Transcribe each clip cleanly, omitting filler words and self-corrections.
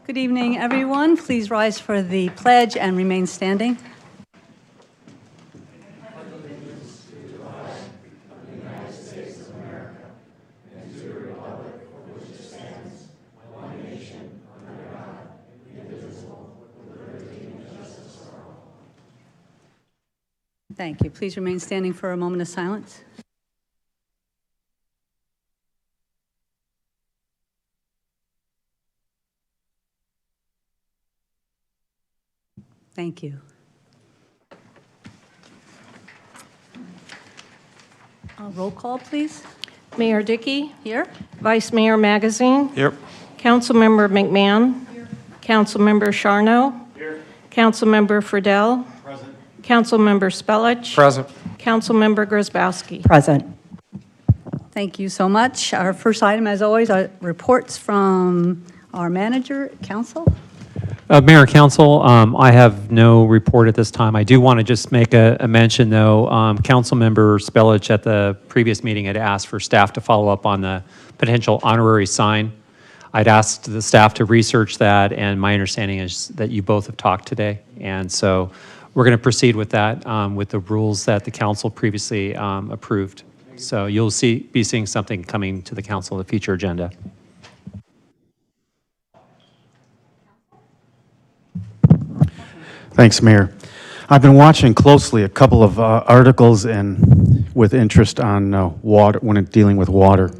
Good evening, everyone. Please rise for the pledge and remain standing. Thank you. Please remain standing for a moment of silence. Thank you. Roll call, please. Mayor Dickey. Here. Vice Mayor Magazine. Here. Councilmember McMahon. Here. Councilmember Charno. Here. Councilmember Friedel. Present. Councilmember Spellich. Present. Councilmember Grzybowski. Present. Thank you so much. Our first item, as always, are reports from our manager, council. Mayor and Council, I have no report at this time. I do want to just make a mention, though. Councilmember Spellich at the previous meeting had asked for staff to follow up on the potential honorary sign. I'd asked the staff to research that, and my understanding is that you both have talked today. And so we're going to proceed with that with the rules that the council previously approved. So you'll be seeing something coming to the council in the future agenda. Thanks, Mayor. I've been watching closely a couple of articles and with interest on water, when dealing with water.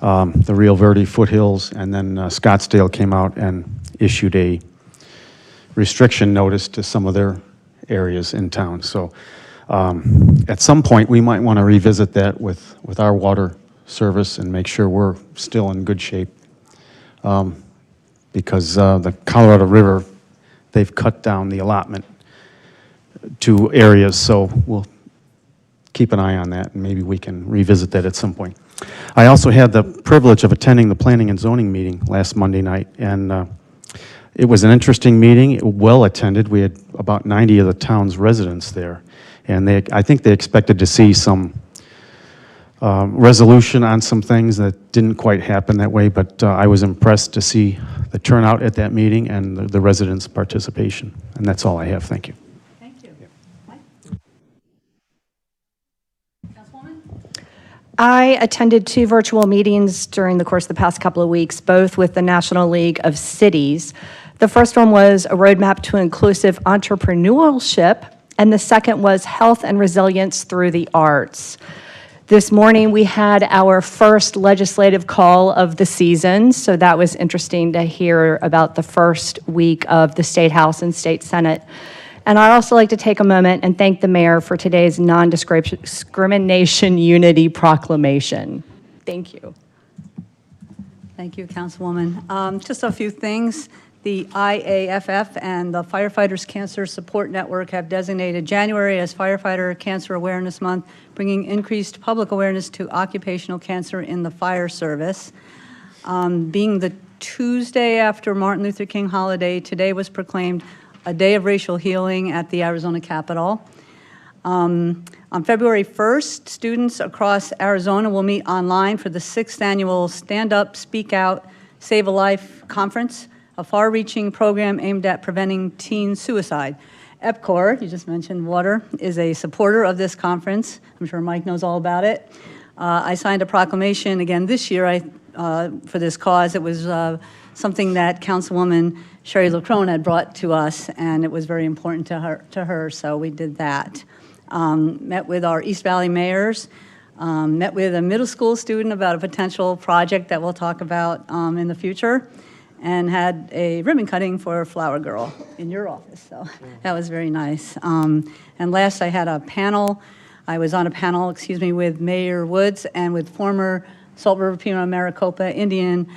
The Rio Verde foothills, and then Scottsdale came out and issued a restriction notice to some of their areas in town. So at some point, we might want to revisit that with our water service and make sure we're still in good shape. Because the Colorado River, they've cut down the allotment to areas, so we'll keep an eye on that, and maybe we can revisit that at some point. I also had the privilege of attending the Planning and Zoning meeting last Monday night, and it was an interesting meeting, well attended. We had about 90 of the town's residents there, and I think they expected to see some resolution on some things that didn't quite happen that way, but I was impressed to see the turnout at that meeting and the residents' participation. And that's all I have. Thank you. Thank you. Mike? Councilwoman? I attended 2 virtual meetings during the course of the past couple of weeks, both with the National League of Cities. The first one was a roadmap to inclusive entrepreneurship, and the second was health and resilience through the arts. This morning, we had our first legislative call of the season, so that was interesting to hear about the first week of the State House and State Senate. And I'd also like to take a moment and thank the mayor for today's non-discrimination unity proclamation. Thank you. Thank you, Councilwoman. Just a few things. The IAFF and the Firefighters Cancer Support Network have designated January as Firefighter Cancer Awareness Month, bringing increased public awareness to occupational cancer in the fire service. Being the Tuesday after Martin Luther King holiday, today was proclaimed a day of racial healing at the Arizona Capitol. On February 1st, students across Arizona will meet online for the 6th annual Stand Up, Speak Out, Save a Life conference, a far-reaching program aimed at preventing teen suicide. EPCOR, you just mentioned water, is a supporter of this conference. I'm sure Mike knows all about it. I signed a proclamation again this year for this cause. It was something that Councilwoman Sherry LaCrone had brought to us, and it was very important to her, so we did that. Met with our East Valley mayors, met with a middle school student about a potential project that we'll talk about in the future, and had a ribbon cutting for Flower Girl in your office, so that was very nice. And last, I had a panel. I was on a panel, with Mayor Woods and with former Salt River Pima Maricopa Indian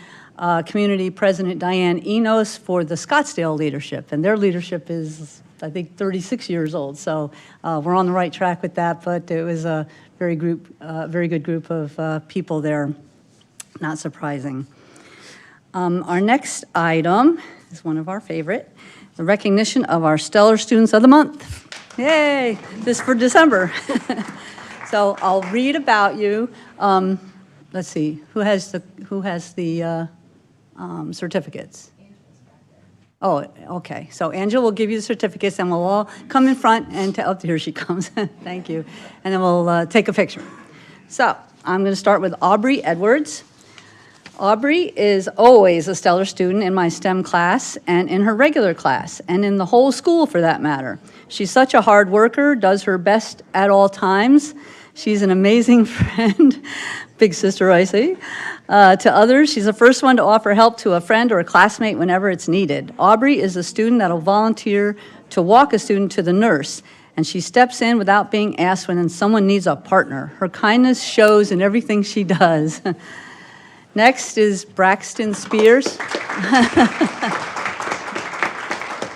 Community President Diane Enos for the Scottsdale leadership, and their leadership is, I think, 36 years old, so we're on the right track with that, but it was a very good group of people there, not surprising. Our next item is one of our favorite, the recognition of our Stellar Students of the Month. Yay, this for December. So I'll read about you. Let's see, who has the certificates? Oh, okay. So Angela will give you the certificates, and we'll all come in front and tell, oh, here she comes. Thank you. And then we'll take a picture. So I'm going to start with Aubrey Edwards. Aubrey is always a stellar student in my STEM class and in her regular class, and in the whole school for that matter. She's such a hard worker, does her best at all times. She's an amazing friend, big sister, I see, to others. She's the first one to offer help to a friend or a classmate whenever it's needed. Aubrey is a student that'll volunteer to walk a student to the nurse, and she steps in without being asked when someone needs a partner. Her kindness shows in everything she does. Next is Braxton Spears.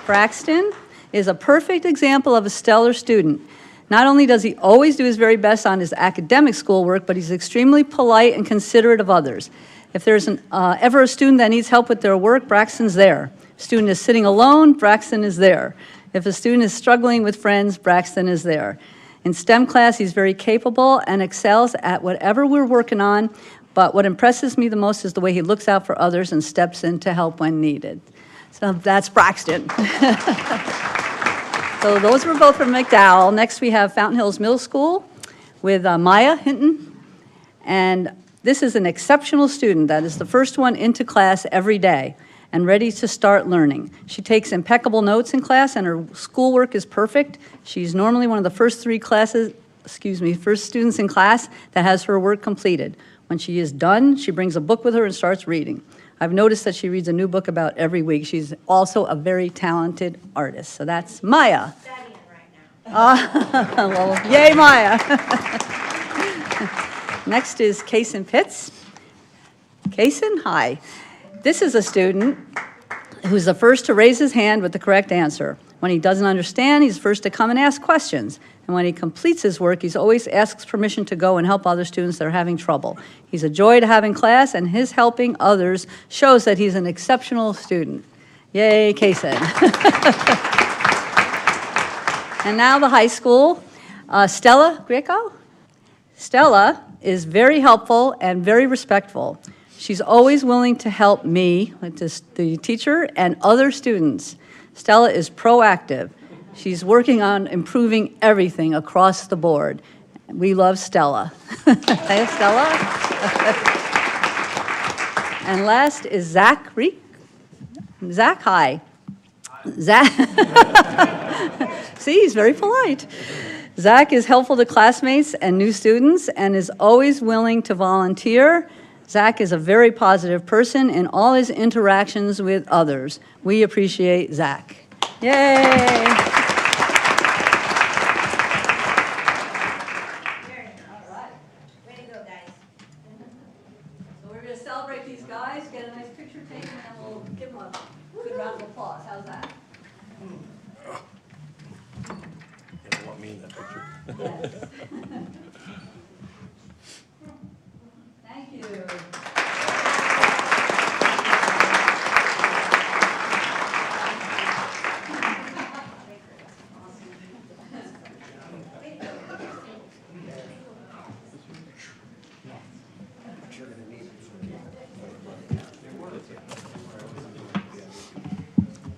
Braxton is a perfect example of a stellar student. Not only does he always do his very best on his academic schoolwork, but he's extremely polite and considerate of others. If there's ever a student that needs help with their work, Braxton's there. Student is sitting alone, Braxton is there. If a student is struggling with friends, Braxton is there. In STEM class, he's very capable and excels at whatever we're working on, but what impresses me the most is the way he looks out for others and steps in to help when needed. So that's Braxton. So those were both from McDowell. Next we have Fountain Hills Middle School with Maya Hinton. And this is an exceptional student that is the first one into class every day and ready to start learning. She takes impeccable notes in class and her schoolwork is perfect. She's normally one of the first first students in class that has her work completed. When she is done, she brings a book with her and starts reading. I've noticed that she reads a new book about every week. She's also a very talented artist. So that's Maya. Studying right now. Well, yay, Maya. Next is Kason Pitts. Kason, hi. This is a student who's the first to raise his hand with the correct answer. When he doesn't understand, he's first to come and ask questions. And when he completes his work, he's always asks permission to go and help other students that are having trouble. He's a joy to have in class, and his helping others shows that he's an exceptional student. Yay, Kason. And now the high school. Stella Greco. Stella is very helpful and very respectful. She's always willing to help me, the teacher, and other students. Stella is proactive. She's working on improving everything across the board. We love Stella. Hey, Stella. And last is Zach Reek. Zach, hi. Zach. See, he's very polite. Zach is helpful to classmates and new students and is always willing to volunteer. Zach is a very positive person in all his interactions with others. We appreciate Zach. Yay! Way to go, guys. So we're going to celebrate these guys, get a nice picture taken, and then we'll give them a good round of applause. How's that? You don't want me in that picture. Yes. Thank you.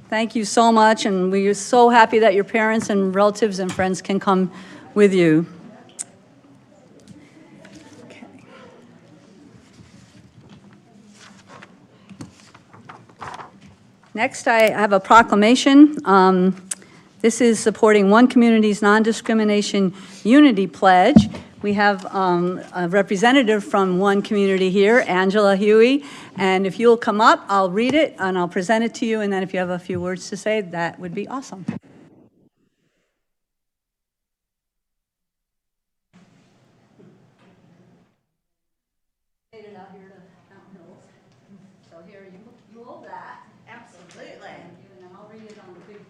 Thank you so much, and we're so happy that your parents and relatives and friends can come with you. Okay. Next, I have a proclamation. This is supporting One Community's Non-Discrimination Unity Pledge. We have a representative from One Community here, Angela Huey, and if you'll come up, I'll read it and I'll present it to you, and then if you have a few words to say, that would be awesome. Made it out here to Fountain Hills. So here, you hold that. Absolutely. Thank you, and then I'll read it on the big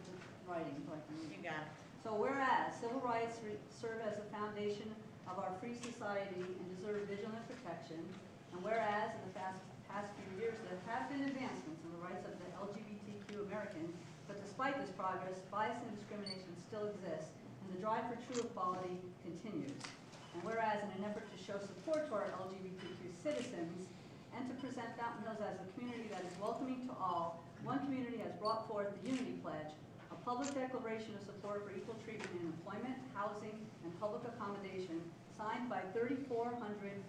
writing. So I can read it. You got it. So whereas civil rights serve as a foundation of our free society and deserve vigilant protection, and whereas in the past few years there have been advancements in the rights of the LGBTQ Americans, but despite this progress, bias and discrimination still exists, and the drive for true equality continues. And whereas in an effort to show support to our LGBTQ citizens and to present Fountain Hills as a community that is welcoming to all, One Community has brought forth the Unity Pledge, a public declaration of support for equal treatment in employment, housing, and public accommodation, signed by 3,400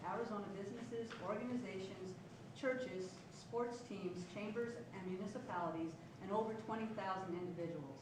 Arizona businesses, organizations, churches, sports teams, chambers, and municipalities, and over 20,000 individuals.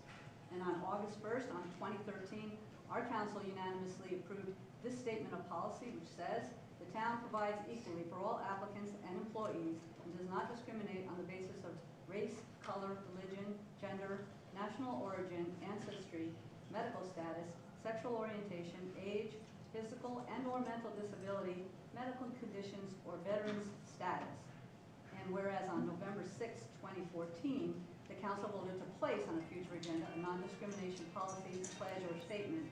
And on August 1st, on 2013, our council unanimously approved this statement of policy, which says, the town provides equally for all applicants and employees and does not discriminate on the basis of race, color, religion, gender, national origin, ancestry, medical status, sexual orientation, age, physical and/or mental disability, medical conditions, or veterans status. And whereas on November 6, 2014, the council voted to place on a future agenda a non-discrimination policy, pledge, or statement,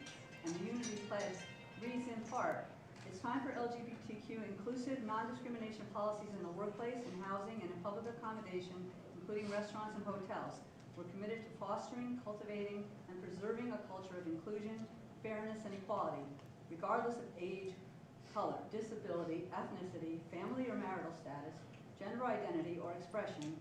and the Unity Pledge reads in part, it's time for LGBTQ inclusive non-discrimination policies in the workplace, in housing, and in public accommodation, including restaurants and hotels. We're committed to fostering, cultivating, and preserving a culture of inclusion, fairness, and equality, regardless of age, color, disability, ethnicity, family or marital status, gender identity or expression,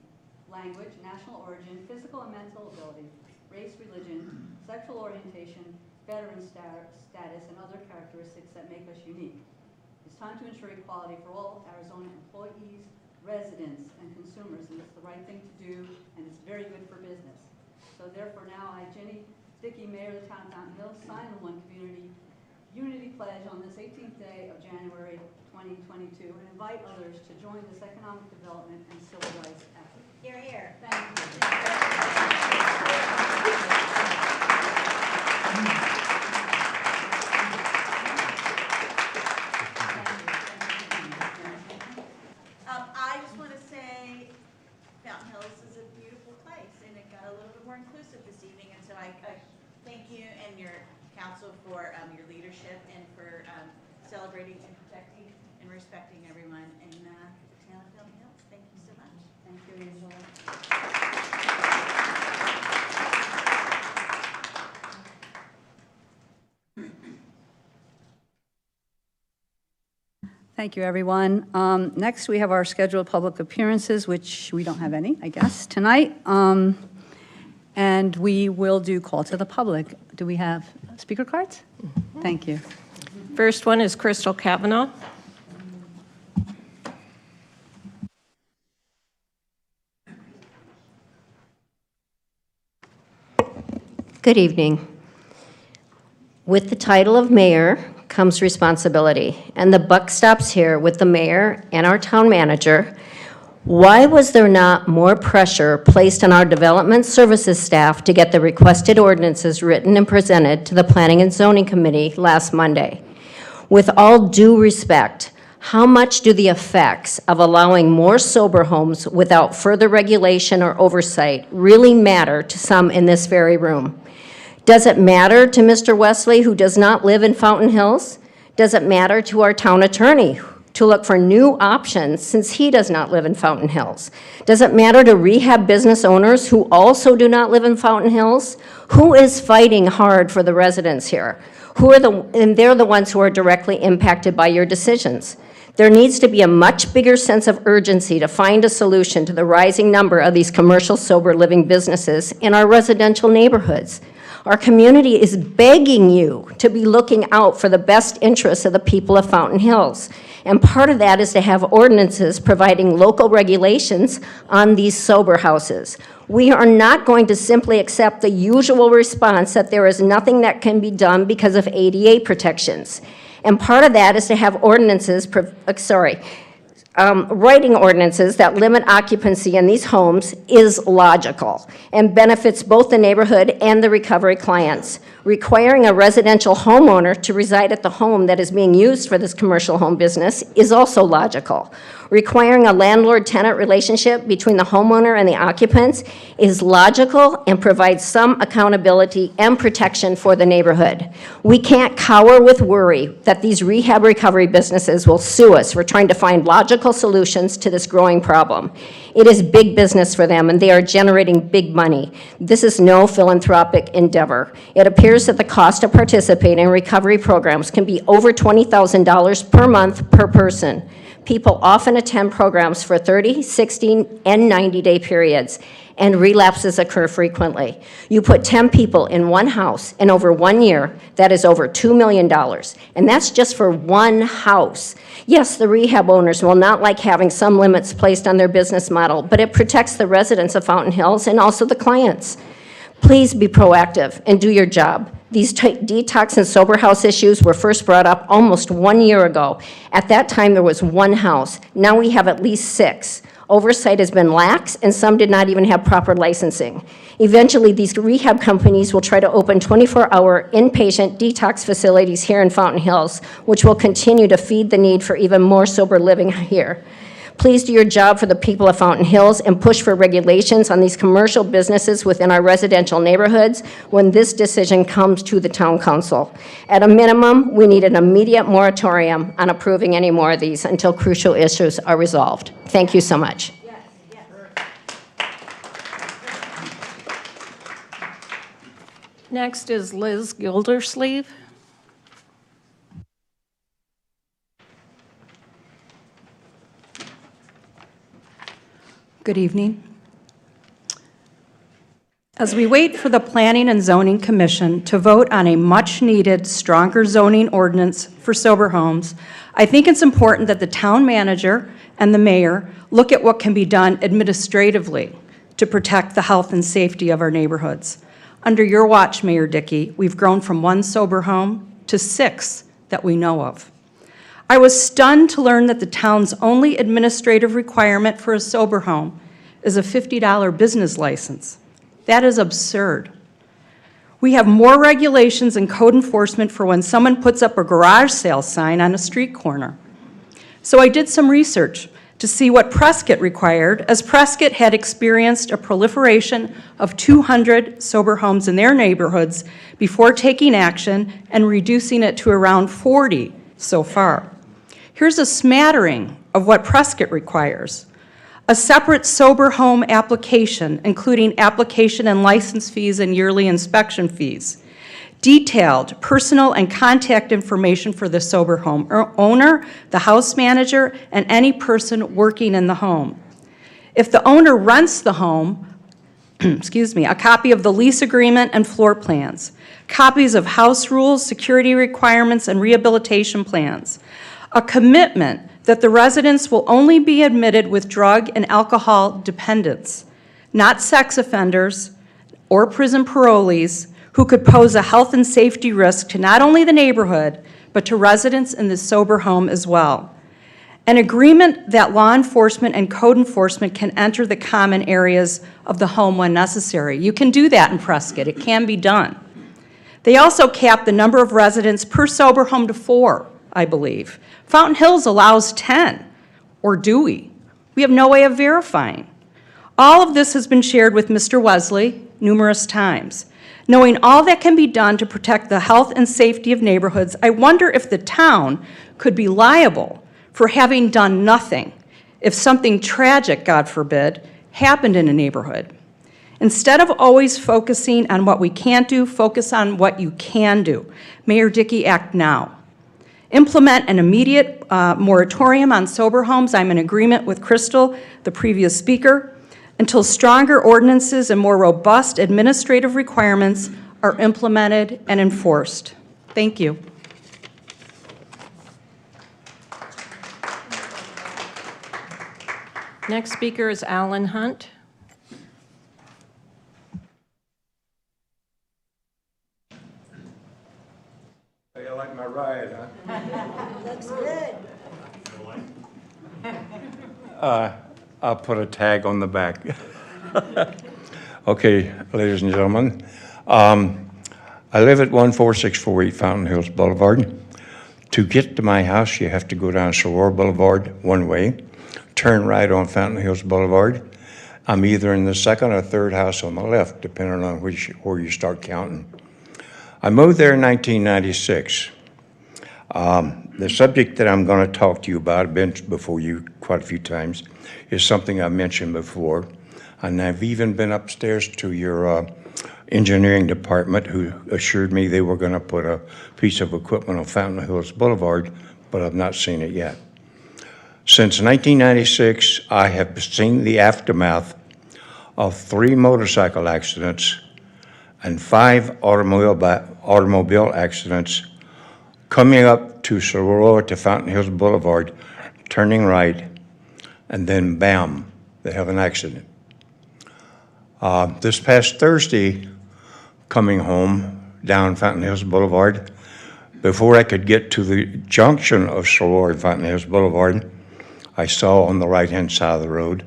language, national origin, physical and mental ability, race, religion, sexual orientation, veteran status, and other characteristics that make us unique. It's time to ensure equality for all Arizona employees, residents, and consumers, and it's the right thing to do, and it's very good for business. So therefore now I, Jenny Dickey, Mayor of the Town of Fountain Hills, sign the One Community Unity Pledge on this 18th day of January 2022 and invite others to join this economic development and civil rights effort. Here, here. Thank you. I just want to say Fountain Hills is a beautiful place, and it got a little bit more inclusive this evening, and so I thank you and your council for your leadership and for celebrating and protecting and respecting everyone in the town of Fountain Hills. Thank you so much. Thank you, Angela. Thank you, everyone. Next, we have our scheduled public appearances, which we don't have any, I guess, tonight. And we will do call to the public. Do we have speaker cards? Thank you. First one is Crystal Cavanaugh. Good evening. With the title of mayor comes responsibility, and the buck stops here with the mayor and our town manager. Why was there not more pressure placed on our development services staff to get the requested ordinances written and presented to the Planning and Zoning Committee last Monday? With all due respect, how much do the effects of allowing more sober homes without further regulation or oversight really matter to some in this very room? Does it matter to Mr. Wesley, who does not live in Fountain Hills? Does it matter to our town attorney to look for new options since he does not live in Fountain Hills? Does it matter to rehab business owners who also do not live in Fountain Hills? Who is fighting hard for the residents here? And they're the ones who are directly impacted by your decisions. There needs to be a much bigger sense of urgency to find a solution to the rising number of these commercial sober living businesses in our residential neighborhoods. Our community is begging you to be looking out for the best interests of the people of Fountain Hills. And part of that is to have ordinances providing local regulations on these sober houses. We are not going to simply accept the usual response that there is nothing that can be done because of ADA protections. And part of that is to have ordinances, writing ordinances that limit occupancy in these homes is logical and benefits both the neighborhood and the recovery clients. Requiring a residential homeowner to reside at the home that is being used for this commercial home business is also logical. Requiring a landlord-tenant relationship between the homeowner and the occupants is logical and provides some accountability and protection for the neighborhood. We can't cower with worry that these rehab recovery businesses will sue us for trying to find logical solutions to this growing problem. It is big business for them, and they are generating big money. This is no philanthropic endeavor. It appears that the cost to participate in recovery programs can be over $20,000 per month per person. People often attend programs for 30, 60, and 90-day periods, and relapses occur frequently. You put 10 people in one house, and over 1 year, that is over $2 million, and that's just for one house. Yes, the rehab owners will not like having some limits placed on their business model, but it protects the residents of Fountain Hills and also the clients. Please be proactive and do your job. These detox and sober house issues were first brought up almost 1 year ago. At that time, there was one house. Now we have at least 6. Oversight has been lax, and some did not even have proper licensing. Eventually, these rehab companies will try to open 24-hour inpatient detox facilities here in Fountain Hills, which will continue to feed the need for even more sober living here. Please do your job for the people of Fountain Hills and push for regulations on these commercial businesses within our residential neighborhoods when this decision comes to the town council. At a minimum, we need an immediate moratorium on approving any more of these until crucial issues are resolved. Thank you so much. Next is Liz Gildersleeve. Good evening. As we wait for the Planning and Zoning Commission to vote on a much-needed, stronger zoning ordinance for sober homes, I think it's important that the town manager and the mayor look at what can be done administratively to protect the health and safety of our neighborhoods. Under your watch, Mayor Dickey, we've grown from 1 sober home to 6 that we know of. I was stunned to learn that the town's only administrative requirement for a sober home is a $50 business license. That is absurd. We have more regulations and code enforcement for when someone puts up a garage sale sign on a street corner. So I did some research to see what Prescott required, as Prescott had experienced a proliferation of 200 sober homes in their neighborhoods before taking action and reducing it to around 40 so far. Here's a smattering of what Prescott requires. A separate sober home application, including application and license fees and yearly inspection fees. Detailed personal and contact information for the sober home owner, the house manager, and any person working in the home. If the owner rents the home, a copy of the lease agreement and floor plans, copies of house rules, security requirements, and rehabilitation plans. A commitment that the residents will only be admitted with drug and alcohol dependents, not sex offenders or prison parolees who could pose a health and safety risk to not only the neighborhood, but to residents in the sober home as well. An agreement that law enforcement and code enforcement can enter the common areas of the home when necessary. You can do that in Prescott. It can be done. They also cap the number of residents per sober home to 4, I believe. Fountain Hills allows 10, or do we? We have no way of verifying. All of this has been shared with Mr. Wesley numerous times. Knowing all that can be done to protect the health and safety of neighborhoods, I wonder if the town could be liable for having done nothing if something tragic, God forbid, happened in a neighborhood. Instead of always focusing on what we can't do, focus on what you can do. Mayor Dickey, act now. Implement an immediate moratorium on sober homes. I'm in agreement with Crystal, the previous speaker, until stronger ordinances and more robust administrative requirements are implemented and enforced. Thank you. Next speaker is Alan Hunt. You like my ride, huh? Looks good. I'll put a tag on the back. Okay, ladies and gentlemen, I live at 14648 Fountain Hills Boulevard. To get to my house, you have to go down Soror Boulevard one way, turn right on Fountain Hills Boulevard. I'm either in the second or third house on the left, depending on where you start counting. I moved there in 1996. The subject that I'm going to talk to you about, I've been before you quite a few times, is something I mentioned before. And I've even been upstairs to your engineering department, who assured me they were going to put a piece of equipment on Fountain Hills Boulevard, but I've not seen it yet. Since 1996, I have seen the aftermath of 3 motorcycle accidents and 5 automobile accidents coming up to Sorora to Fountain Hills Boulevard, turning right, and then bam, they have an accident. This past Thursday, coming home down Fountain Hills Boulevard, before I could get to the junction of Sorora and Fountain Hills Boulevard, I saw on the right-hand side of the road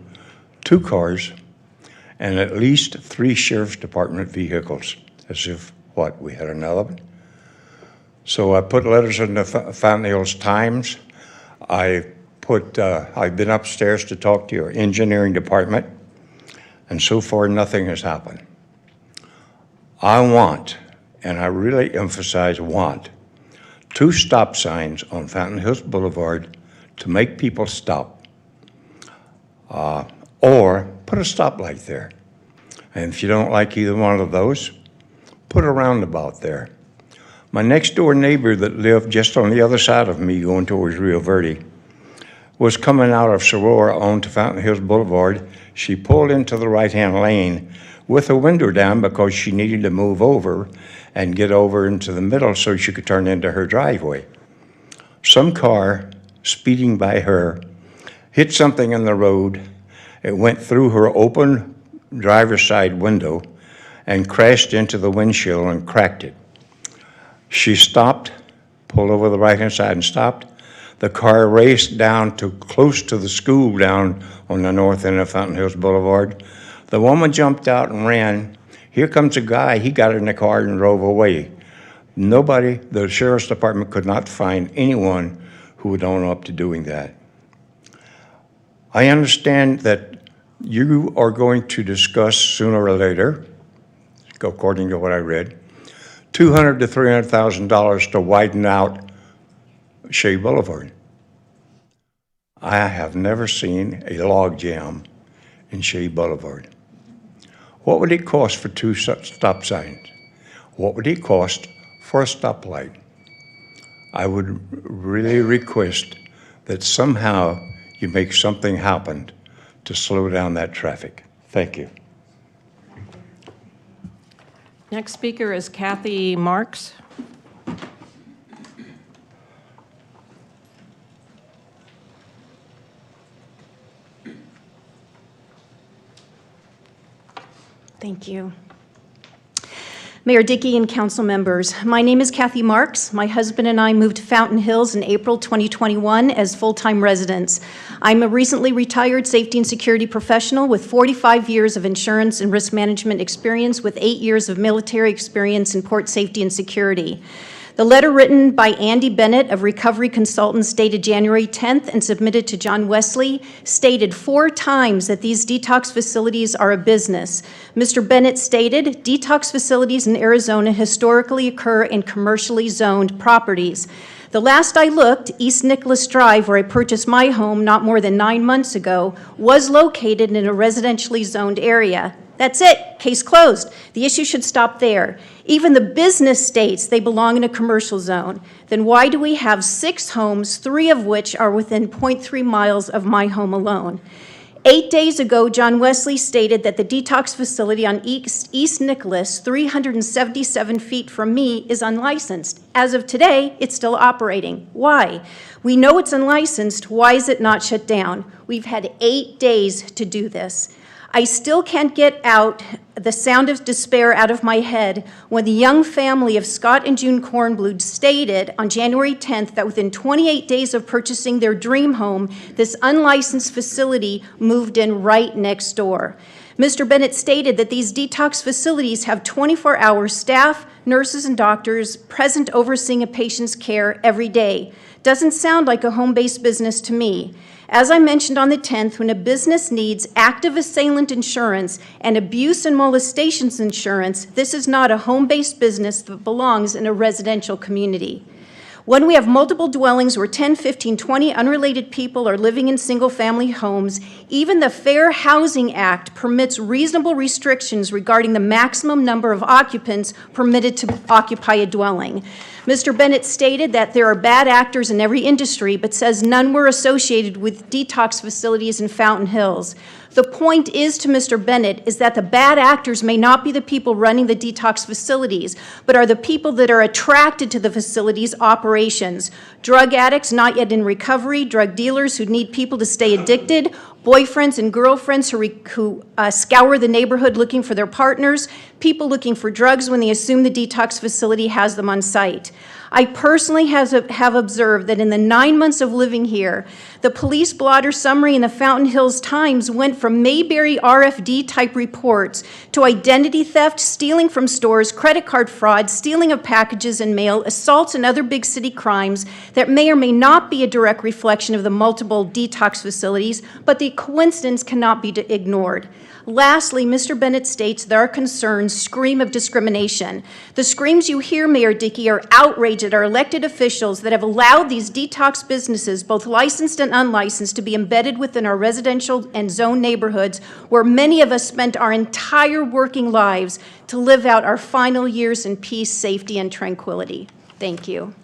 2 cars and at least 3 Sheriff's Department vehicles, as if, what, we had another one? So I put letters in the Fountain Hills Times. I've been upstairs to talk to your engineering department, and so far nothing has happened. I want, and I really emphasize want, 2 stop signs on Fountain Hills Boulevard to make people stop, or put a stoplight there. And if you don't like either one of those, put a roundabout there. My next door neighbor that lived just on the other side of me going towards Rio Verde was coming out of Sorora onto Fountain Hills Boulevard. She pulled into the right-hand lane with her window down because she needed to move over and get over into the middle so she could turn into her driveway. Some car speeding by her hit something in the road. It went through her open driver's side window and crashed into the windshield and cracked it. She stopped, pulled over the right-hand side and stopped. The car raced down to close to the school down on the north end of Fountain Hills Boulevard. The woman jumped out and ran. Here comes a guy. He got in the car and drove away. Nobody, the Sheriff's Department could not find anyone who would own up to doing that. I understand that you are going to discuss sooner or later, according to what I read, $200,000 to $300,000 to widen out Shea Boulevard. I have never seen a log jam in Shea Boulevard. What would it cost for 2 stop signs? What would it cost for a stoplight? I would really request that somehow you make something happen to slow down that traffic. Thank you. Next speaker is Kathy Marks. Thank you. Mayor Dickey and council members, my name is Kathy Marks. My husband and I moved to Fountain Hills in April 2021 as full-time residents. I'm a recently retired safety and security professional with 45 years of insurance and risk management experience with 8 years of military experience in port safety and security. The letter written by Andy Bennett of Recovery Consultants dated January 10th and submitted to John Wesley stated 4 times that these detox facilities are a business. Mr. Bennett stated, detox facilities in Arizona historically occur in commercially zoned properties. The last I looked, East Nicholas Drive, where I purchased my home not more than 9 months ago, was located in a residentially zoned area. That's it, case closed. The issue should stop there. Even the business states they belong in a commercial zone. Then why do we have 6 homes, 3 of which are within 0.3 miles of my home alone? 8 days ago, John Wesley stated that the detox facility on East Nicholas, 377 feet from me, is unlicensed. As of today, it's still operating. Why? We know it's unlicensed. Why is it not shut down? We've had 8 days to do this. I still can't get out the sound of despair out of my head when the young family of Scott and June Kornbluth stated on January 10th that within 28 days of purchasing their dream home, this unlicensed facility moved in right next door. Mr. Bennett stated that these detox facilities have 24-hour staff, nurses, and doctors present overseeing a patient's care every day. Doesn't sound like a home-based business to me. As I mentioned on the 10th, when a business needs active assailant insurance and abuse and molestations insurance, this is not a home-based business that belongs in a residential community. When we have multiple dwellings where 10, 15, 20 unrelated people are living in single-family homes, even the Fair Housing Act permits reasonable restrictions regarding the maximum number of occupants permitted to occupy a dwelling. Mr. Bennett stated that there are bad actors in every industry, but says none were associated with detox facilities in Fountain Hills. The point is to Mr. Bennett is that the bad actors may not be the people running the detox facilities, but are the people that are attracted to the facility's operations. Drug addicts not yet in recovery, drug dealers who need people to stay addicted, boyfriends and girlfriends who scour the neighborhood looking for their partners, people looking for drugs when they assume the detox facility has them on site. I personally have observed that in the 9 months of living here, the police blotter summary in the Fountain Hills Times went from Mayberry RFD type reports to identity theft, stealing from stores, credit card fraud, stealing of packages and mail, assaults and other big city crimes that may or may not be a direct reflection of the multiple detox facilities, but the coincidence cannot be ignored. Lastly, Mr. Bennett states that our concerns scream of discrimination. The screams you hear, Mayor Dickey, are outrage at our elected officials that have allowed these detox businesses, both licensed and unlicensed, to be embedded within our residential and zone neighborhoods where many of us spent our entire working lives to live out our final years in peace, safety, and tranquility. Thank you.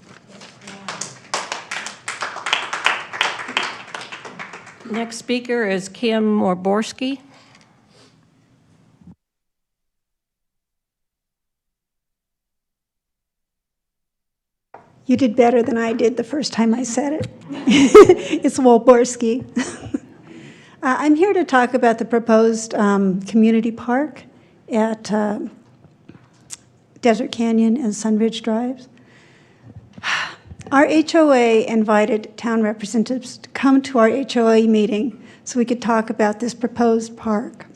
Next speaker is Kim Morborski. You did better than I did the first time I said it. It's Wolvorsky. I'm here to talk about the proposed community park at Desert Canyon and Sunridge Drives. Our HOA invited town representatives to come to our HOA meeting so we could talk about this proposed park.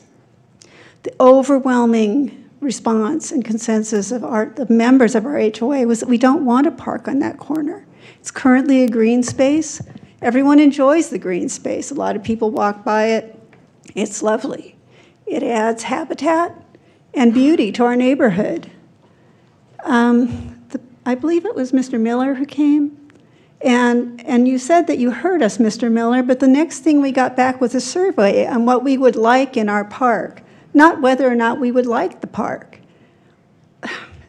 The overwhelming response and consensus of the members of our HOA was that we don't want a park on that corner. It's currently a green space. Everyone enjoys the green space. A lot of people walk by it. It's lovely. It adds habitat and beauty to our neighborhood. I believe it was Mr. Miller who came, and you said that you heard us, Mr. Miller, but the next thing we got back was a survey on what we would like in our park, not whether or not we would like the park.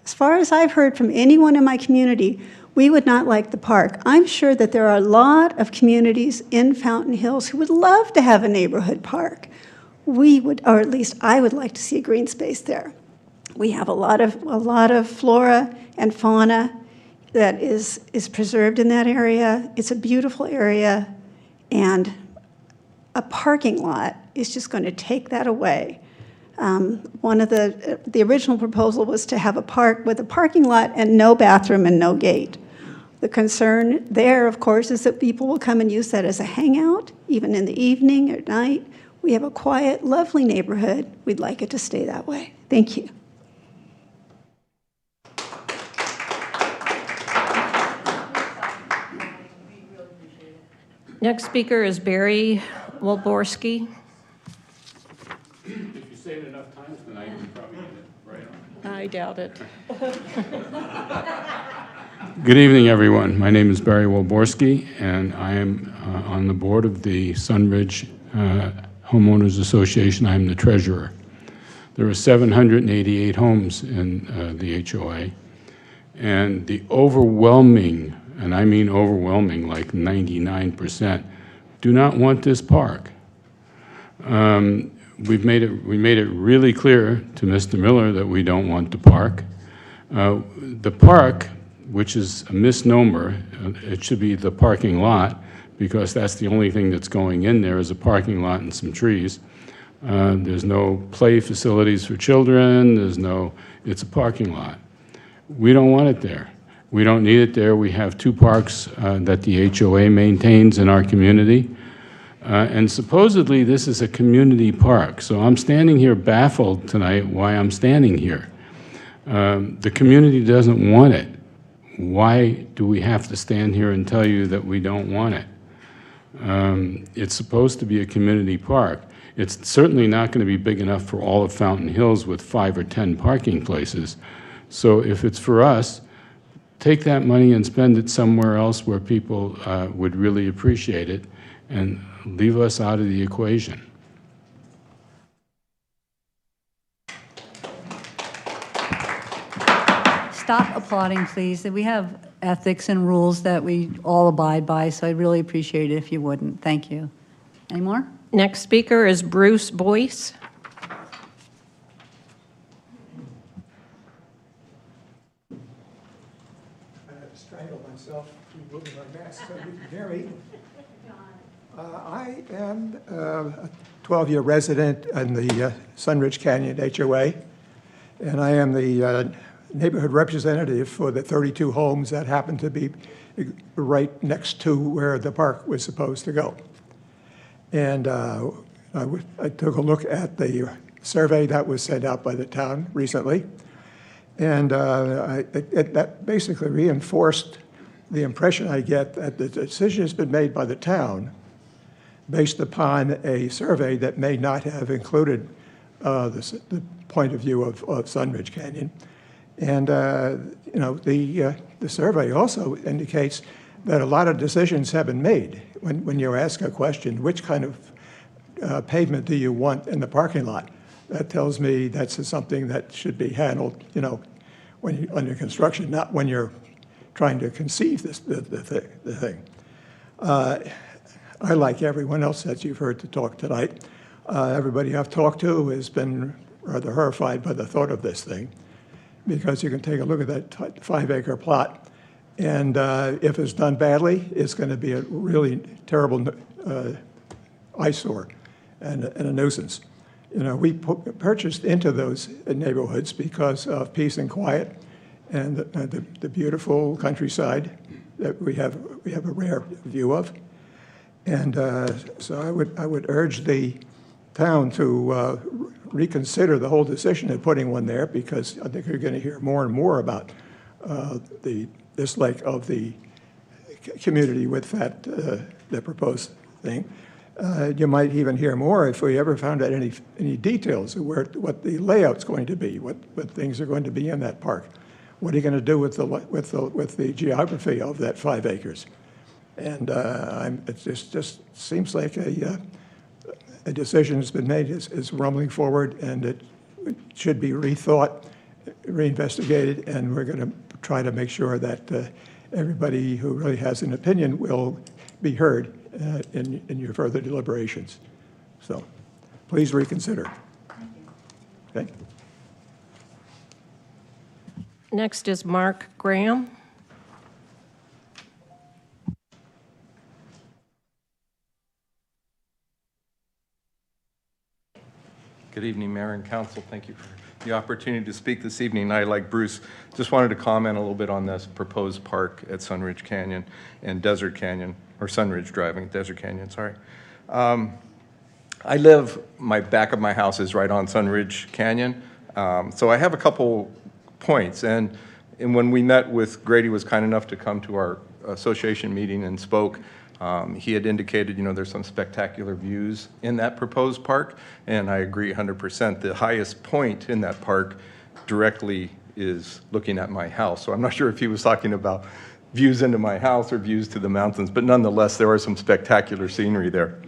As far as I've heard from anyone in my community, we would not like the park. I'm sure that there are a lot of communities in Fountain Hills who would love to have a neighborhood park. We would, or at least I would like to see a green space there. We have a lot of flora and fauna that is preserved in that area. It's a beautiful area, and a parking lot is just going to take that away. One of the original proposal was to have a park with a parking lot and no bathroom and no gate. The concern there, of course, is that people will come and use that as a hangout, even in the evening or night. We have a quiet, lovely neighborhood. We'd like it to stay that way. Thank you. Next speaker is Barry Wolvorsky. If you say it enough times tonight, you probably get it right on. I doubt it. Good evening, everyone. My name is Barry Wolvorsky, and I am on the board of the Sunridge Homeowners Association. I'm the treasurer. There are 788 homes in the HOA, and the overwhelming, and I mean overwhelming, like 99%, do not want this park. We made it really clear to Mr. Miller that we don't want the park. The park, which is a misnomer, it should be the parking lot, because that's the only thing that's going in there is a parking lot and some trees. There's no play facilities for children. It's a parking lot. We don't want it there. We don't need it there. We have 2 parks that the HOA maintains in our community. And supposedly this is a community park. So I'm standing here baffled tonight why I'm standing here. The community doesn't want it. Why do we have to stand here and tell you that we don't want it? It's supposed to be a community park. It's certainly not going to be big enough for all of Fountain Hills with 5 or 10 parking places. So if it's for us take that money and spend it somewhere else where people would really appreciate it, and leave us out of the equation. Stop applauding, please. We have ethics and rules that we all abide by, so I'd really appreciate it if you wouldn't. Thank you. Any more? Next speaker is Bruce Boyce. I had to strangle myself removing my mask so you can hear me. I am a 12-year resident in the Sunridge Canyon HOA, and I am the neighborhood representative for the 32 homes that happen to be right next to where the park was supposed to go. And I took a look at the survey that was sent out by the town recently, and that basically reinforced the impression I get that the decision has been made by the town based upon a survey that may not have included the point of view of Sunridge Canyon. And you know, the survey also indicates that a lot of decisions have been made. When you ask a question, which kind of pavement do you want in the parking lot? That tells me that's something that should be handled, you know, when you're under construction, not when you're trying to conceive the thing. I, like everyone else that you've heard to talk tonight, everybody I've talked to has been rather horrified by the thought of this thing, because you can take a look at that 5-acre plot, and if it's done badly, it's going to be a really terrible eyesore and a nuisance. You know, we purchased into those neighborhoods because of peace and quiet and the beautiful countryside that we have a rare view of. And so I would urge the town to reconsider the whole decision of putting one there, because I think you're going to hear more and more about the dislike of the community with that the proposed thing. You might even hear more if we ever found out any details of what the layout's going to be, what things are going to be in that park. What are you going to do with the geography of that 5 acres? And it just seems like a decision has been made, is rumbling forward, and it should be rethought, reinvestigated, and we're going to try to make sure that everybody who really has an opinion will be heard in your further deliberations. So please reconsider. Okay. Next is Mark Graham. Good evening, Mayor and Council. Thank you for the opportunity to speak this evening. I, like Bruce, just wanted to comment a little bit on this proposed park at Sunridge Canyon and Desert Canyon, or Sunridge Drive and Desert Canyon, sorry. I live, back of my house is right on Sunridge Canyon, so I have a couple points. And when we met with, Grady was kind enough to come to our association meeting and spoke. He had indicated, you know, there's some spectacular views in that proposed park, and I agree 100%. The highest point in that park directly is looking at my house. So I'm not sure if he was talking about views into my house or views to the mountains, but nonetheless, there are some spectacular scenery there.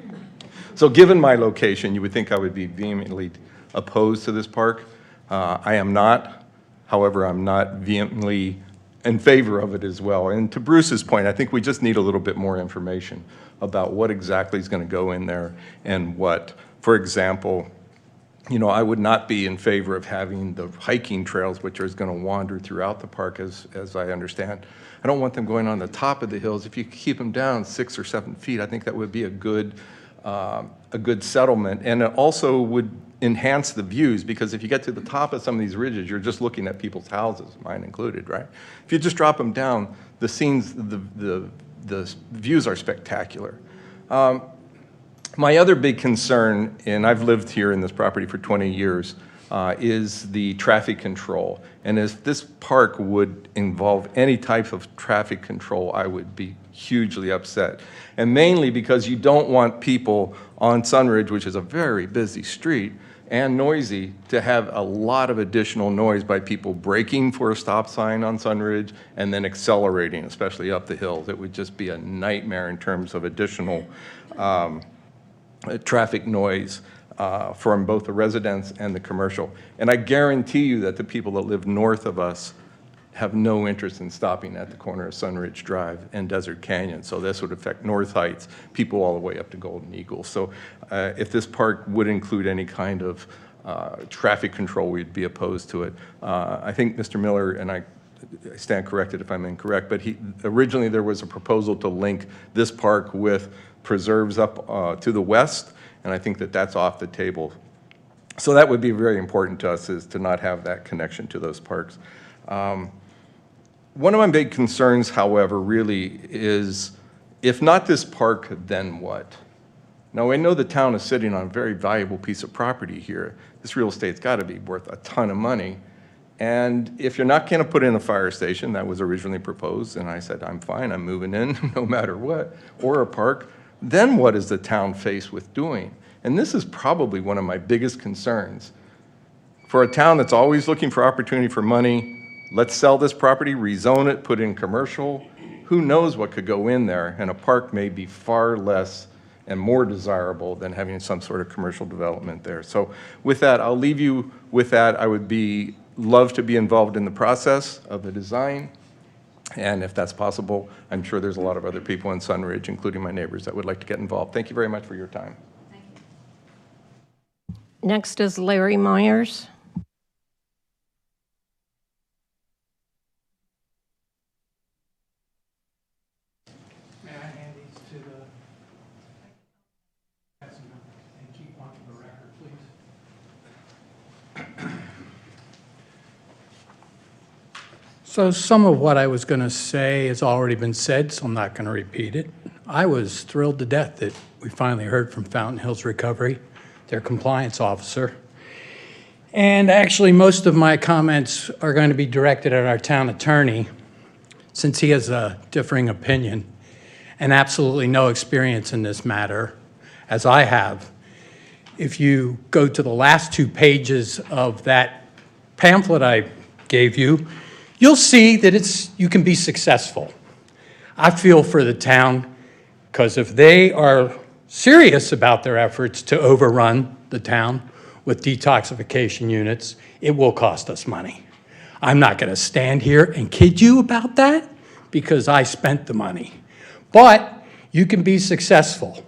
So given my location, you would think I would be vehemently opposed to this park. I am not. However, I'm not vehemently in favor of it as well. And to Bruce's point, I think we just need a little bit more information about what exactly is going to go in there and what. For example, you know, I would not be in favor of having the hiking trails, which are going to wander throughout the park, as I understand. I don't want them going on the top of the hills. If you keep them down 6 or 7 feet, I think that would be a good settlement, and it also would enhance the views, because if you get to the top of some of these ridges, you're just looking at people's houses, mine included, right? If you just drop them down, the scenes, the views are spectacular. My other big concern, and I've lived here in this property for 20 years, is the traffic control. And if this park would involve any type of traffic control, I would be hugely upset. And mainly because you don't want people on Sunridge, which is a very busy street, and noisy to have a lot of additional noise by people braking for a stop sign on Sunridge and then accelerating, especially up the hills. It would just be a nightmare in terms of additional traffic noise from both the residents and the commercial. And I guarantee you that the people that live north of us have no interest in stopping at the corner of Sunridge Drive and Desert Canyon. So this would affect North Heights, people all the way up to Golden Eagle. So if this park would include any kind of traffic control, we'd be opposed to it. I think Mr. Miller, and I stand corrected if I'm incorrect, but originally there was a proposal to link this park with preserves up to the west, and I think that that's off the table. So that would be very important to us, is to not have that connection to those parks. One of my big concerns, however, really is, if not this park, then what? Now, I know the town is sitting on a very valuable piece of property here. This real estate's got to be worth a ton of money. And if you're not going to put in a fire station, that was originally proposed, and I said, I'm fine, I'm moving in no matter what, or a park, then what is the town faced with doing? And this is probably one of my biggest concerns. For a town that's always looking for opportunity for money, let's sell this property, rezone it, put in commercial. Who knows what could go in there? And a park may be far less and more desirable than having some sort of commercial development there. So with that, I'll leave you with that. I would love to be involved in the process of the design. And if that's possible, I'm sure there's a lot of other people in Sunridge, including my neighbors, that would like to get involved. Thank you very much for your time. Next is Larry Myers. So some of what I was going to say has already been said, so I'm not going to repeat it. I was thrilled to death that we finally heard from Fountain Hills Recovery, their compliance officer. And actually, most of my comments are going to be directed at our town attorney, since he has a differing opinion and absolutely no experience in this matter, as I have. If you go to the last 2 pages of that pamphlet I gave you, you'll see that you can be successful. I feel for the town, because if they are serious about their efforts to overrun the town with detoxification units, it will cost us money. I'm not going to stand here and kid you about that, because I spent the money. But you can be successful.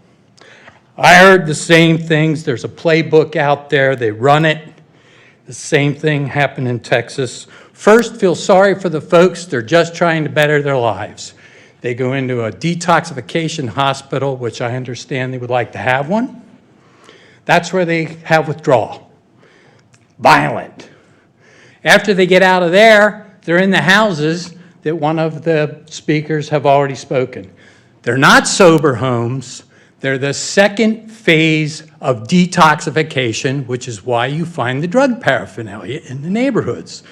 I heard the same things. There's a playbook out there. They run it. The same thing happened in Texas. First, feel sorry for the folks. They're just trying to better their lives. They go into a detoxification hospital, which I understand they would like to have one. That's where they have withdrawal. Violent. After they get out of there, they're in the houses that one of the speakers have already spoken. They're not sober homes. They're the second phase of detoxification, which is why you find the drug paraphernalia in the neighborhoods.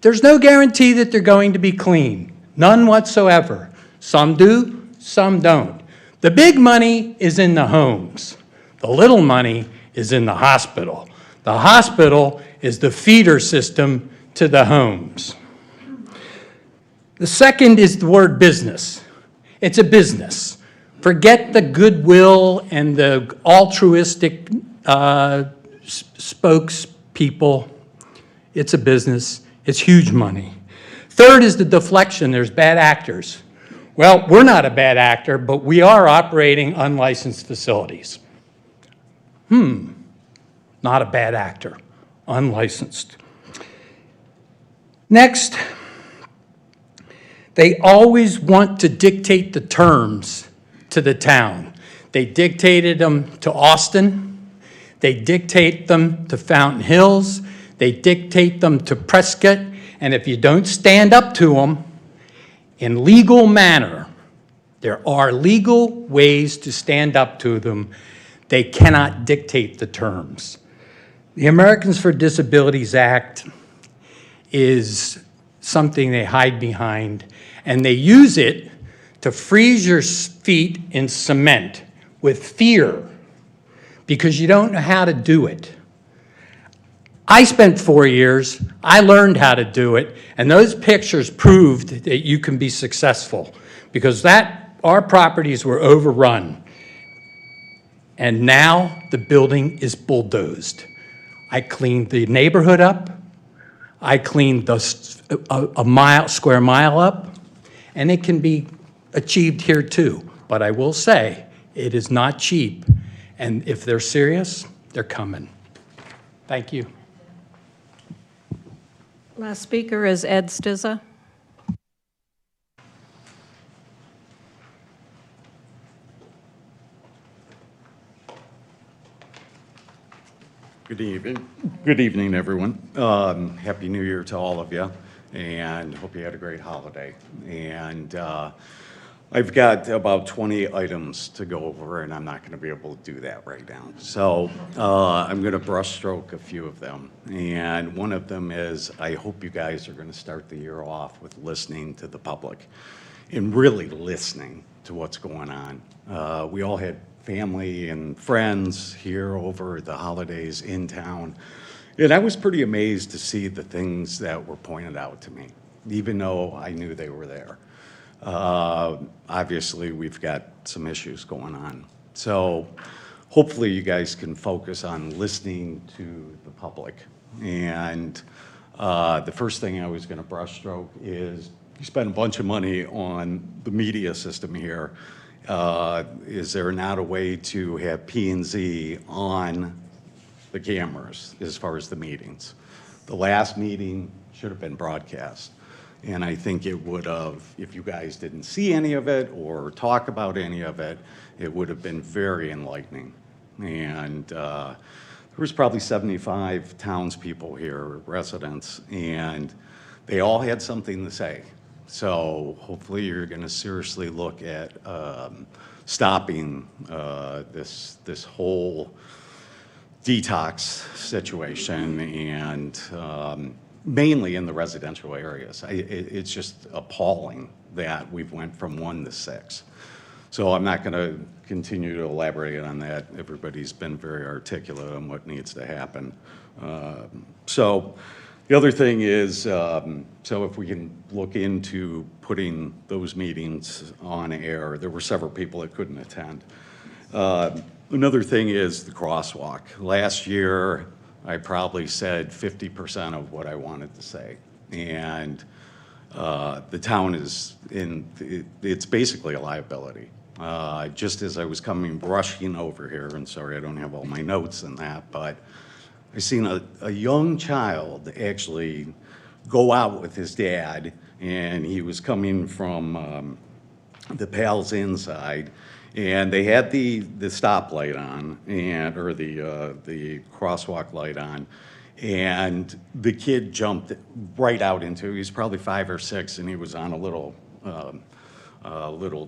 There's no guarantee that they're going to be clean, none whatsoever. Some do, some don't. The big money is in the homes. The little money is in the hospital. The hospital is the feeder system to the homes. The second is the word business. It's a business. Forget the goodwill and the altruistic spokespeople. It's a business. It's huge money. Third is the deflection. There's bad actors. Well, we're not a bad actor, but we are operating unlicensed facilities. Not a bad actor. Unlicensed. Next, they always want to dictate the terms to the town. They dictated them to Austin. They dictate them to Fountain Hills. They dictate them to Prescott. And if you don't stand up to them in legal manner, there are legal ways to stand up to them. They cannot dictate the terms. The Americans for Disabilities Act is something they hide behind, and they use it to freeze your feet in cement with fear, because you don't know how to do it. I spent 4 years, I learned how to do it, and those pictures proved that you can be successful, because our properties were overrun. And now the building is bulldozed. I cleaned the neighborhood up, I cleaned square mile up, and it can be achieved here too. But I will say, it is not cheap, and if they're serious, they're coming. Thank you. Last speaker is Ed Stizza. Good evening. Good evening, everyone. Happy New Year to all of you, and hope you had a great holiday. And I've got about 20 items to go over, and I'm not going to be able to do that right now. So I'm going to brushstroke a few of them. And one of them is, I hope you guys are going to start the year off with listening to the public and really listening to what's going on. We all had family and friends here over the holidays in town. And I was pretty amazed to see the things that were pointed out to me, even though I knew they were there. Obviously, we've got some issues going on. So hopefully you guys can focus on listening to the public. And the first thing I was going to brushstroke is you spend a bunch of money on the media system here. Is there not a way to have P&Z on the cameras as far as the meetings? The last meeting should have been broadcast. And I think it would have, if you guys didn't see any of it or talk about any of it, it would have been very enlightening. And there was probably 75 townspeople here, residents, and they all had something to say. So hopefully you're going to seriously look at stopping this whole detox situation, and mainly in the residential areas. It's just appalling that we've went from 1 to 6. So I'm not going to continue to elaborate on that. Everybody's been very articulate on what needs to happen. So the other thing is, so if we can look into putting those meetings on air, there were several people that couldn't attend. Another thing is the crosswalk. Last year, I probably said 50% of what I wanted to say. And the town is it's basically a liability. Just as I was rushing over here, and sorry I don't have all my notes and that, but I seen a young child actually go out with his dad, and he was coming from the Pals Inside, and they had the stoplight on, or the crosswalk light on, and the kid jumped right out into it. He was probably 5 or 6, and he was on a little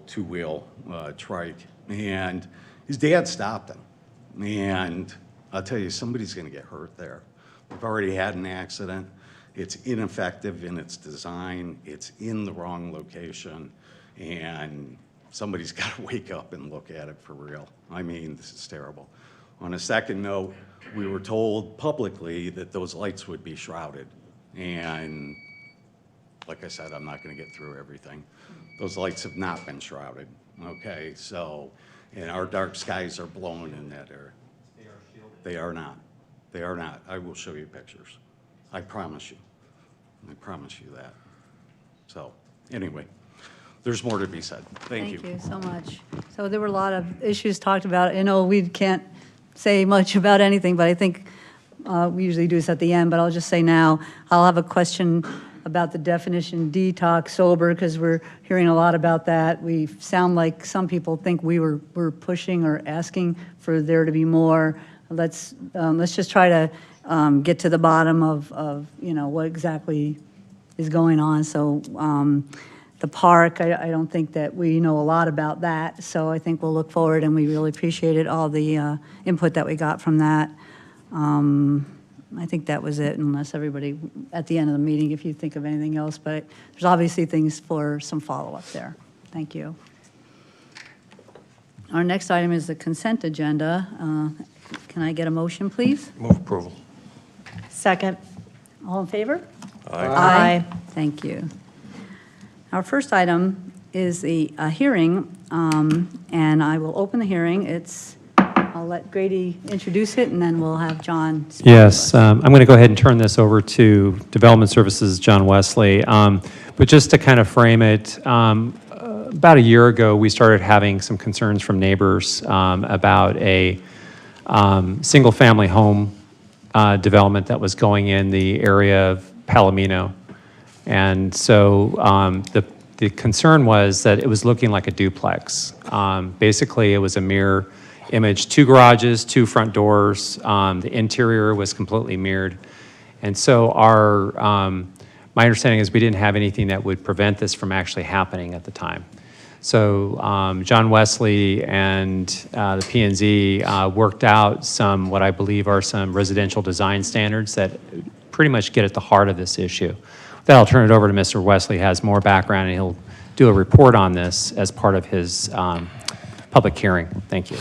two-wheel trike, and his dad stopped him. And I'll tell you, somebody's going to get hurt there. We've already had an accident. It's ineffective in its design. It's in the wrong location, and somebody's got to wake up and look at it for real. I mean, this is terrible. On a second note, we were told publicly that those lights would be shrouded. And like I said, I'm not going to get through everything. Those lights have not been shrouded, okay? So, and our dark skies are blown in that area. They are shielded? They are not. They are not. I will show you pictures. I promise you. I promise you that. So, anyway. There's more to be said. Thank you. Thank you so much. So there were a lot of issues talked about. I know we can't say much about anything, but I think we usually do this at the end, but I'll just say now, I'll have a question about the definition detox sober, because we're hearing a lot about that. We sound like some people think we're pushing or asking for there to be more. Let's just try to get to the bottom of what exactly is going on. So the park, I don't think that we know a lot about that, so I think we'll look forward, and we really appreciated all the input that we got from that. I think that was it, unless everybody, at the end of the meeting, if you think of anything else, but there's obviously things for some follow-up there. Thank you. Our next item is the consent agenda. Can I get a motion, please? Move approval. Second. All in favor? Aye. Thank you. Our first item is the hearing, and I will open the hearing. I'll let Grady introduce it, and then we'll have John speak. Yes, I'm going to go ahead and turn this over to Development Services, John Wesley. But just to kind of frame it, about a year ago, we started having some concerns from neighbors about a single-family home development that was going in the area of Palomino. And so the concern was that it was looking like a duplex. Basically, it was a mirror image, 2 garages, 2 front doors. The interior was completely mirrored. And so my understanding is we didn't have anything that would prevent this from actually happening at the time. So John Wesley and the P&Z worked out some, what I believe are some residential design standards that pretty much get at the heart of this issue. With that, I'll turn it over to Mr. Wesley, has more background, and he'll do a report on this as part of his public hearing. Thank you.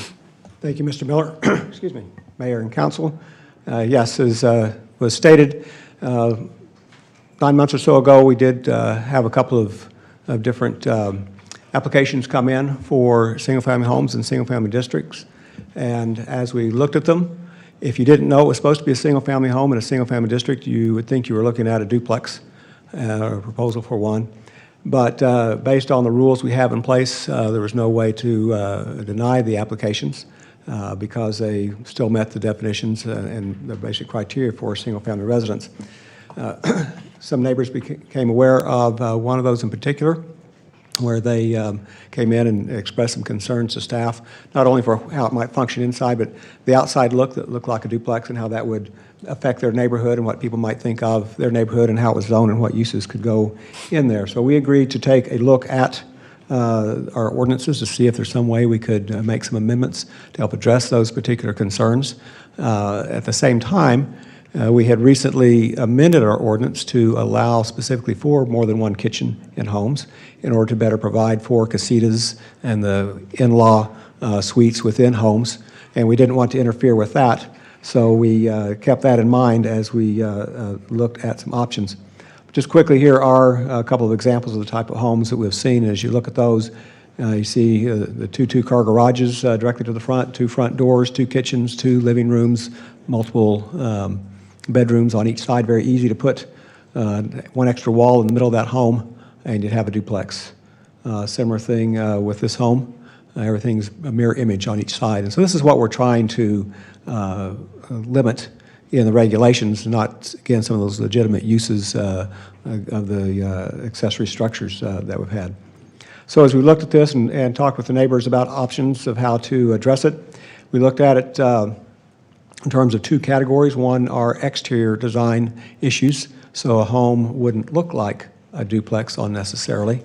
Thank you, Mr. Miller. Excuse me, Mayor and Council. Yes, as was stated, 9 months or so ago, we did have a couple of different applications come in for single-family homes in single-family districts. And as we looked at them, if you didn't know it was supposed to be a single-family home in a single-family district, you would think you were looking at a duplex or a proposal for one. But based on the rules we have in place, there was no way to deny the applications because they still met the definitions and the basic criteria for single-family residence. Some neighbors became aware of one of those in particular, where they came in and expressed some concerns to staff, not only for how it might function inside, but the outside look that looked like a duplex and how that would affect their neighborhood and what people might think of their neighborhood and how it was zoned and what uses could go in there. So we agreed to take a look at our ordinances to see if there's some way we could make some amendments to help address those particular concerns. At the same time, we had recently amended our ordinance to allow specifically for more than one kitchen in homes in order to better provide for casitas and the in-law suites within homes, and we didn't want to interfere with that, so we kept that in mind as we looked at some options. Just quickly, here are a couple of examples of the type of homes that we've seen. As you look at those, you see the 2 2-car garages directly to the front, 2 front doors, 2 kitchens, 2 living rooms, multiple bedrooms on each side. Very easy to put one extra wall in the middle of that home, and you'd have a duplex. Similar thing with this home. Everything's a mirror image on each side. And so this is what we're trying to limit in the regulations, not, again, some of those legitimate uses of the accessory structures that we've had. So as we looked at this and talked with the neighbors about options of how to address it, we looked at it in terms of 2 categories. One are exterior design issues, so a home wouldn't look like a duplex unnecessarily,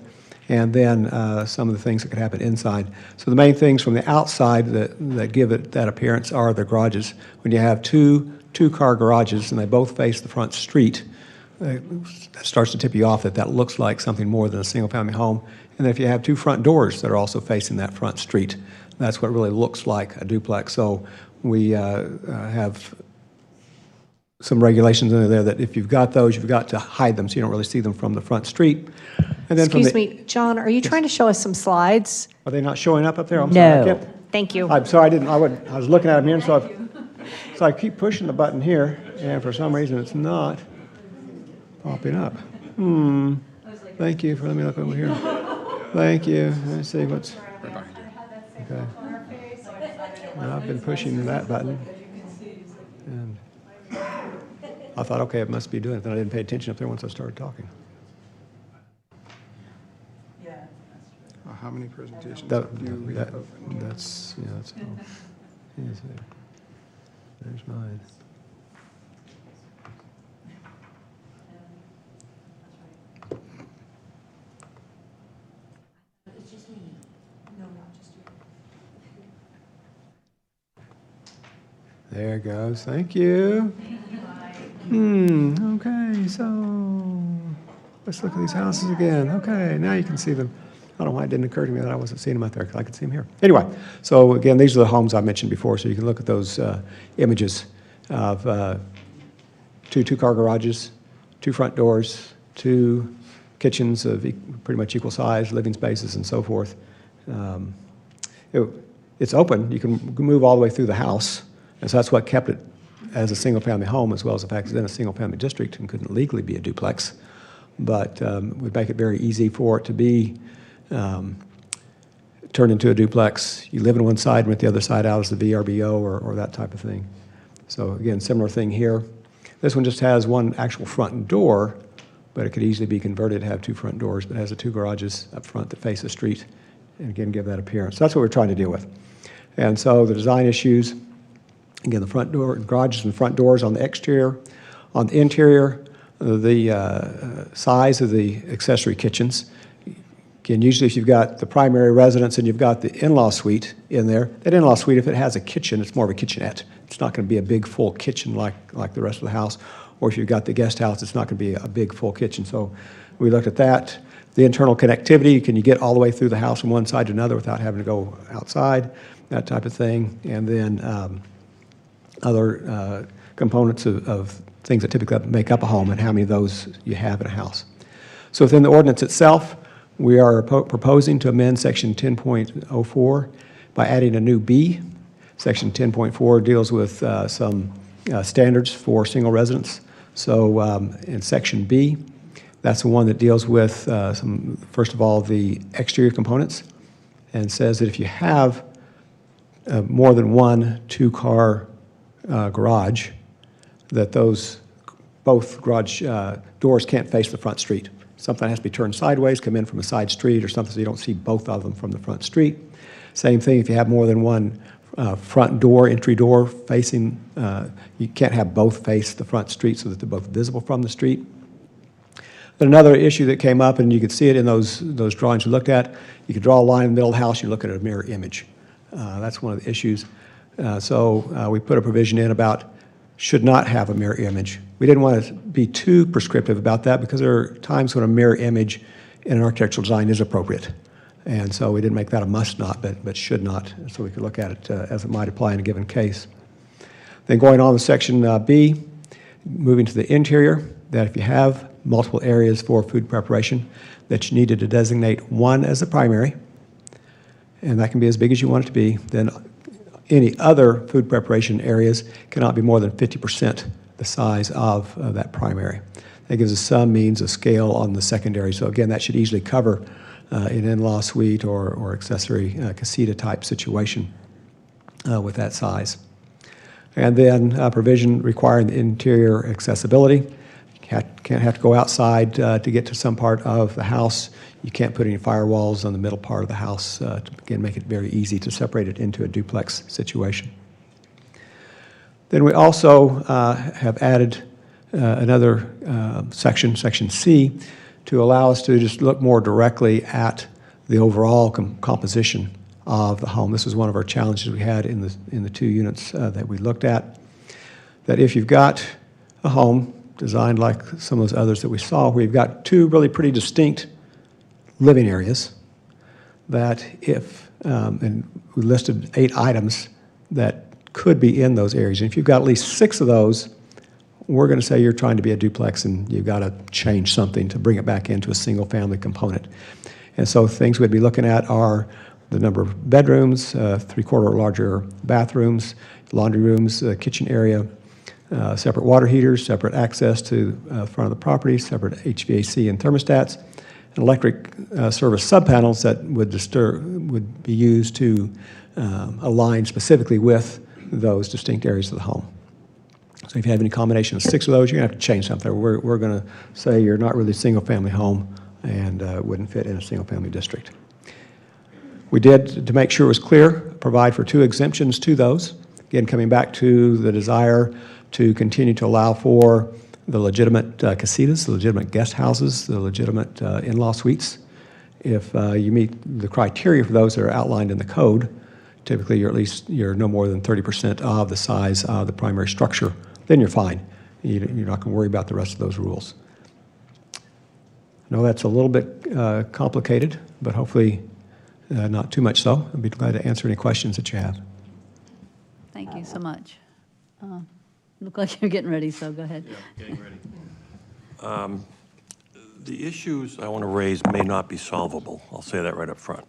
and then some of the things that could happen inside. So the main things from the outside that give it that appearance are the garages. When you have 2 2-car garages and they both face the front street, that starts to tip you off that that looks like something more than a single-family home. And if you have 2 front doors that are also facing that front street, that's what really looks like a duplex. So we have some regulations in there that if you've got those, you've got to hide them so you don't really see them from the front street. And then Excuse me, John, are you trying to show us some slides? Are they not showing up there? I'm No. sorry. Thank you. I'm sorry, I was looking at them here, so I keep pushing the button here, and for some reason it's not popping up. Thank you for letting me look over here. Thank you. Let's see what's. Okay. Well, I've been pushing that button, and I thought, okay, it must be doing it. Then I didn't pay attention up there once I started talking. How many presentations That's all. There's mine. It's just me. No, not just you. There it goes. Thank you. Okay, so let's look at these houses again. Okay, now you can see them. I don't know why it didn't occur to me that I wasn't seeing them out there, because I could see them here. Anyway, so again, these are the homes I mentioned before, so you can look at those images of two two-car garages, two front doors, two kitchens of pretty much equal size, living spaces, and so forth. It's open. You can move all the way through the house, and so that's what kept it as a single-family home, as well as the fact it's in a single-family district and couldn't legally be a duplex. But would make it very easy for it to be turned into a duplex. You live on one side, and with the other side out as the VRBO or that type of thing. So again, similar thing here. This one just has one actual front door, but it could easily be converted to have two front doors, but it has the two garages up front that face the street, and again, give that appearance. So that's what we're trying to deal with. And so the design issues, again, the front door, garages and front doors on the exterior. On the interior, the size of the accessory kitchens. Again, usually if you've got the primary residence and you've got the in-law suite in there, that in-law suite, if it has a kitchen, it's more of a kitchenette. It's not going to be a big, full kitchen like the rest of the house. Or if you've got the guest house, it's not going to be a big, full kitchen. So we looked at that. The internal connectivity, can you get all the way through the house from one side to another without having to go outside, that type of thing. And then other components of things that typically make up a home and how many of those you have in a house. So within the ordinance itself, we are proposing to amend Section 10.04 by adding a new B. Section 10.4 deals with some standards for single residents. So in Section B, that's the one that deals with first of all, the exterior components, and says that if you have more than one two-car garage, that both garage doors can't face the front street. Something has to be turned sideways, come in from a side street or something so you don't see both of them from the front street. Same thing if you have more than one front door, entry door facing, you can't have both face the front street so that they're both visible from the street. Then another issue that came up, and you could see it in those drawings you looked at, you could draw a line in the middle of the house, you're looking at a mirror image. That's one of the issues. So we put a provision in about should not have a mirror image. We didn't want to be too prescriptive about that because there are times when a mirror image in an architectural design is appropriate. And so we didn't make that a must not, but should not, so we could look at it as it might apply in a given case. Then going on to Section B, moving to the interior, that if you have multiple areas for food preparation, that you needed to designate one as the primary, and that can be as big as you want it to be, then any other food preparation areas cannot be more than 50% the size of that primary. That gives us some means of scale on the secondary. So again, that should easily cover an in-law suite or accessory casita type situation with that size. And then provision requiring the interior accessibility. Can't have to go outside to get to some part of the house. You can't put any firewalls on the middle part of the house to, again, make it very easy to separate it into a duplex situation. Then we also have added another section, Section C, to allow us to just look more directly at the overall composition of the home. This was one of our challenges we had in the two units that we looked at, that if you've got a home designed like some of those others that we saw, where you've got two really pretty distinct living areas, that if, and we listed 8 items that could be in those areas, and if you've got at least 6 of those, we're going to say you're trying to be a duplex and you've got to change something to bring it back into a single-family component. And so things we'd be looking at are the number of bedrooms, 3/4 or larger bathrooms, laundry rooms, kitchen area, separate water heaters, separate access to the front of the property, separate HVAC and thermostats, and electric service subpanels that would be used to align specifically with those distinct areas of the home. So if you have any combination of 6 of those, you're going to have to change something. We're going to say you're not really a single-family home and wouldn't fit in a single-family district. We did, to make sure it was clear, provide for 2 exemptions to those. Again, coming back to the desire to continue to allow for the legitimate casitas, the legitimate guest houses, the legitimate in-law suites. If you meet the criteria for those that are outlined in the code, typically you're no more than 30% of the size of the primary structure, then you're fine. You're not going to worry about the rest of those rules. I know that's a little bit complicated, but hopefully not too much so. I'd be glad to answer any questions that you have. Thank you so much. Look like you're getting ready, so go ahead. Yeah, getting ready. The issues I want to raise may not be solvable. I'll say that right up front.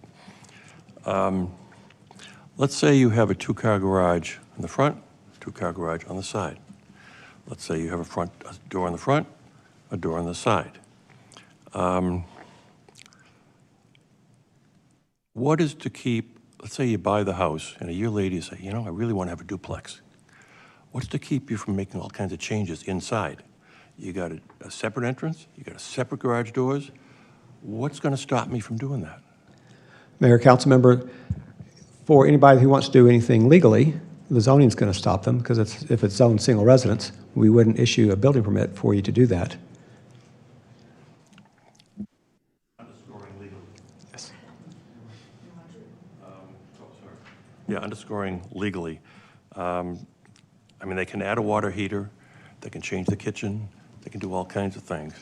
Let's say you have a two-car garage in the front, two-car garage on the side. Let's say you have a door in the front, a door on the side. What is to keep, let's say you buy the house, and a year later you say, you know, I really want to have a duplex. What's to keep you from making all kinds of changes inside? You got a separate entrance, you got a separate garage doors. What's going to stop me from doing that? Mayor, council member, for anybody who wants to do anything legally, the zoning's going to stop them, because if it's zoned single residence, we wouldn't issue a building permit for you to do that. Underscoring legally. Yes. Yeah, underscoring legally. I mean, they can add a water heater, they can change the kitchen, they can do all kinds of things.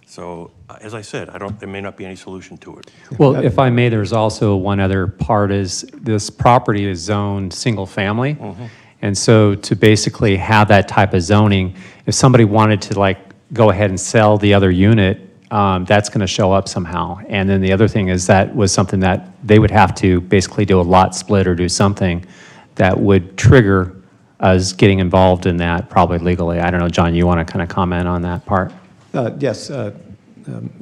So, as I said, there may not be any solution to it. Well, if I may, there's also one other part is this property is zoned single family. Mm-hmm. And so to basically have that type of zoning, if somebody wanted to like go ahead and sell the other unit, that's going to show up somehow. And then the other thing is that was something that they would have to basically do a lot split or do something that would trigger us getting involved in that probably legally. I don't know, John, you want to kind of comment on that part? Yes,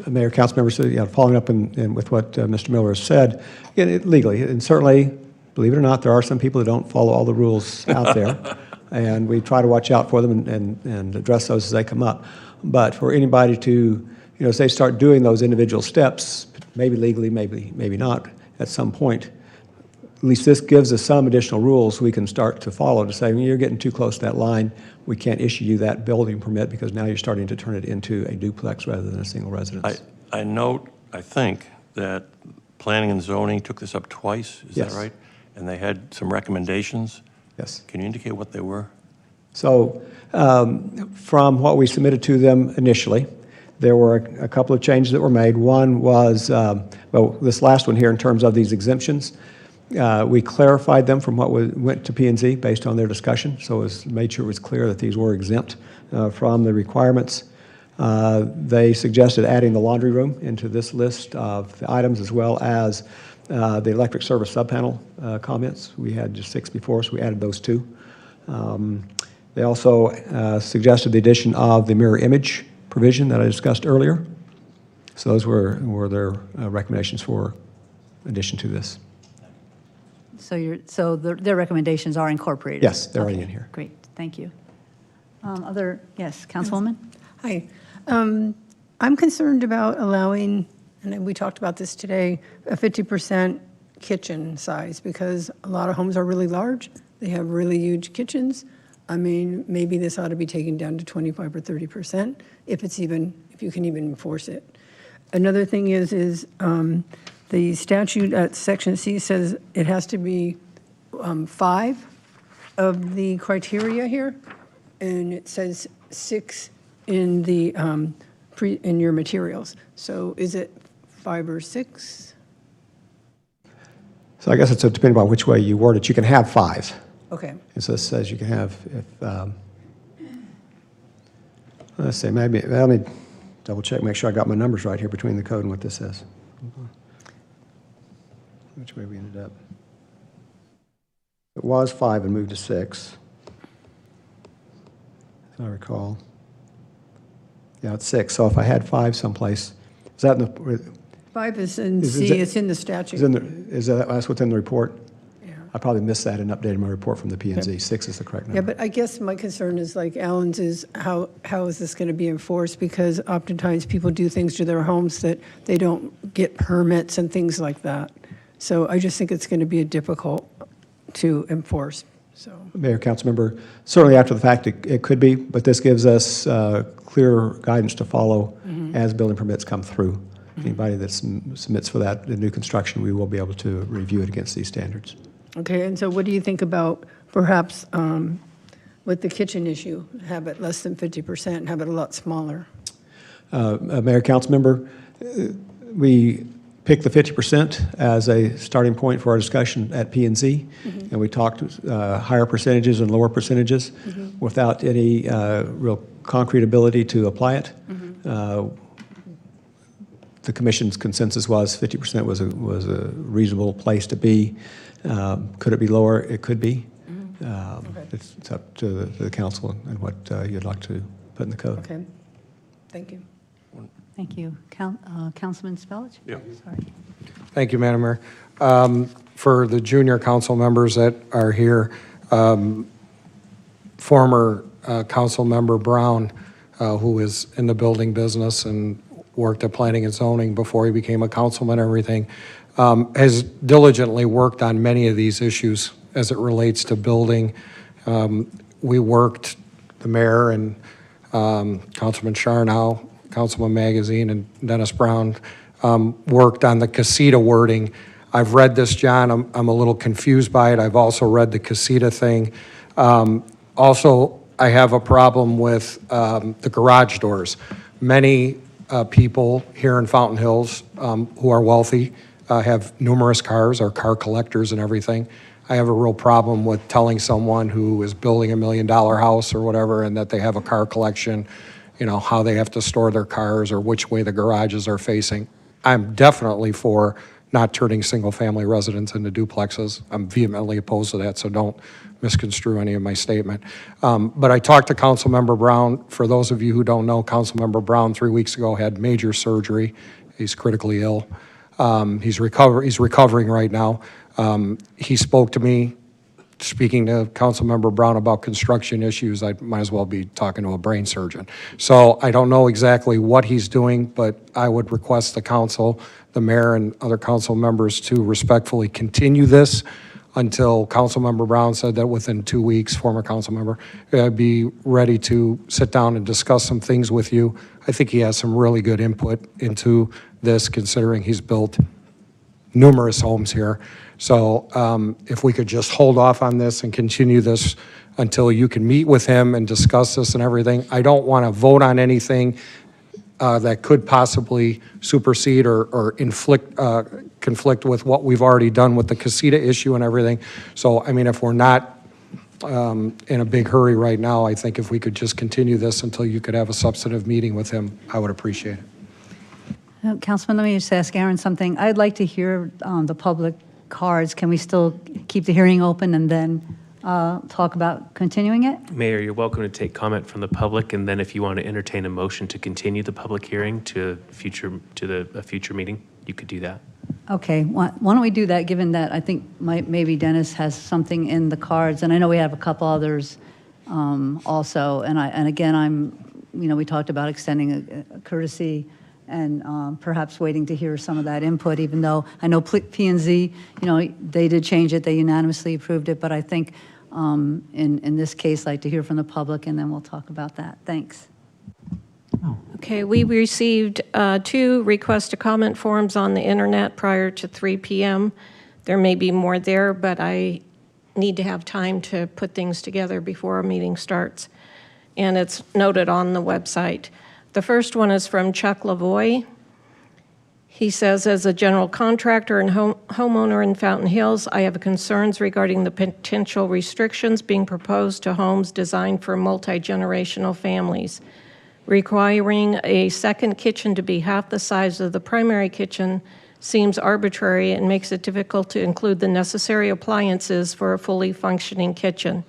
Mayor, council members, following up with what Mr. Miller has said, legally, and certainly, believe it or not, there are some people that don't follow all the rules out there, and we try to watch out for them and address those as they come up. But for anybody to, as they start doing those individual steps, maybe legally, maybe not, at some point, at least this gives us some additional rules we can start to follow to say, you're getting too close to that line, we can't issue you that building permit because now you're starting to turn it into a duplex rather than a single residence. I note, I think, that planning and zoning took this up twice, is Yes. that right? And they had some recommendations? Yes. Can you indicate what they were? So from what we submitted to them initially, there were a couple of changes that were made. One was, well, this last one here in terms of these exemptions, we clarified them from what went to P&Z based on their discussion, so it made sure it was clear that these were exempt from the requirements. They suggested adding the laundry room into this list of the items, as well as the electric service subpanel comments. We had just 6 before, so we added those 2. They also suggested the addition of the mirror image provision that I discussed earlier. So those were their recommendations for addition to this. So their recommendations are incorporated? Yes, they're already in here. Great, thank you. Yes, Councilwoman? Hi. I'm concerned about allowing, and we talked about this today, a 50% kitchen size, because a lot of homes are really large. They have really huge kitchens. I mean, maybe this ought to be taken down to 25 or 30%, if you can even enforce it. Another thing is the statute at Section C says it has to be 5 of the criteria here, and it says 6 in the in your materials. So is it 5 or 6? So I guess it's depending on which way you word it. You can have 5. Okay. And so it says you can have, let's see, let me double check, make sure I got my numbers right here between the code and what this says. Which way we ended up? It was 5 and moved to 6, if I recall. Yeah, it's 6. So if I had 5 someplace, is that in the? 5 is in C, it's in the statute. That's what's in the report? Yeah. I probably missed that and updated my report from the P&Z. Okay. 6 is the correct number. Yeah, but I guess my concern is like Alan's is how is this going to be enforced? Because oftentimes people do things to their homes that they don't get permits and things like that. So I just think it's going to be difficult to enforce. So, Mayor, council member, certainly after the fact it could be, but this gives us clear guidance to follow as building permits come through. Anybody that submits for that, the new construction, we will be able to review it against these standards. okay, and so what do you think about perhaps with the kitchen issue, have it less than 50% and have it a lot smaller? Mayor, council member, we picked the 50% as a starting point for our discussion at P&Z, and we talked higher percentages and lower percentages without any real concrete ability to apply it. The commission's consensus was 50% was a reasonable place to be. Could it be lower? It could be. It's up to the council and what you'd like to put in the code. Okay, thank you. Thank you. Councilman Spellich? Yeah. Sorry. Thank you, Madam Mayor. For the junior council members that are here, former council member Brown, who is in the building business and worked at planning and zoning before he became a councilman and everything, has diligently worked on many of these issues as it relates to building. We worked, the mayor and Councilman Charnow, Councilman Magazine, and Dennis Brown worked on the casita wording. I've read this, John. I'm a little confused by it. I've also read the casita thing. Also, I have a problem with the garage doors. Many people here in Fountain Hills who are wealthy have numerous cars, are car collectors and everything. I have a real problem with telling someone who is building $1 million house or whatever and that they have a car collection, you know, how they have to store their cars or which way the garages are facing. I'm definitely for not turning single-family residents into duplexes. I'm vehemently opposed to that, so don't misconstrue any of my statement. But I talked to Councilmember Brown. For those of you who don't know, Councilmember Brown 3 weeks ago had major surgery. He's critically ill. He's recovering right now. He spoke to me, speaking to Councilmember Brown about construction issues. I might as well be talking to a brain surgeon. So I don't know exactly what he's doing, but I would request the council, the mayor and other council members to respectfully continue this until Councilmember Brown said that within 2 weeks, former council member, I'd be ready to sit down and discuss some things with you. I think he has some really good input into this, considering he's built numerous homes here. So if we could just hold off on this and continue this until you can meet with him and discuss this and everything. I don't want to vote on anything that could possibly supersede or conflict with what we've already done with the casita issue and everything. So, I mean, if we're not in a big hurry right now, I think if we could just continue this until you could have a substantive meeting with him, I would appreciate it. Councilman, let me just ask Aaron something. I'd like to hear the public cards. Can we still keep the hearing open and then talk about continuing it? Mayor, you're welcome to take comment from the public, and then if you want to entertain a motion to continue the public hearing to a future meeting, you could do that. Okay, why don't we do that, given that I think maybe Dennis has something in the cards, and I know we have a couple others also, and again, we talked about extending a courtesy and perhaps waiting to hear some of that input, even though I know P&Z, they did change it, they unanimously approved it, but I think in this case, I'd like to hear from the public, and then we'll talk about that. Thanks. Okay, we received 2 request to comment forms on the internet prior to 3 p.m. There may be more there, but I need to have time to put things together before our meeting starts. And it's noted on the website. The first one is from Chuck Lavoie. He says, as a general contractor and homeowner in Fountain Hills, I have concerns regarding the potential restrictions being proposed to homes designed for multi-generational families. Requiring a second kitchen to be half the size of the primary kitchen seems arbitrary and makes it difficult to include the necessary appliances for a fully functioning kitchen.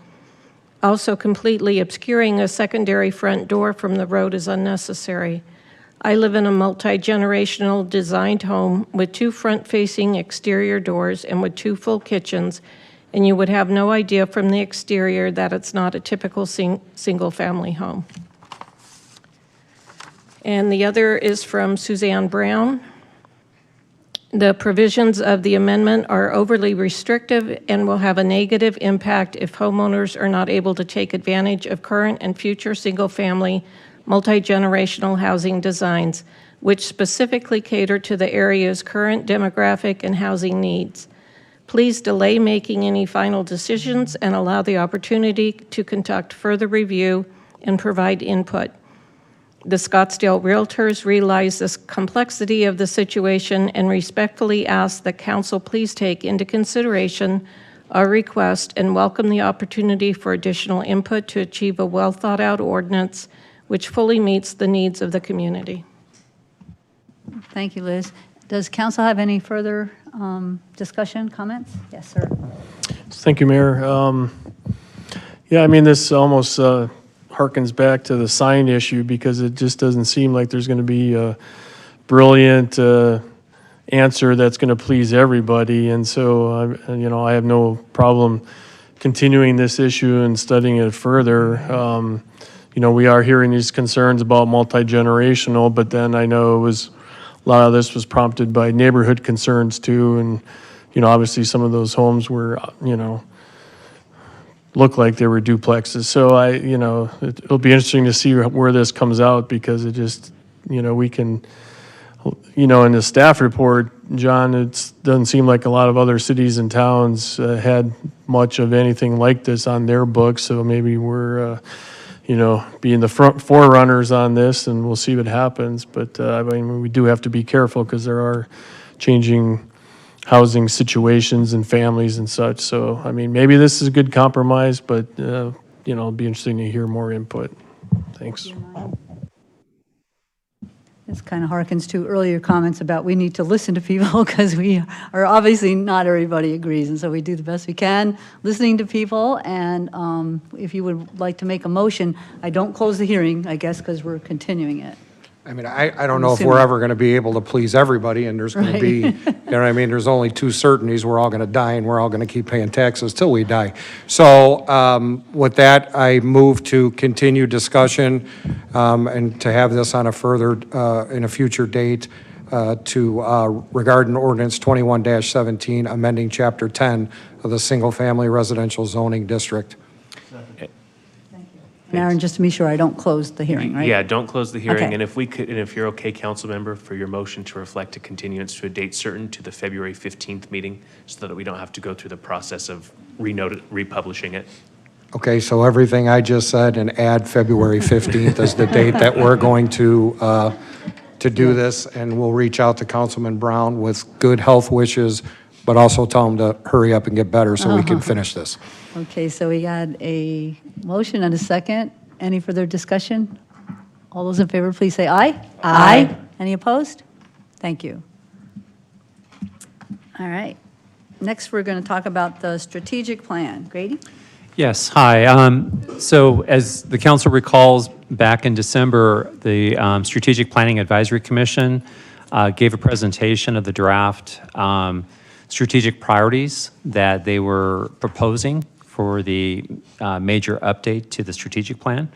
Also, completely obscuring a secondary front door from the road is unnecessary. I live in a multi-generational designed home with 2 front-facing exterior doors and with 2 full kitchens, and you would have no idea from the exterior that it's not a typical single-family home. And the other is from Suzanne Brown. The provisions of the amendment are overly restrictive and will have a negative impact if homeowners are not able to take advantage of current and future single-family, multi-generational housing designs, which specifically cater to the area's current demographic and housing needs. Please delay making any final decisions and allow the opportunity to conduct further review and provide input. The Scottsdale Realtors realize the complexity of the situation and respectfully ask that council please take into consideration our request and welcome the opportunity for additional input to achieve a well-thought-out ordinance which fully meets the needs of the community. Thank you, Liz. Does council have any further discussion, comments? Yes, sir. Thank you, Mayor. Yeah, I mean, this almost harkens back to the sign issue because it just doesn't seem like there's going to be a brilliant answer that's going to please everybody. And so, I have no problem continuing this issue and studying it further. We are hearing these concerns about multi-generational, but then I know a lot of this was prompted by neighborhood concerns too. And, obviously some of those homes were, look like they were duplexes. So it'll be interesting to see where this comes out because it just, we can, in the staff report, John, it doesn't seem like a lot of other cities and towns had much of anything like this on their books. So maybe we're, being the front forerunners on this, and we'll see what happens. But we do have to be careful because there are changing housing situations and families and such. So, maybe this is a good compromise, but, it'll be interesting to hear more input. Thanks. This kind of harkens to earlier comments about we need to listen to people because we are obviously not everybody agrees. And so we do the best we can listening to people. And if you would like to make a motion, I don't close the hearing, I guess, because we're continuing it. I don't know if we're ever going to be able to please everybody, and there's going to be, there's only two certainties. We're all going to die, and we're all going to keep paying taxes till we die. So with that, I move to continue discussion and to have this on a further, in a future date regarding ordinance 21-17, amending Chapter 10 of the Single Family Residential Zoning District. And Aaron, just to be sure, I don't close the hearing, right? Yeah, don't close the hearing. Okay. And if you're okay, council member, for your motion to reflect a continuance to a date certain to the February 15th meeting so that we don't have to go through the process of republishing it. Okay, so everything I just said and add February 15th as the date that we're going to do this, and we'll reach out to Councilman Brown with good health wishes, but also tell him to hurry up and get better so we can finish this. Okay, so we got a motion and a second. Any further discussion? All those in favor, please say aye. Aye. Any opposed? Thank you. All right. Next, we're going to talk about the strategic plan. Grady? Yes, hi. So as the council recalls, back in December, the Strategic Planning Advisory Commission gave a presentation of the draft strategic priorities that they were proposing for the major update to the strategic plan.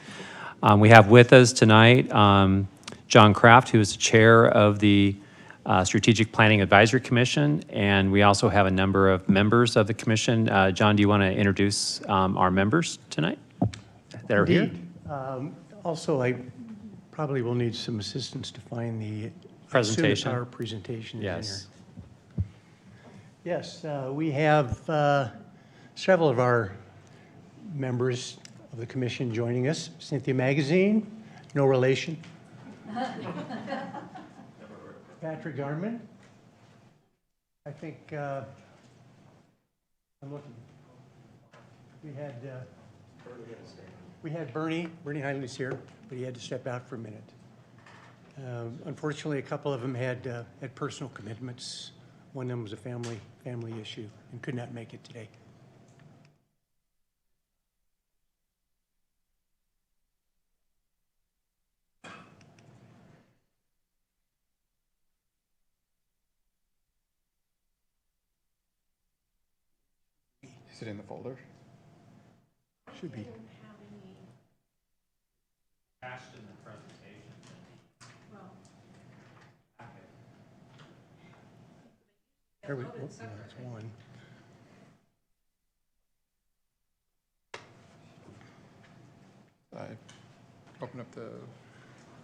We have with us tonight John Kraft, who is the chair of the Strategic Planning Advisory Commission, and we also have a number of members of the commission. John, do you want to introduce our members tonight that are here? Also, I probably will need some assistance to find the presentation. Our presentation is yes. in here. Yes, we have several of our members of the commission joining us. Cynthia Magazine, no relation. Patrick Garman. I think I'm looking. We had Bernie Heinley's here, but he had to step out for a minute. Unfortunately, a couple of them had personal commitments. One of them was a family issue and could not make it today. Is it in the folder? Should be. There we go. That's one. I open up the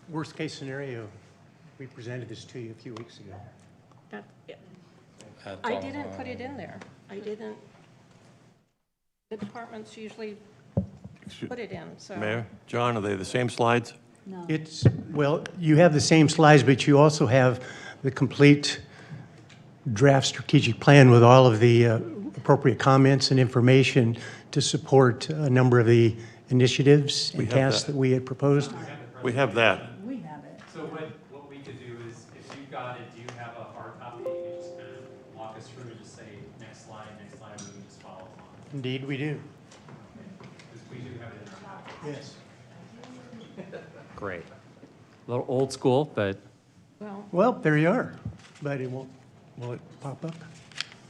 Worst case scenario, we presented this to you a few weeks ago. I didn't put it in there. I didn't. The departments usually put it in, so. Mayor, John, are they the same slides? No. Well, you have the same slides, but you also have the complete draft strategic plan with all of the appropriate comments and information to support a number of the initiatives and tasks that we had proposed. We have that. We have it. So what we could do is, if you've got it, do you have a hard copy? You can just kind of walk us through and just say, next slide, we can just follow along. Indeed, we do. Because we do have it in our packet. Yes. Great. A little old school, but Well, there you are. But it won't, will it pop up?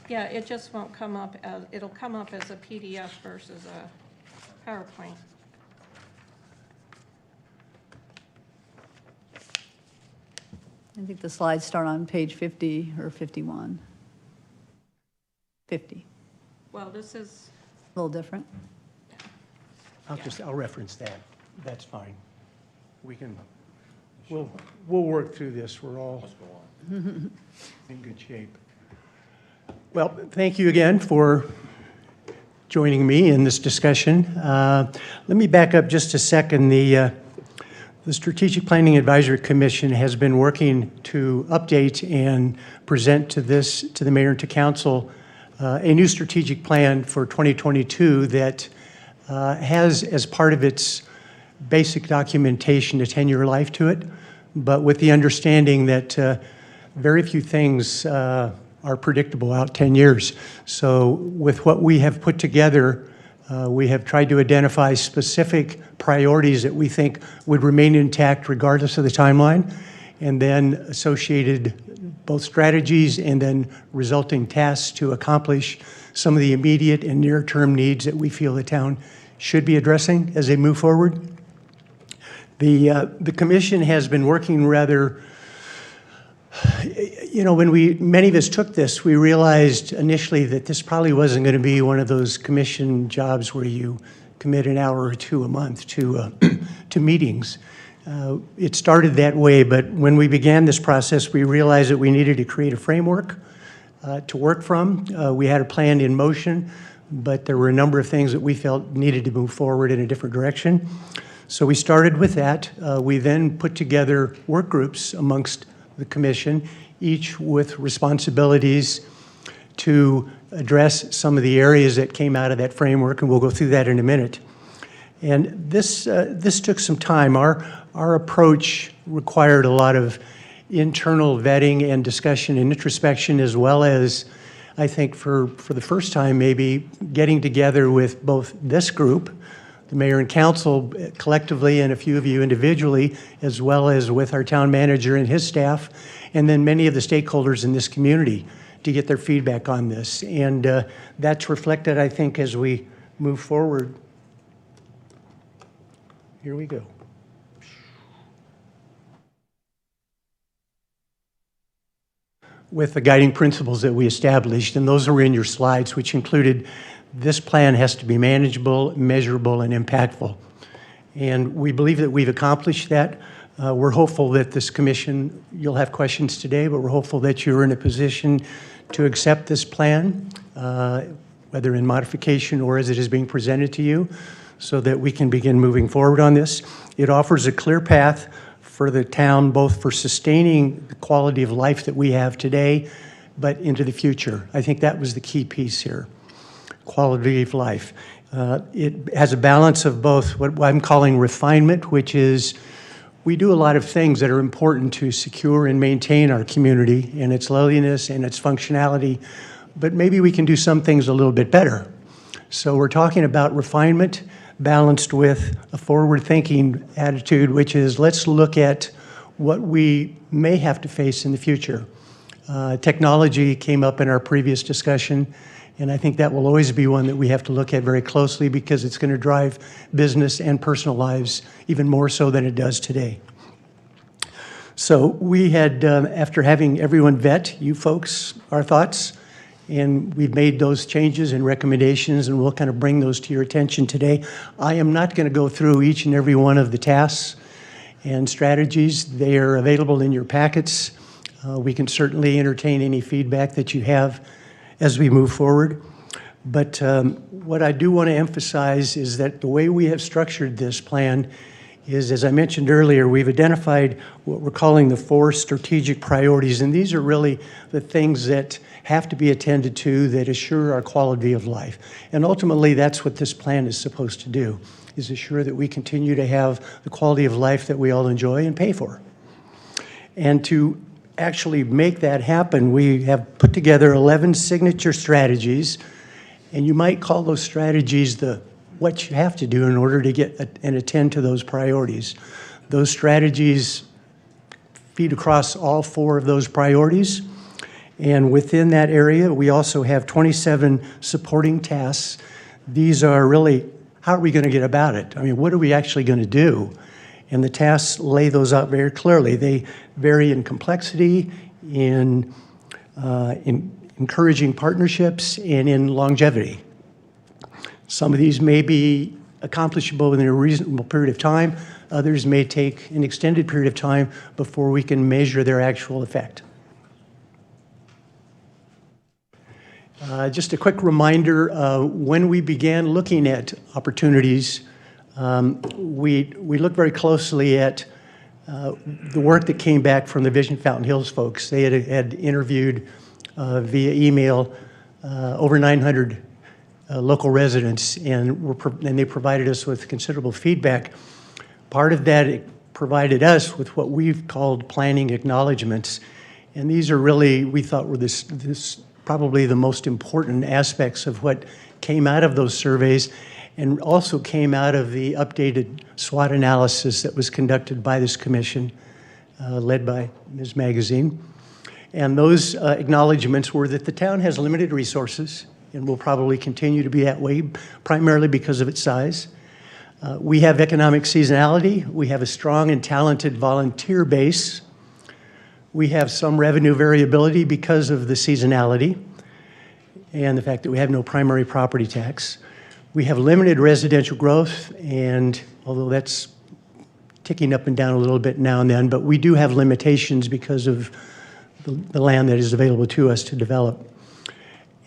Yeah, it just won't come up as, it'll come up as a PDF versus a PowerPoint. I think the slides start on page 50 or 51. 50, Well, this is, a little different. I'll reference that. That's fine. We'll work through this. We're all in good shape. Well, thank you again for joining me in this discussion. Let me back up just a second. The Strategic Planning Advisory Commission has been working to update and present to the mayor and to council a new strategic plan for 2022 that has as part of its basic documentation a 10-year life to it, but with the understanding that very few things are predictable out 10 years. So with what we have put together, we have tried to identify specific priorities that we think would remain intact regardless of the timeline, and then associated both strategies and then resulting tasks to accomplish some of the immediate and near-term needs that we feel the town should be addressing as they move forward. The commission has been working rather, when many of us took this, we realized initially that this probably wasn't going to be one of those commission jobs where you commit an hour or two a month to meetings. It started that way, but when we began this process, we realized that we needed to create a framework to work from. We had a plan in motion, but there were a number of things that we felt needed to move forward in a different direction. So we started with that. We then put together work groups amongst the commission, each with responsibilities to address some of the areas that came out of that framework, and we'll go through that in a minute. And this took some time. Our approach required a lot of internal vetting and discussion and introspection, as well as, I think for the first time maybe, getting together with both this group, the mayor and council collectively, and a few of you individually, as well as with our town manager and his staff, and then many of the stakeholders in this community to get their feedback on this. And that's reflected, I think, as we move forward. Here we go. With the guiding principles that we established, and those are in your slides, which included this plan has to be manageable, measurable, and impactful. And we believe that we've accomplished that. We're hopeful that this commission, you'll have questions today, but we're hopeful that you're in a position to accept this plan, whether in modification or as it is being presented to you, so that we can begin moving forward on this. It offers a clear path for the town, both for sustaining the quality of life that we have today, but into the future. I think that was the key piece here. Quality of life. It has a balance of both what I'm calling refinement, which is we do a lot of things that are important to secure and maintain our community and its loveliness and its functionality, but maybe we can do some things a little bit better. So we're talking about refinement balanced with a forward-thinking attitude, which is let's look at what we may have to face in the future. Technology came up in our previous discussion, and I think that will always be one that we have to look at very closely because it's going to drive business and personal lives even more so than it does today. So we had, after having everyone vet, you folks, our thoughts, and we've made those changes and recommendations, and we'll kind of bring those to your attention today. I am not going to go through each and every one of the tasks and strategies. They are available in your packets. We can certainly entertain any feedback that you have as we move forward. But what I do want to emphasize is that the way we have structured this plan is, as I mentioned earlier, we've identified what we're calling the 4 strategic priorities, and these are really the things that have to be attended to that assure our quality of life. And ultimately, that's what this plan is supposed to do, is assure that we continue to have the quality of life that we all enjoy and pay for. And to actually make that happen, we have put together 11 signature strategies, and you might call those strategies what you have to do in order to get and attend to those priorities. Those strategies feed across all 4 of those priorities, and within that area, we also have 27 supporting tasks. These are really, how are we going to get about it? I mean, what are we actually going to do? And the tasks lay those out very clearly. They vary in complexity, in encouraging partnerships, and in longevity. Some of these may be accomplishable within a reasonable period of time. Others may take an extended period of time before we can measure their actual effect. Just a quick reminder, when we began looking at opportunities, we looked very closely at the work that came back from the Vision Fountain Hills folks. They had interviewed via email over 900 local residents, and they provided us with considerable feedback. Part of that, it provided us with what we've called planning acknowledgments, and these are really, we thought, were this probably the most important aspects of what came out of those surveys, and also came out of the updated SWOT analysis that was conducted by this commission, led by Ms. Magazine. And those acknowledgments were that the town has limited resources and will probably continue to be that way, primarily because of its size. We have economic seasonality. We have a strong and talented volunteer base. We have some revenue variability because of the seasonality and the fact that we have no primary property tax. We have limited residential growth, and although that's ticking up and down a little bit now and then, but we do have limitations because of the land that is available to us to develop.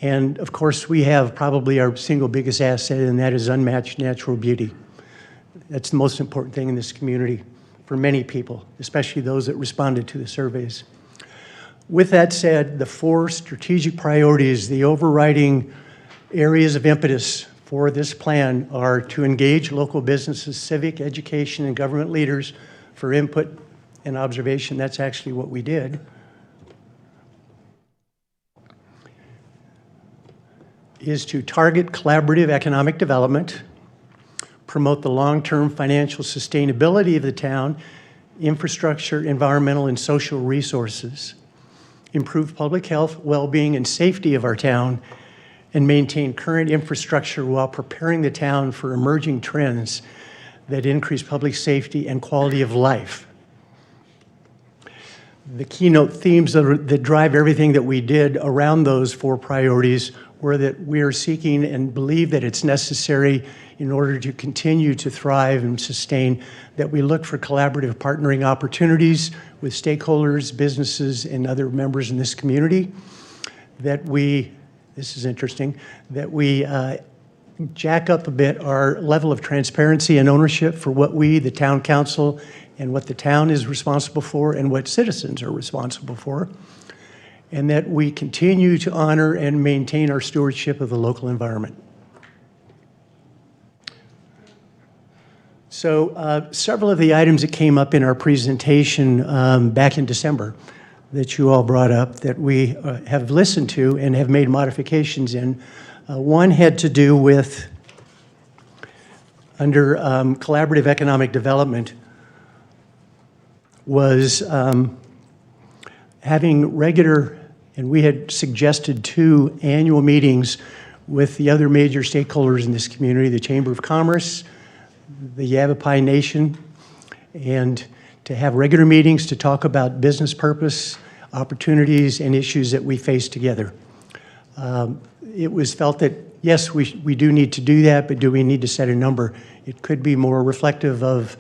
And of course, we have probably our single biggest asset, and that is unmatched natural beauty. That's the most important thing in this community for many people, especially those that responded to the surveys. With that said, the 4 strategic priorities, the overriding areas of impetus for this plan are to engage local businesses, civic, education, and government leaders for input and observation. That's actually what we did. Is to target collaborative economic development, promote the long-term financial sustainability of the town, infrastructure, environmental, and social resources, improve public health, well-being, and safety of our town, and maintain current infrastructure while preparing the town for emerging trends that increase public safety and quality of life. The keynote themes that drive everything that we did around those 4 priorities were that we are seeking and believe that it's necessary in order to continue to thrive and sustain, that we look for collaborative partnering opportunities with stakeholders, businesses, and other members in this community, that we, this is interesting, that we jack up a bit our level of transparency and ownership for what we, the town council, and what the town is responsible for and what citizens are responsible for, and that we continue to honor and maintain our stewardship of the local environment. So several of the items that came up in our presentation back in December that you all brought up that we have listened to and have made modifications in. One had to do with, under collaborative economic development, was having regular, and we had suggested 2 annual meetings with the other major stakeholders in this community, the Chamber of Commerce, the Yavapai Nation, and to have regular meetings to talk about business purpose, opportunities, and issues that we face together. It was felt that, yes, we do need to do that, but do we need to set a number? It could be more reflective of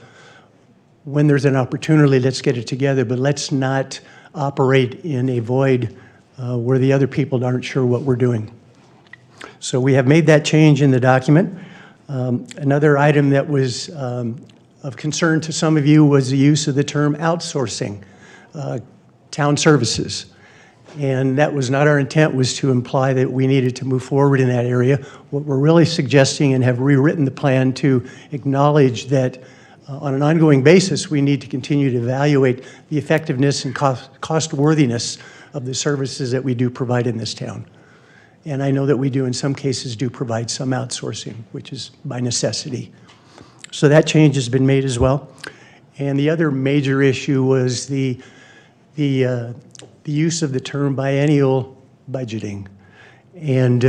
when there's an opportunity, let's get it together, but let's not operate in a void where the other people aren't sure what we're doing. So we have made that change in the document. Another item that was Of concern to some of you was the use of the term outsourcing town services. And that was not our intent, was to imply that we needed to move forward in that area. What we're really suggesting, and have rewritten the plan to acknowledge that on an ongoing basis, we need to continue to evaluate the effectiveness and cost worthiness of the services that we do provide in this town. And I know that we do, in some cases, do provide some outsourcing, which is by necessity. So that change has been made as well. And the other major issue was the use of the term biennial budgeting. And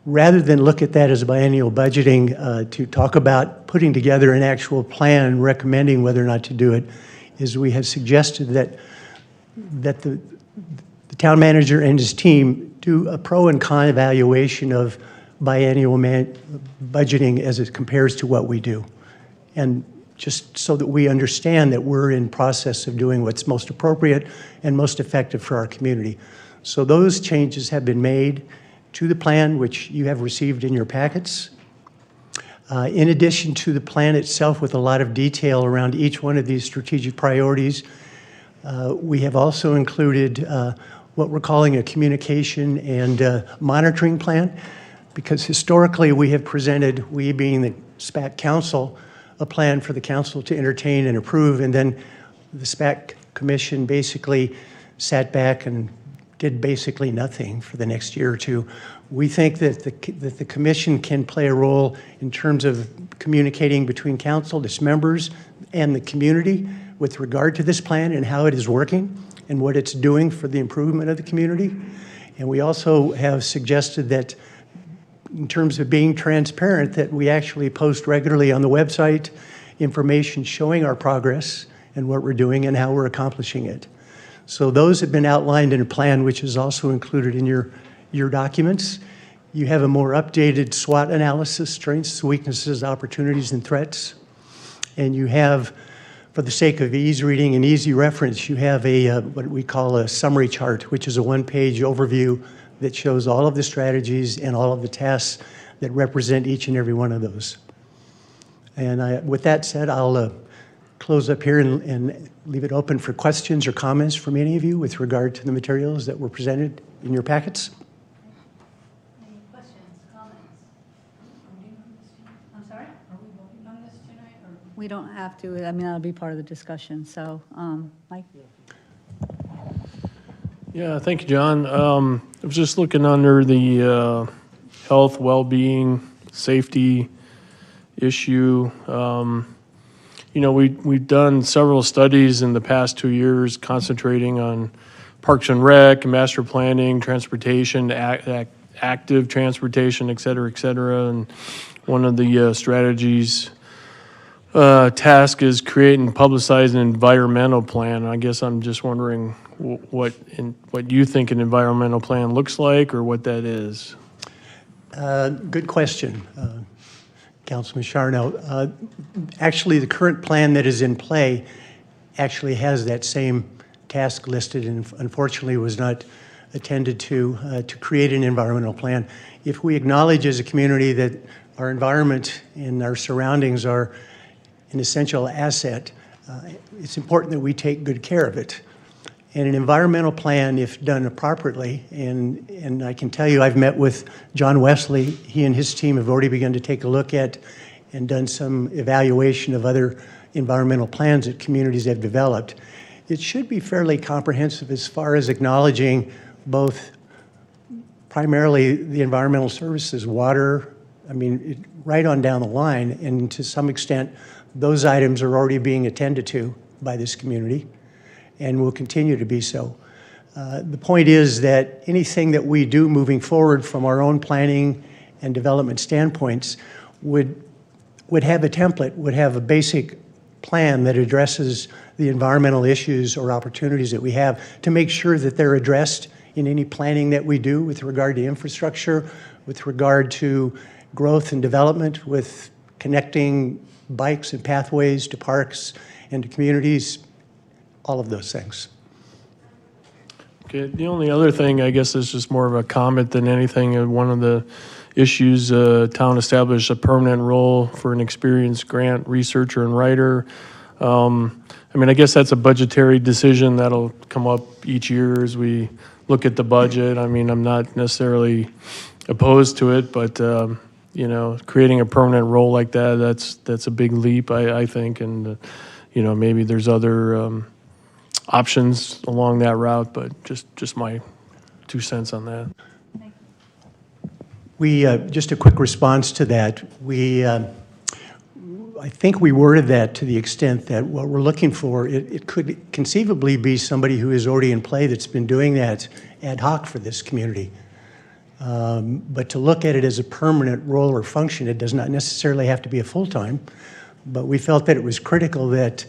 rather than look at that as biennial budgeting, to talk about putting together an actual plan, recommending whether or not to do it, is we have suggested that the town manager and his team do a pro and con evaluation of biennial budgeting as it compares to what we do. And just so that we understand that we're in process of doing what's most appropriate and most effective for our community. So those changes have been made to the plan, which you have received in your packets. In addition to the plan itself with a lot of detail around each one of these strategic priorities, we have also included what we're calling a communication and monitoring plan, because historically we have presented, we being the SPAC Council, a plan for the council to entertain and approve, and then the SPAC Commission basically sat back and did basically nothing for the next year or two. We think that the commission can play a role in terms of communicating between council, its members, and the community with regard to this plan and how it is working and what it's doing for the improvement of the community. And we also have suggested that in terms of being transparent, that we actually post regularly on the website information showing our progress and what we're doing and how we're accomplishing it. So those have been outlined in a plan which is also included in your documents. You have a more updated SWOT analysis, strengths, weaknesses, opportunities, and threats. And you have, for the sake of ease reading and easy reference, you have a what we call a summary chart, which is a one-page overview that shows all of the strategies and all of the tasks that represent each and every one of those. And with that said, I'll close up here and leave it open for questions or comments from any of you with regard to the materials that were presented in your packets. Any questions, comments? I'm sorry? Are we voting on this tonight? Or? We don't have to. I mean, that'll be part of the discussion. So, Mike? Yeah, thank you, John. I was just looking under the health, well-being, safety issue. You know, we've done several studies in the past 2 years concentrating on Parks and Rec, master planning, transportation, active transportation, et cetera, and one of the strategies task is create and publicize an environmental plan. I guess I'm just wondering what you think an environmental plan looks like or what that is. Good question, Councilman Charno. Actually, the current plan that is in play actually has that same task listed and unfortunately was not attended to create an environmental plan. If we acknowledge as a community that our environment and our surroundings are an essential asset, it's important that we take good care of it. And an environmental plan, if done appropriately, and I can tell you I've met with John Wesley, he and his team have already begun to take a look at and done some evaluation of other environmental plans that communities have developed. It should be fairly comprehensive as far as acknowledging both primarily the environmental services, water, I mean, right on down the line, and to some extent, those items are already being attended to by this community and will continue to be so. The point is that anything that we do moving forward from our own planning and development standpoints would have a template, would have a basic plan that addresses the environmental issues or opportunities that we have to make sure that they're addressed in any planning that we do with regard to infrastructure, with regard to growth and development, with connecting bikes and pathways to parks and to communities, all of those things. Okay, the only other thing, I guess, is just more of a comment than anything. One of the issues, town established a permanent role for an experienced grant researcher and writer. I mean, I guess that's a budgetary decision that'll come up each year as we look at the budget. I mean, I'm not necessarily opposed to it, but, you know, creating a permanent role like that, that's a big leap, I think. And, you know, maybe there's other options along that route, but just my 2 cents on that. We, just a quick response to that. I think we worded that to the extent that what we're looking for, it could conceivably be somebody who is already in play that's been doing that ad hoc for this community. But to look at it as a permanent role or function, it does not necessarily have to be a full-time, but we felt that it was critical that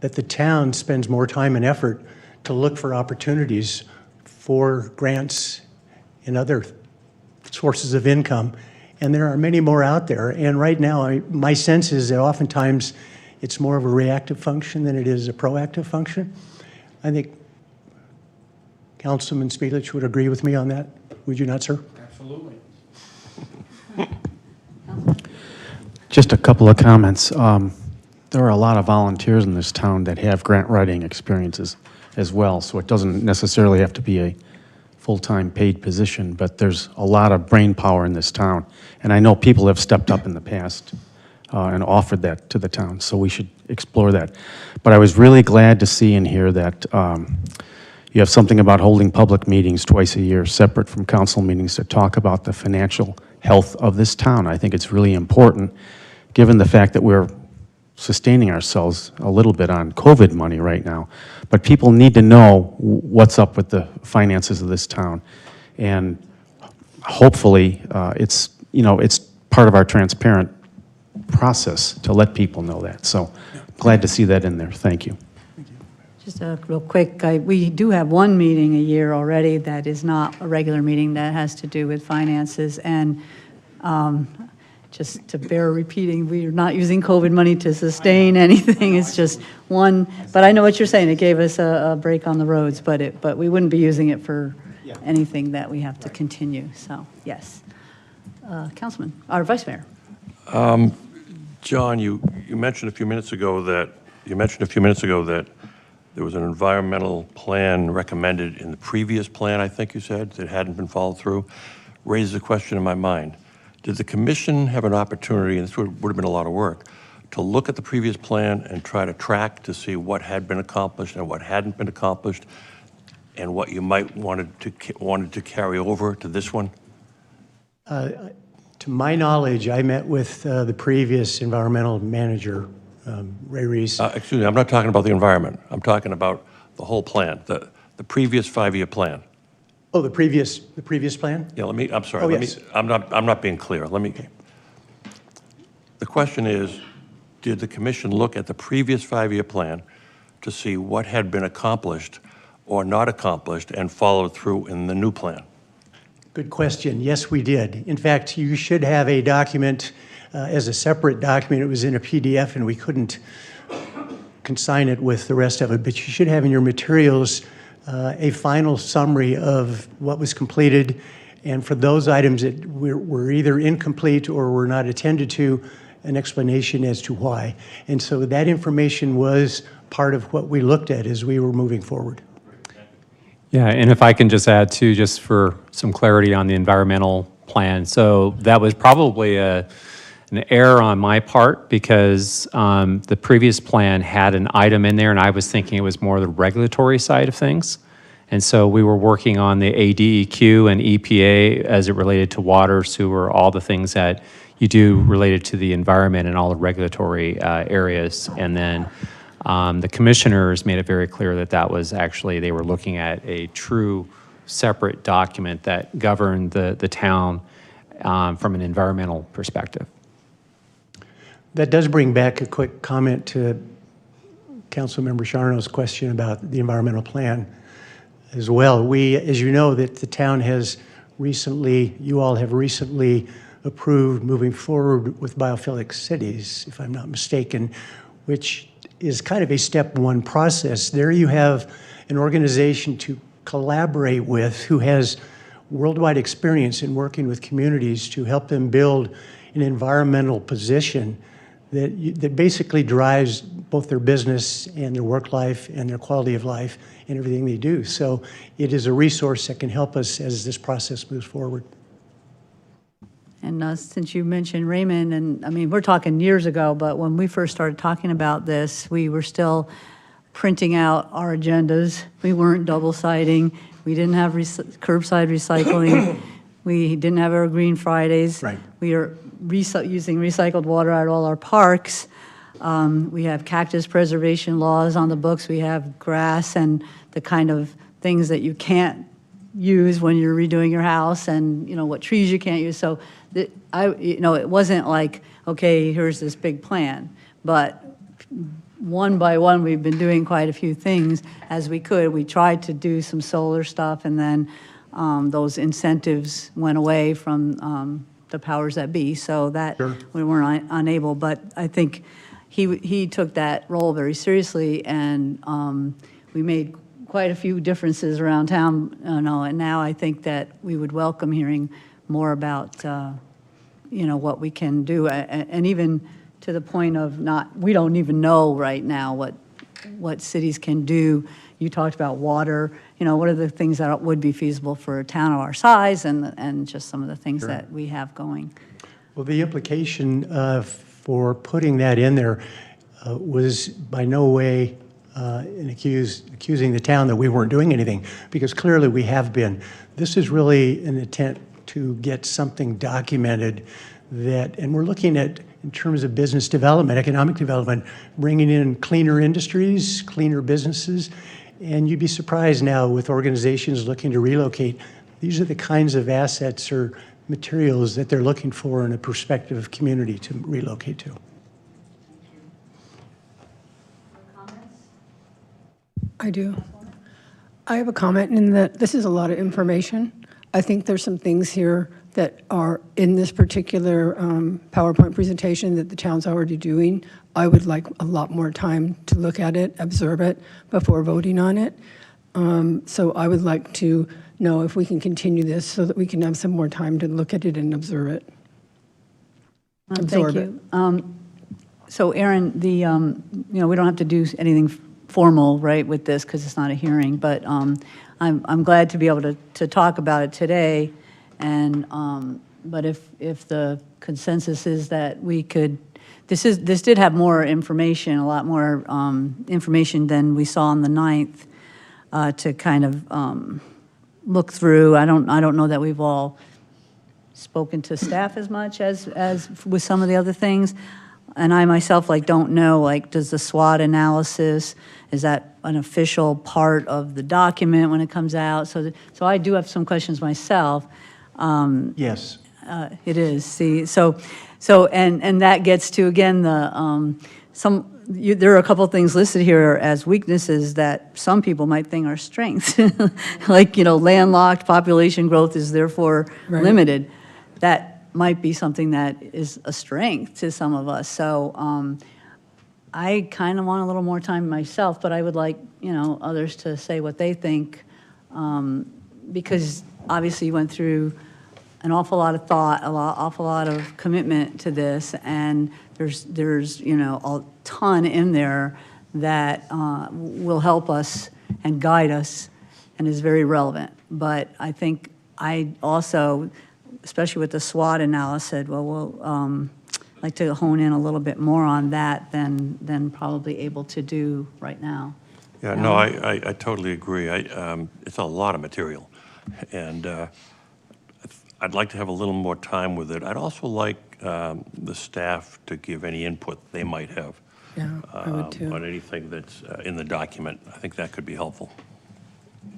the town spends more time and effort to look for opportunities for grants and other sources of income. And there are many more out there. And right now, my sense is that oftentimes it's more of a reactive function than it is a proactive function. I think Councilman Spielich would agree with me on that. Would you not, sir? Absolutely. Just a couple of comments. There are a lot of volunteers in this town that have grant writing experiences as well, so it doesn't necessarily have to be a full-time paid position, but there's a lot of brain power in this town. And I know people have stepped up in the past and offered that to the town, so we should explore that. But I was really glad to see and hear that you have something about holding public meetings twice a year, separate from council meetings, to talk about the financial health of this town. I think it's really important, given the fact that we're sustaining ourselves a little bit on COVID money right now. But people need to know what's up with the finances of this town. And hopefully, it's part of our transparent process to let people know that. So glad to see that in there. Thank you. Just real quick, we do have one meeting a year already that is not a regular meeting that has to do with finances. And just to bear repeating, we are not using COVID money to sustain anything. It's just one, but I know what you're saying. It gave us a break on the roads, but we wouldn't be using it for anything that we have to continue. So, yes. Councilman, or Vice Mayor. John, you mentioned a few minutes ago that there was an environmental plan recommended in the previous plan, I think you said, that hadn't been followed through. Raises a question in my mind. Did the commission have an opportunity, and this would have been a lot of work, to look at the previous plan and try to track to see what had been accomplished and what hadn't been accomplished, and what you might wanted to carry over to this one? To my knowledge, I met with the previous environmental manager, Ray Reese. Excuse me, I'm not talking about the environment. I'm talking about the whole plan, the previous 5-year plan. Oh, the previous plan? Yeah, I'm sorry. Oh, yes. I'm not being clear. The question is, did the commission look at the previous 5-year plan to see what had been accomplished or not accomplished and followed through in the new plan? Good question. Yes, we did. In fact, you should have a document as a separate document. It was in a PDF and we couldn't consign it with the rest of it, but you should have in your materials a final summary of what was completed, and for those items that were either incomplete or were not attended to, an explanation as to why. And so that information was part of what we looked at as we were moving forward. Yeah, and if I can just add too, just for some clarity on the environmental plan. So that was probably an error on my part, because the previous plan had an item in there and I was thinking it was more the regulatory side of things. And so we were working on the ADEQ and EPA as it related to water, sewer, all the things that you do related to the environment and all the regulatory areas. And then the commissioners made it very clear that that was actually, they were looking at a true separate document that governed the town from an environmental perspective. That does bring back a quick comment to Councilmember Charno's question about the environmental plan as well. We, as you know, that the town has recently, you all have recently approved moving forward with biophilic cities, if I'm not mistaken, which is kind of a step one process. There you have an organization to collaborate with, who has worldwide experience in working with communities to help them build an environmental position that basically drives both their business and their work life and their quality of life and everything they do. So it is a resource that can help us as this process moves forward. And since you mentioned Raymond, and I mean, we're talking years ago, but when we first started talking about this, we were still printing out our agendas. We weren't double-siding. We didn't have curbside recycling. We didn't have our Green Fridays. Right. We are using recycled water at all our parks. We have cactus preservation laws on the books. We have grass and the kind of things that you can't use when you're redoing your house, and what trees you can't use. So it wasn't like, okay, here's this big plan, but one by one, we've been doing quite a few things as we could. We tried to do some solar stuff, and then those incentives went away from the powers that be, so that we weren't unable. But I think he took that role very seriously, and we made quite a few differences around town, and now I think that we would welcome hearing more about, what we can do, and even to the point of we don't even know right now what cities can do. You talked about water, what are the things that would be feasible for a town of our size, and just some of the things that we have going. Well, the implication for putting that in there was by no way accusing the town that we weren't doing anything, because clearly we have been. This is really an attempt to get something documented and we're looking at, in terms of business development, economic development, bringing in cleaner industries, cleaner businesses, and you'd be surprised now with organizations looking to relocate. These are the kinds of assets or materials that they're looking for in a prospective community to relocate to. I do. I have a comment in that this is a lot of information. I think there's some things here that are in this particular PowerPoint presentation that the town's already doing. I would like a lot more time to look at it, observe it, before voting on it. So I would like to know if we can continue this so that we can have some more time to look at it and observe it. Thank you. So Aaron, we don't have to do anything formal, right, with this, because it's not a hearing, but I'm glad to be able to talk about it today. And but if the consensus is that we could, this did have more information, a lot more information than we saw on the 9th to kind of look through. I don't know that we've all spoken to staff as much as with some of the other things. And I myself don't know, does the SWOT analysis, is that an official part of the document when it comes out? So I do have some questions myself. Yes. It is. See, so and that gets to, again, the there are a couple things listed here as weaknesses that some people might think are strengths, landlocked, population growth is therefore limited. That might be something that is a strength to some of us. So I kind of want a little more time myself, but I would like, others to say what they think, because obviously you went through an awful lot of thought, awful lot of commitment to this, and there's a ton in there that will help us and guide us and is very relevant. But I think I also, especially with the SWOT analysis, said, well, we'll like to hone in a little bit more on that than probably able to do right now. Yeah, no, I totally agree. It's a lot of material, and I'd like to have a little more time with it. I'd also like the staff to give any input they might have I would too. on anything that's in the document. I think that could be helpful.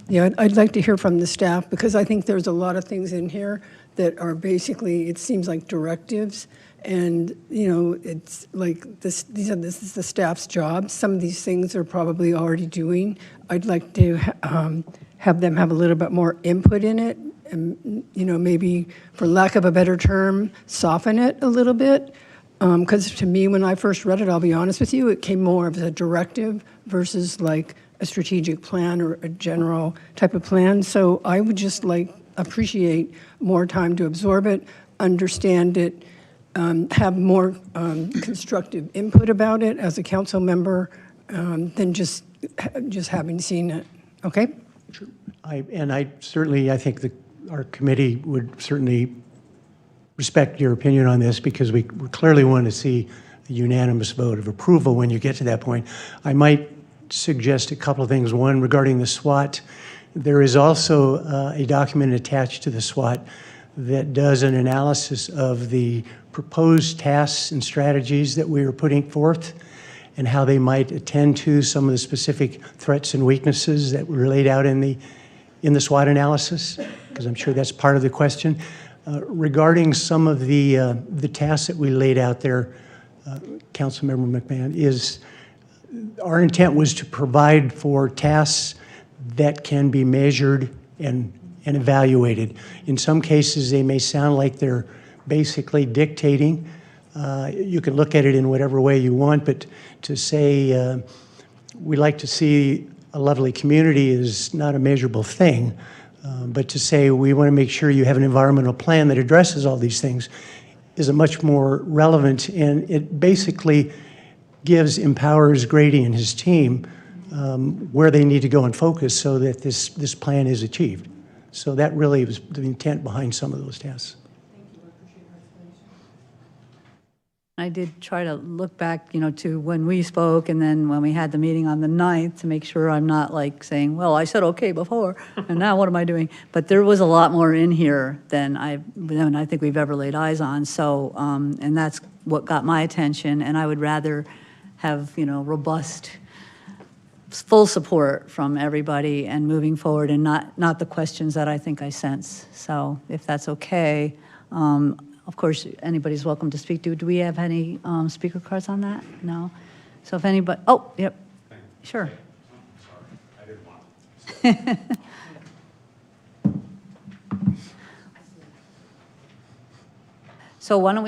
Yeah, I'd like to hear from the staff, because I think there's a lot of things in here that are basically, it seems like directives, and it's like this is the staff's job. Some of these things are probably already doing. I'd like to have them have a little bit more input in it, and maybe, for lack of a better term, soften it a little bit. Because to me, when I first read it, I'll be honest with you, it came more of a directive versus like a strategic plan or a general type of plan. So I would just appreciate more time to absorb it, understand it, have more constructive input about it as a council member than just having seen it. Okay? I think that our committee would certainly respect your opinion on this because we clearly want to see a unanimous vote of approval when you get to that point. I might suggest a couple of things. One, regarding the SWOT, there is also a document attached to the SWOT that does an analysis of the proposed tasks and strategies that we are putting forth and how they might attend to some of the specific threats and weaknesses that were laid out in the SWOT analysis, because I'm sure that's part of the question. Regarding some of the tasks that we laid out there, Councilmember McMahon, is our intent was to provide for tasks that can be measured and evaluated. In some cases, they may sound like they're basically dictating. You can look at it in whatever way you want, but to say we like to see a lovely community is not a measurable thing. But to say we want to make sure you have an environmental plan that addresses all these things is a much more relevant, and it basically empowers Grady and his team where they need to go and focus so that this plan is achieved. So that really was the intent behind some of those tasks. I did try to look back, to when we spoke and then when we had the meeting on the 9th to make sure I'm not saying, well, I said okay before, and now what am I doing? But there was a lot more in here than I think we've ever laid eyes on. So, and that's what got my attention. And I would rather have, robust, full support from everybody and moving forward, and not the questions that I think I sense. So, if that's okay. Of course, anybody's welcome to speak. Do we have any speaker cards on that? No? So if anybody, oh, yep, sure. Sorry, I didn't want So why don't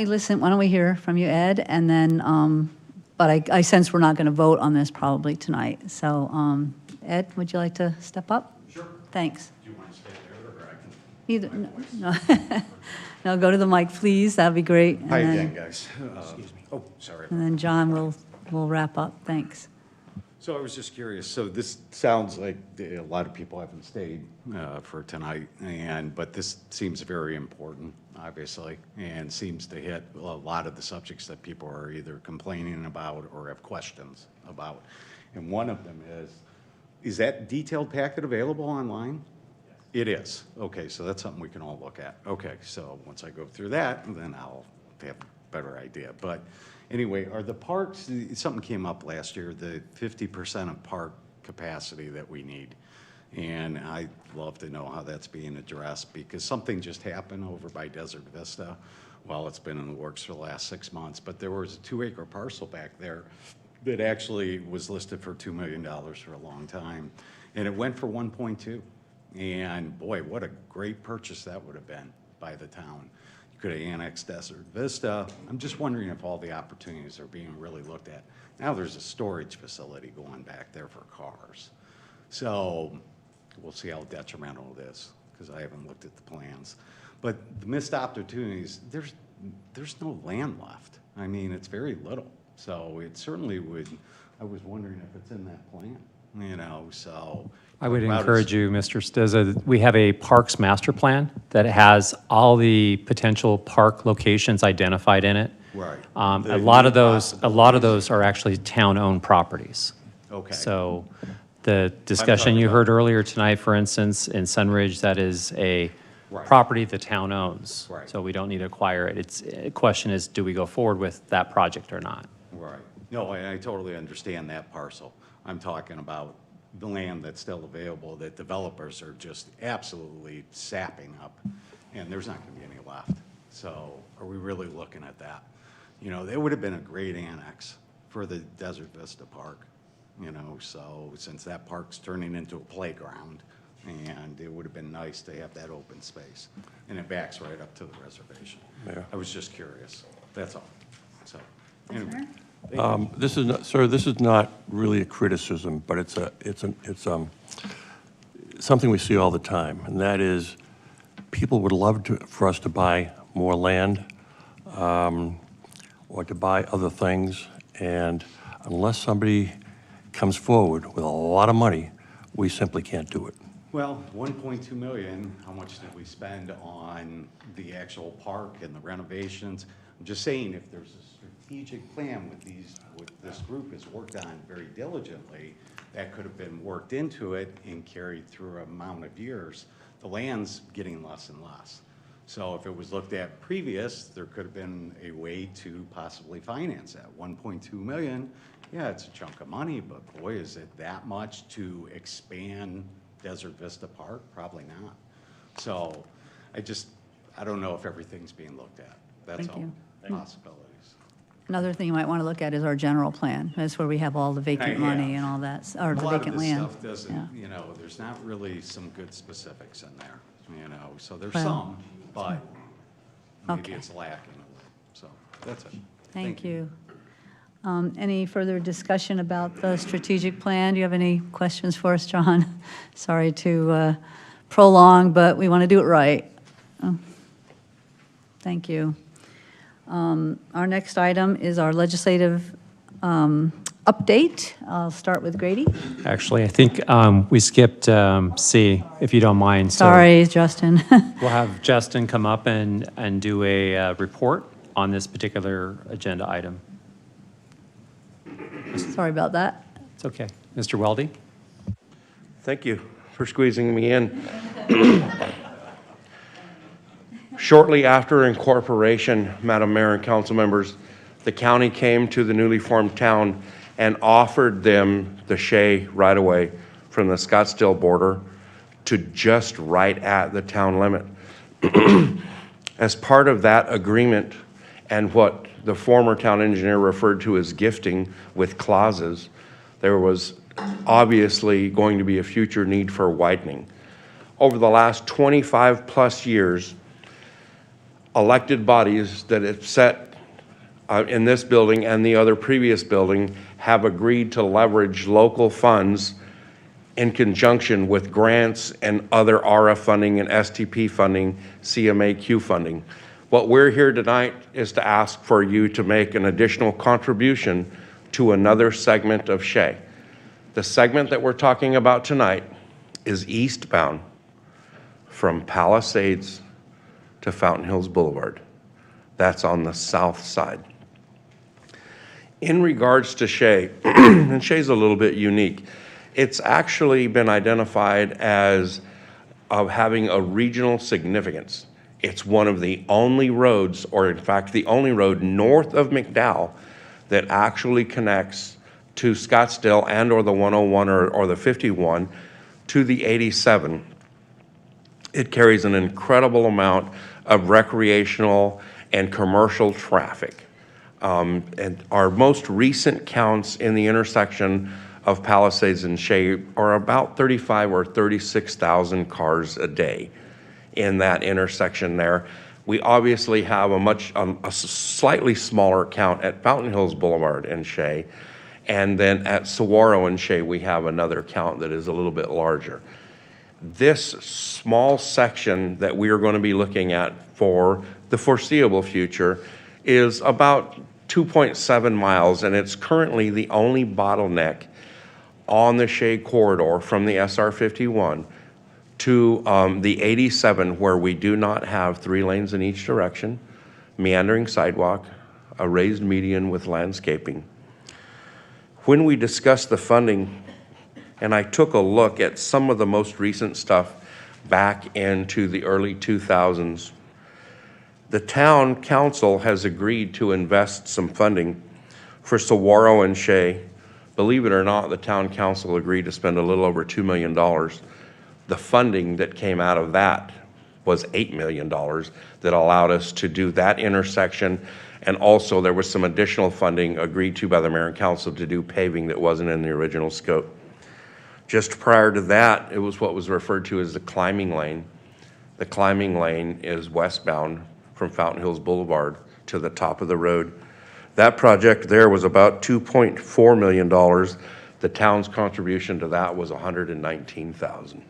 we hear from you, Ed, and then, but I sense we're not going to vote on this probably tonight. So Ed, would you like to step up? Sure. Thanks. Do you want to stay there or I can? Either, no. No, go to the mic, please. That'd be great. Hi again, guys. Excuse me. Oh, sorry. And then John will wrap up. Thanks. So I was just curious. So this sounds like a lot of people haven't stayed for tonight, but this seems very important, obviously, and seems to hit a lot of the subjects that people are either complaining about or have questions about. And one of them is that detailed packet available online? It is. Okay, so that's something we can all look at. Okay, so once I go through that, then I'll have a better idea. But anyway, are the parks, something came up last year, the 50% of park capacity that we need. And I'd love to know how that's being addressed because something just happened over by Desert Vista. Well, it's been in the works for the last 6 months, but there was a 2-acre parcel back there that actually was listed for $2 million for a long time. And it went for 1.2. And boy, what a great purchase that would have been by the town. You could have annexed Desert Vista. I'm just wondering if all the opportunities are being really looked at. Now there's a storage facility going back there for cars. So we'll see how detrimental it is because I haven't looked at the plans. But the missed opportunities, there's no land left. I mean, it's very little. So it certainly would, I was wondering if it's in that plan, so. I would encourage you, Mr. Stizza, we have a parks master plan that has all the potential park locations identified in it. Right. A lot of those are actually town-owned properties. Okay. So the discussion you heard earlier tonight, for instance, in Sunridge, that is a property the town owns. Right. So we don't need to acquire it. The question is, do we go forward with that project or not? Right. No, I totally understand that parcel. I'm talking about the land that's still available that developers are just absolutely sapping up, and there's not going to be any left. So are we really looking at that? They would have been a great annex for the Desert Vista Park, so since that park's turning into a playground, and it would have been nice to have that open space. And it backs right up to the reservation. Yeah. I was just curious. That's all. So anyway. This is not, sir, this is not really a criticism, but it's something we see all the time, and that is people would love for us to buy more land or to buy other things, and unless somebody comes forward with a lot of money, we simply can't do it. Well, 1.2 million, how much did we spend on the actual park and the renovations? I'm just saying, if there's a strategic plan what this group has worked on very diligently, that could have been worked into it and carried through an amount of years. The land's getting less and less. So if it was looked at previous, there could have been a way to possibly finance that. 1.2 million, yeah, it's a chunk of money, but boy, is it that much to expand Desert Vista Park? Probably not. So I don't know if everything's being looked at. That's Thank all you. possibilities. Another thing you might want to look at is our general plan. That's where we have all the vacant money and all that, or the vacant land. A lot of this stuff doesn't, Yeah. there's not really some good specifics in there, so there's Well, some, but maybe okay. it's lacking a little. So that's it. Thank you. Any further discussion about the strategic plan? Do you have any questions for us, John? Sorry to prolong, but we want to do it right. Thank you. Our next item is our legislative update. I'll start with Grady. Actually, I think we skipped C, if you don't mind. So Sorry, Justin. we'll have Justin come up and do a report on this particular agenda item. Sorry about that. It's okay. Mr. Weldy? Thank you for squeezing me in. Shortly after incorporation, Madam Mayor and council members, the county came to the newly formed town and offered them the Shea right-of-way from the Scottsdale border to just right at the town limit. As part of that agreement and what the former town engineer referred to as gifting with clauses, there was obviously going to be a future need for widening. Over the last 25 plus years, elected bodies that have set in this building and the other previous building have agreed to leverage local funds in conjunction with grants and other RF funding and STP funding, CMAQ funding. What we're here tonight is to ask for you to make an additional contribution to another segment of Shea. The segment that we're talking about tonight is eastbound from Palisades to Fountain Hills Boulevard. That's on the south side. In regards to Shea, and Shea's a little bit unique, it's actually been identified as having a regional significance. It's one of the only roads, or in fact the only road north of McDowell that actually connects to Scottsdale and or the 101 or the 51 to the 87. It carries an incredible amount of recreational and commercial traffic. And our most recent counts in the intersection of Palisades and Shea are about 35 or 36,000 cars a day in that intersection there. We obviously have a slightly smaller count at Fountain Hills Boulevard and Shea, and then at Saguaro and Shea we have another count that is a little bit larger. This small section that we are going to be looking at for the foreseeable future is about 2.7 miles, and it's currently the only bottleneck on the Shea corridor from the SR 51 to the 87, where we do not have 3 lanes in each direction, meandering sidewalk, a raised median with landscaping. When we discussed the funding, and I took a look at some of the most recent stuff back into the early 2000s, the town council has agreed to invest some funding for Saguaro and Shea. Believe it or not, the town council agreed to spend a little over $2 million. The funding that came out of that was $8 million that allowed us to do that intersection. And also there was some additional funding agreed to by the mayor and council to do paving that wasn't in the original scope. Just prior to that, it was what was referred to as the climbing lane. The climbing lane is westbound from Fountain Hills Boulevard to the top of the road. That project there was about $2.4 million. The town's contribution to that was $119,000.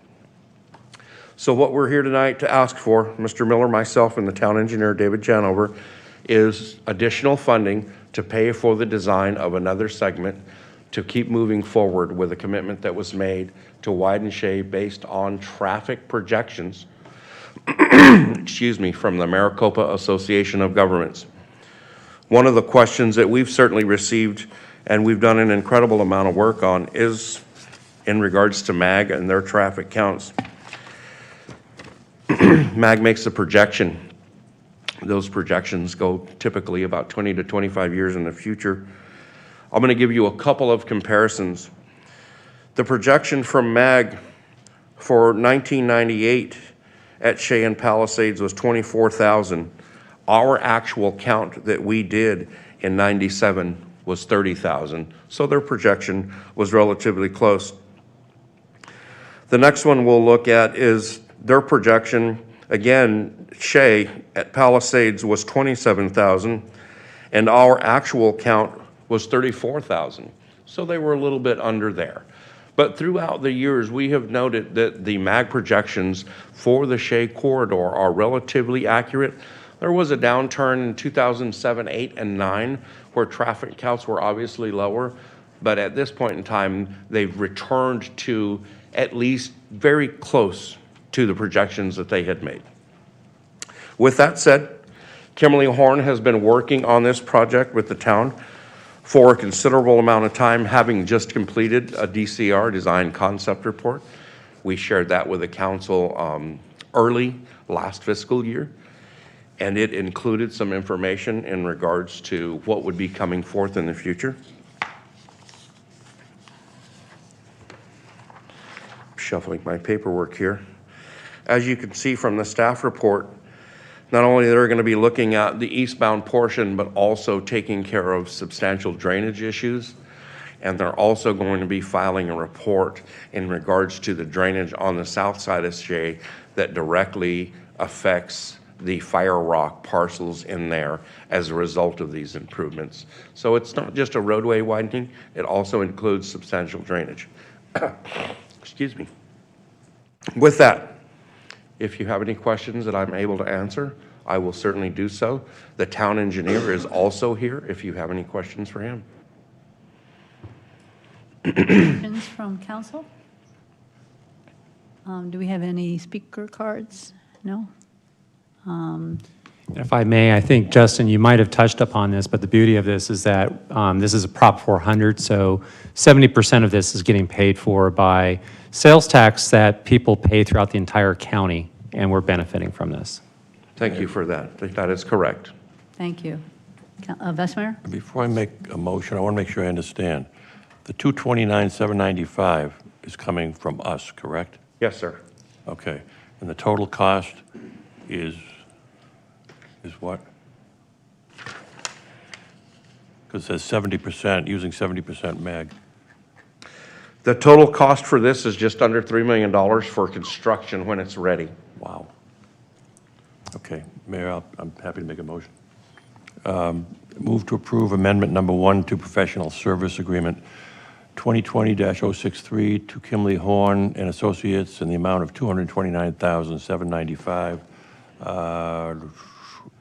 So what we're here tonight to ask for, Mr. Miller, myself, and the town engineer, David Janover, is additional funding to pay for the design of another segment to keep moving forward with a commitment that was made to widen Shea based on traffic projections, excuse me, from the Maricopa Association of Governments. One of the questions that we've certainly received and we've done an incredible amount of work on is in regards to MAG and their traffic counts. MAG makes a projection. Those projections go typically about 20 to 25 years in the future. I'm going to give you a couple of comparisons. The projection from MAG for 1998 at Shea and Palisades was 24,000. Our actual count that we did in 97 was 30,000. So their projection was relatively close. The next one we'll look at is their projection. Again, Shea at Palisades was 27,000, and our actual count was 34,000. So they were a little bit under there. But throughout the years, we have noted that the MAG projections for the Shea corridor are relatively accurate. There was a downturn in 2007, 8, and 9 where traffic counts were obviously lower, but at this point in time, they've returned to at least very close to the projections that they had made. With that said, Kimberly Horn has been working on this project with the town for a considerable amount of time, having just completed a DCR, design concept report. We shared that with the council early last fiscal year, and it included some information in regards to what would be coming forth in the future. Shuffling my paperwork here. As you can see from the staff report, not only they're going to be looking at the eastbound portion, but also taking care of substantial drainage issues. And they're also going to be filing a report in regards to the drainage on the south side of Shea that directly affects the Fire Rock parcels in there as a result of these improvements. So it's not just a roadway widening, it also includes substantial drainage. Excuse me. With that, if you have any questions that I'm able to answer, I will certainly do so. The town engineer is also here if you have any questions for him. Questions from council? Do we have any speaker cards? No? If I may, I think, Justin, you might have touched upon this, but the beauty of this is that this is a Prop 400, so 70% of this is getting paid for by sales tax that people pay throughout the entire county, and we're benefiting from this. Thank you for that. That is correct. Thank you. Vice Mayor? Before I make a motion, I want to make sure I understand. The $229,795 is coming from us, correct? Yes, sir. Okay. And the total cost is what? Because it says 70%, using 70% MAG. The total cost for this is just under $3 million for construction when it's ready. Wow. Okay, Mayor, I'm happy to make a motion. Move to approve amendment number 1 to professional service agreement 2020-063 to Kimberly Horn and Associates in the amount of $229,795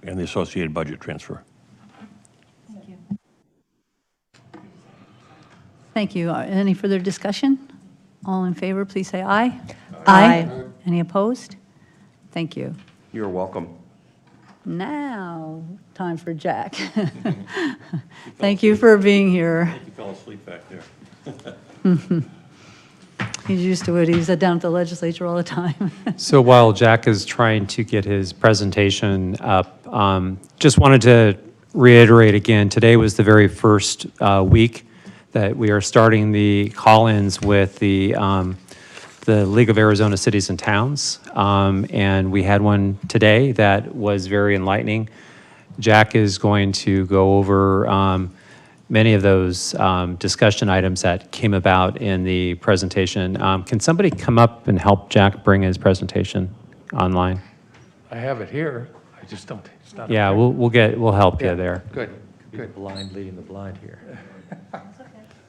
and the associated budget transfer. Thank you. Thank you. Any further discussion? All in favor, please say aye. Aye. Any opposed? Thank you. You're welcome. Now, time for Jack. Thank you for being here. I think you fell asleep back there. He's used to it. He's down at the legislature all the time. So while Jack is trying to get his presentation up, just wanted to reiterate again, today was the very first week that we are starting the call-ins with the League of Arizona Cities and Towns, and we had one today that was very enlightening. Jack is going to go over many of those discussion items that came about in the presentation. Can somebody come up and help Jack bring his presentation online? I have it here, I just don't, it's not. Yeah, we'll help you there. Good. Be the blind leading the blind here.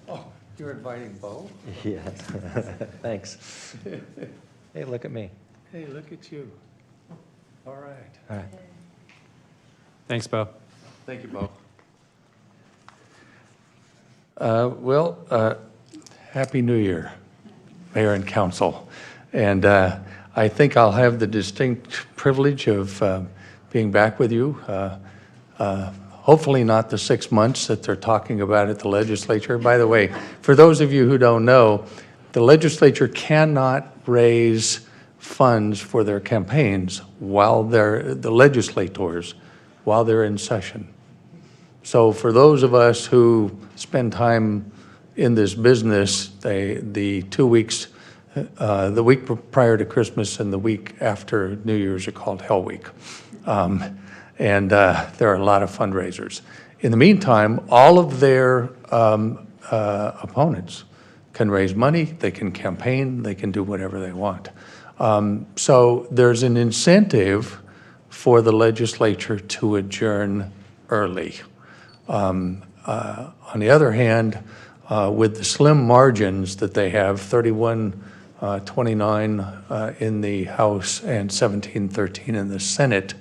Oh, you're inviting Bo? Yes. Thanks. Hey, look at me. Hey, look at you. All right. All right. Thanks, Bo. Thank you, Bo. Happy New Year, Mayor and Council. And I think I'll have the distinct privilege of being back with you. Hopefully not the 6 months that they're talking about at the legislature. By the way, for those of you who don't know, the legislature cannot raise funds for their campaigns while the legislators, while they're in session. So for those of us who spend time in this business, the 2 weeks, the week prior to Christmas and the week after New Year's are called Hell Week. And there are a lot of fundraisers. In the meantime, all of their opponents can raise money, they can campaign, they can do whatever they want. So there's an incentive for the legislature to adjourn early. On the other hand, with the slim margins that they have, 31-29 in the House and 17-13 in the Senate,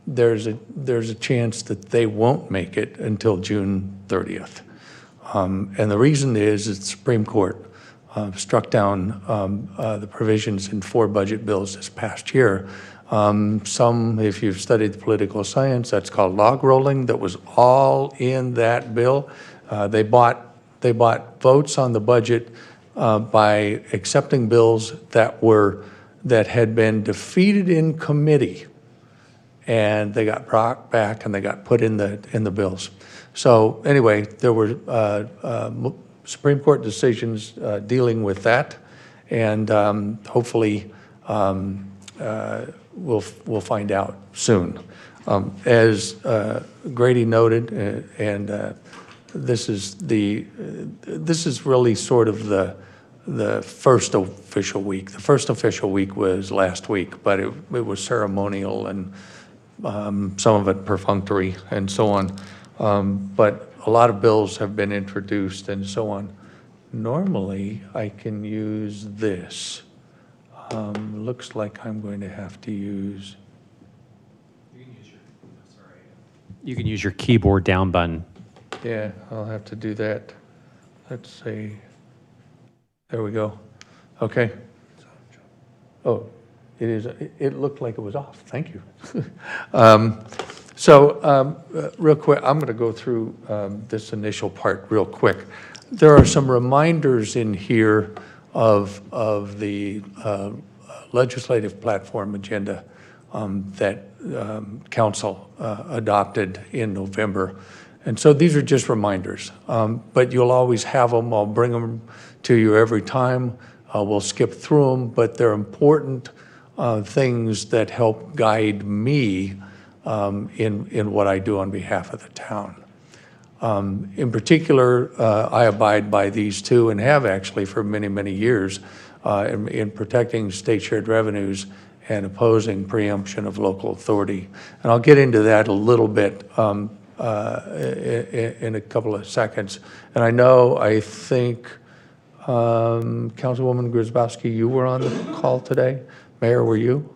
there's a chance that they won't make it until June 30th. And the reason is that the Supreme Court struck down the provisions in 4 budget bills this past year. Some, if you've studied the political science, that's called log rolling. That was all in that bill. They bought votes on the budget by accepting bills that had been defeated in committee, and they got brought back and they got put in the bills. So anyway, there were Supreme Court decisions dealing with that, and hopefully we'll find out soon. As Grady noted, and this is really sort of the first official week. The first official week was last week, but it was ceremonial and some of it perfunctory and so on. But a lot of bills have been introduced and so on. Normally, I can use this. Looks like I'm going to have to use. You can use your keyboard down button. Yeah, I'll have to do that. Let's see. There we go. Okay. Oh, it is. It looked like it was off. Thank you. Real quick, I'm going to go through this initial part real quick. There are some reminders in here of the legislative platform agenda that Council adopted in November. And so these are just reminders, but you'll always have them. I'll bring them to you every time. We'll skip through them, but they're important things that help guide me in what I do on behalf of the town. In particular, I abide by these two and have actually for many, many years in protecting state shared revenues and opposing preemption of local authority. And I'll get into that a little bit in a couple of seconds. And I think Councilwoman Grzyzbowski, you were on the call today. Mayor, were you?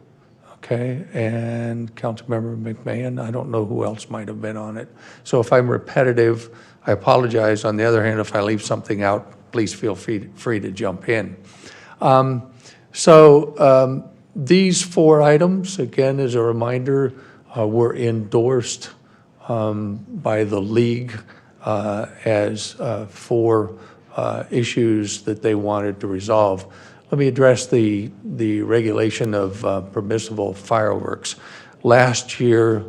Okay, and Councilmember McMahon, I don't know who else might have been on it. So if I'm repetitive, I apologize. On the other hand, if I leave something out, please feel free to jump in. These 4 items, again, as a reminder, were endorsed by the league as 4 issues that they wanted to resolve. Let me address the regulation of permissible fireworks. Last year,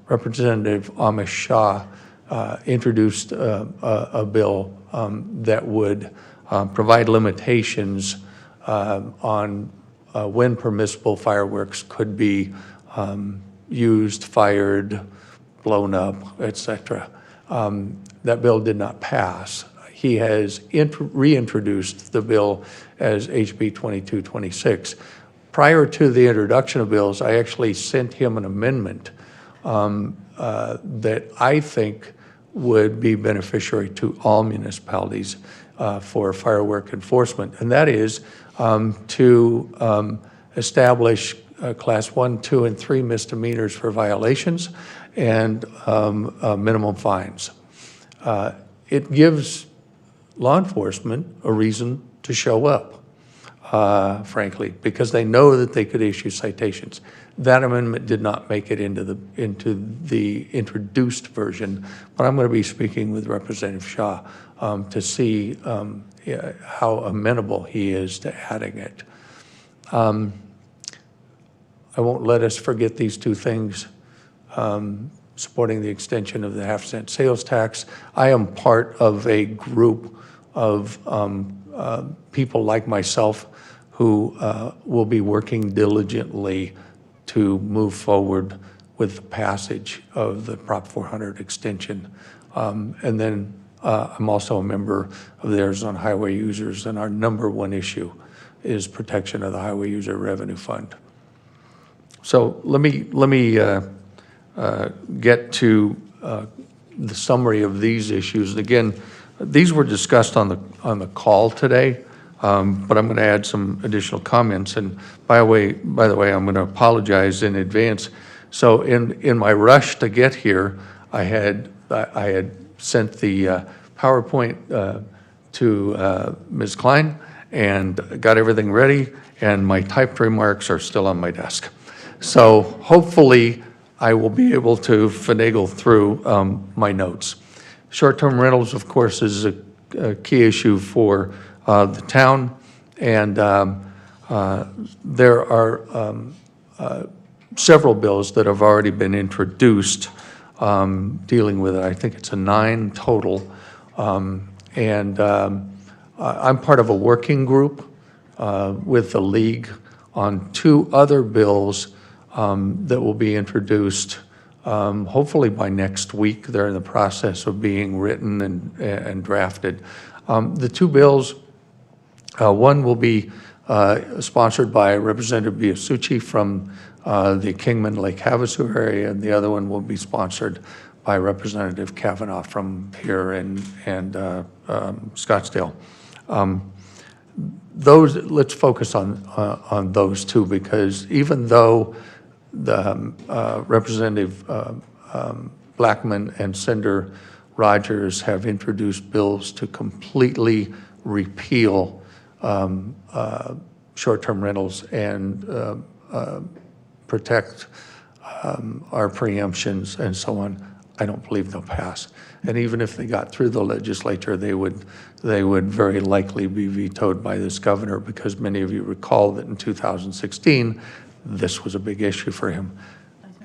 Representative Amish Shah introduced a bill that would provide limitations on when permissible fireworks could be used, fired, blown up, etc. That bill did not pass. He has reintroduced the bill as HB 2226. Prior to the introduction of bills, I actually sent him an amendment that I think would be beneficiary to all municipalities for firework enforcement, and that is to establish Class 1, 2, and 3 misdemeanors for violations and minimum fines. It gives law enforcement a reason to show up, frankly, because they know that they could issue citations. That amendment did not make it into the introduced version, but I'm going to be speaking with Representative Shaw to see how amenable he is to adding it. I won't let us forget these two things. Supporting the extension of the half-cent sales tax. I am part of a group of people like myself who will be working diligently to move forward with the passage of the Prop 400 extension. And then I'm also a member of the Arizona Highway Users, and our #1 issue is protection of the Highway User Revenue Fund. So let me get to the summary of these issues. Again, these were discussed on the call today, but I'm going to add some additional comments. And by the way, I'm going to apologize in advance. So in my rush to get here, I had sent the PowerPoint to Ms. Klein and got everything ready, and my typed remarks are still on my desk. So hopefully I will be able to finagle through my notes. Short-term rentals, of course, is a key issue for the town, and there are several bills that have already been introduced dealing with it. I think it's 9 total, and I'm part of a working group with the league on 2 other bills that will be introduced hopefully by next week. They're in the process of being written and drafted. The 2 bills, one will be sponsored by Representative Biasucci from the Kingman Lake Havasu area, and the other one will be sponsored by Representative Cavanaugh from here and Scottsdale. Let's focus on those 2, because even though the Representative Blackman and Senator Rogers have introduced bills to completely repeal short-term rentals and protect our preemptions and so on, I don't believe they'll pass. And even if they got through the legislature, they would very likely be vetoed by this governor, because many of you recall that in 2016, this was a big issue for him.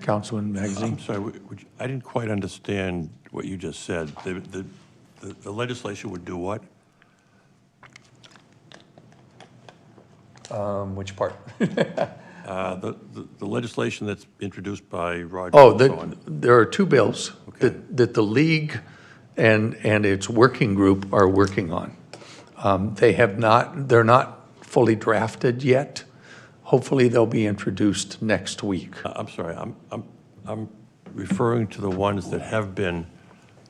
Councilman Magazine? I'm sorry, I didn't quite understand what you just said. The legislation would do what? Which part? The legislation that's introduced by Roger. Oh, there are 2 bills that the league and its working group are working on. They're not fully drafted yet. Hopefully they'll be introduced next week. I'm sorry, I'm referring to the ones that have been.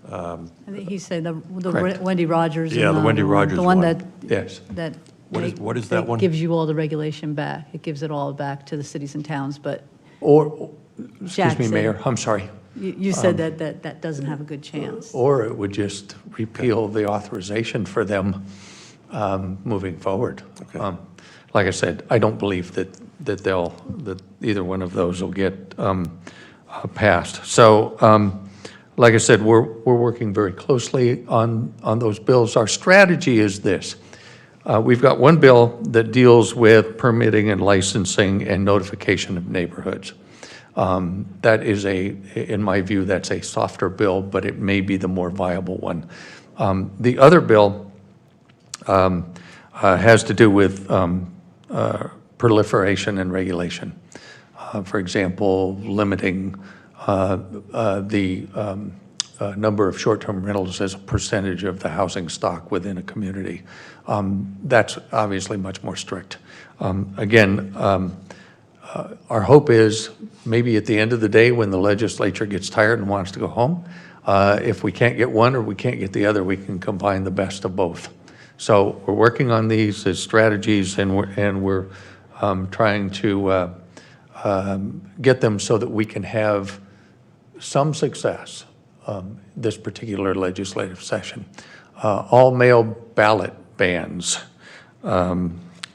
I think he said the Correct. Wendy Rogers. Yeah, and, the Wendy Rogers the one. one. That yes. That What is that one? Gives you all the regulation back. It gives it all back to the cities and towns. But Excuse Jack me, said- Mayor, I'm sorry. you said that doesn't have a good chance. Or it would just repeal the authorization for them moving forward. Okay. Like I said, I don't believe that either one of those will get passed. So, like I said, we're working very closely on those bills. Our strategy is this. We've got one bill that deals with permitting and licensing and notification of neighborhoods. That is in my view, that's a softer bill, but it may be the more viable one. The other bill has to do with proliferation and regulation. For example, limiting the number of short-term rentals as a percentage of the housing stock within a community. That's obviously much more strict. Again, our hope is maybe at the end of the day, when the legislature gets tired and wants to go home, if we can't get one or we can't get the other, we can combine the best of both. So we're working on these as strategies, and we're trying to get them so that we can have some success this particular legislative session. All mail ballot bans.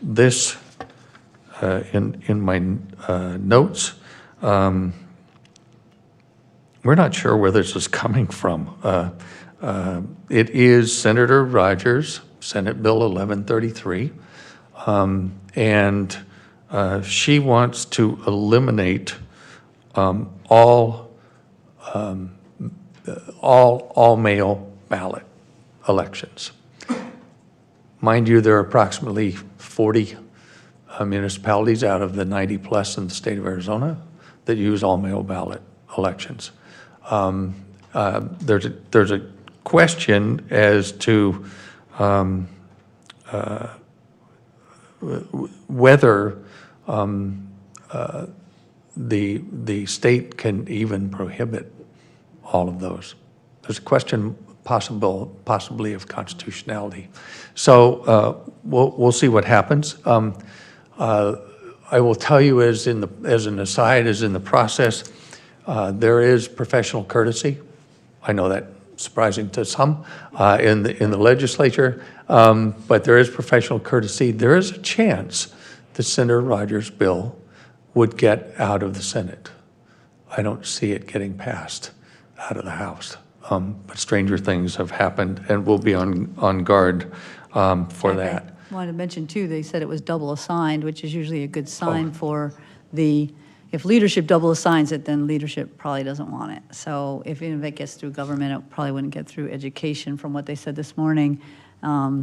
This in my notes. We're not sure where this is coming from. It is Senator Rogers, Senate Bill 1133, and she wants to eliminate all mail ballot elections. Mind you, there are approximately 40 municipalities out of the 90 plus in the state of Arizona that use all mail ballot elections. There's a question as to whether the state can even prohibit all of those. There's a question possibly of constitutionality. So we'll see what happens. I will tell you as an aside, as in the process, there is professional courtesy. I know that's surprising to some in the legislature, but there is professional courtesy. There is a chance that Senator Rogers' bill would get out of the Senate. I don't see it getting passed out of the House. But stranger things have happened, and we'll be on guard for that. I wanted to mention, too, they said it was double assigned, which is usually a good sign for if leadership double assigns it, then leadership probably doesn't want it. So if it gets through government, it probably wouldn't get through education from what they said this morning.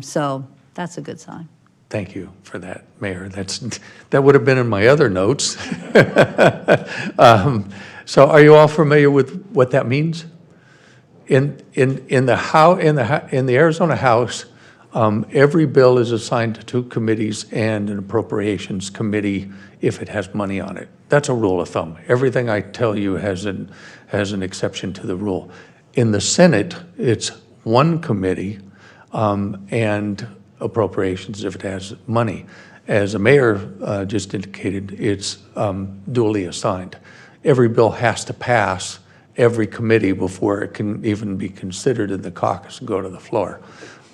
So that's a good sign. Thank you for that, Mayor. That would have been in my other notes. So are you all familiar with what that means? In the Arizona House, every bill is assigned to 2 committees and an appropriations committee if it has money on it. That's a rule of thumb. Everything I tell you has an exception to the rule. In the Senate, it's 1 committee and appropriations if it has money. As the mayor just indicated, it's duly assigned. Every bill has to pass every committee before it can even be considered in the caucus and go to the floor,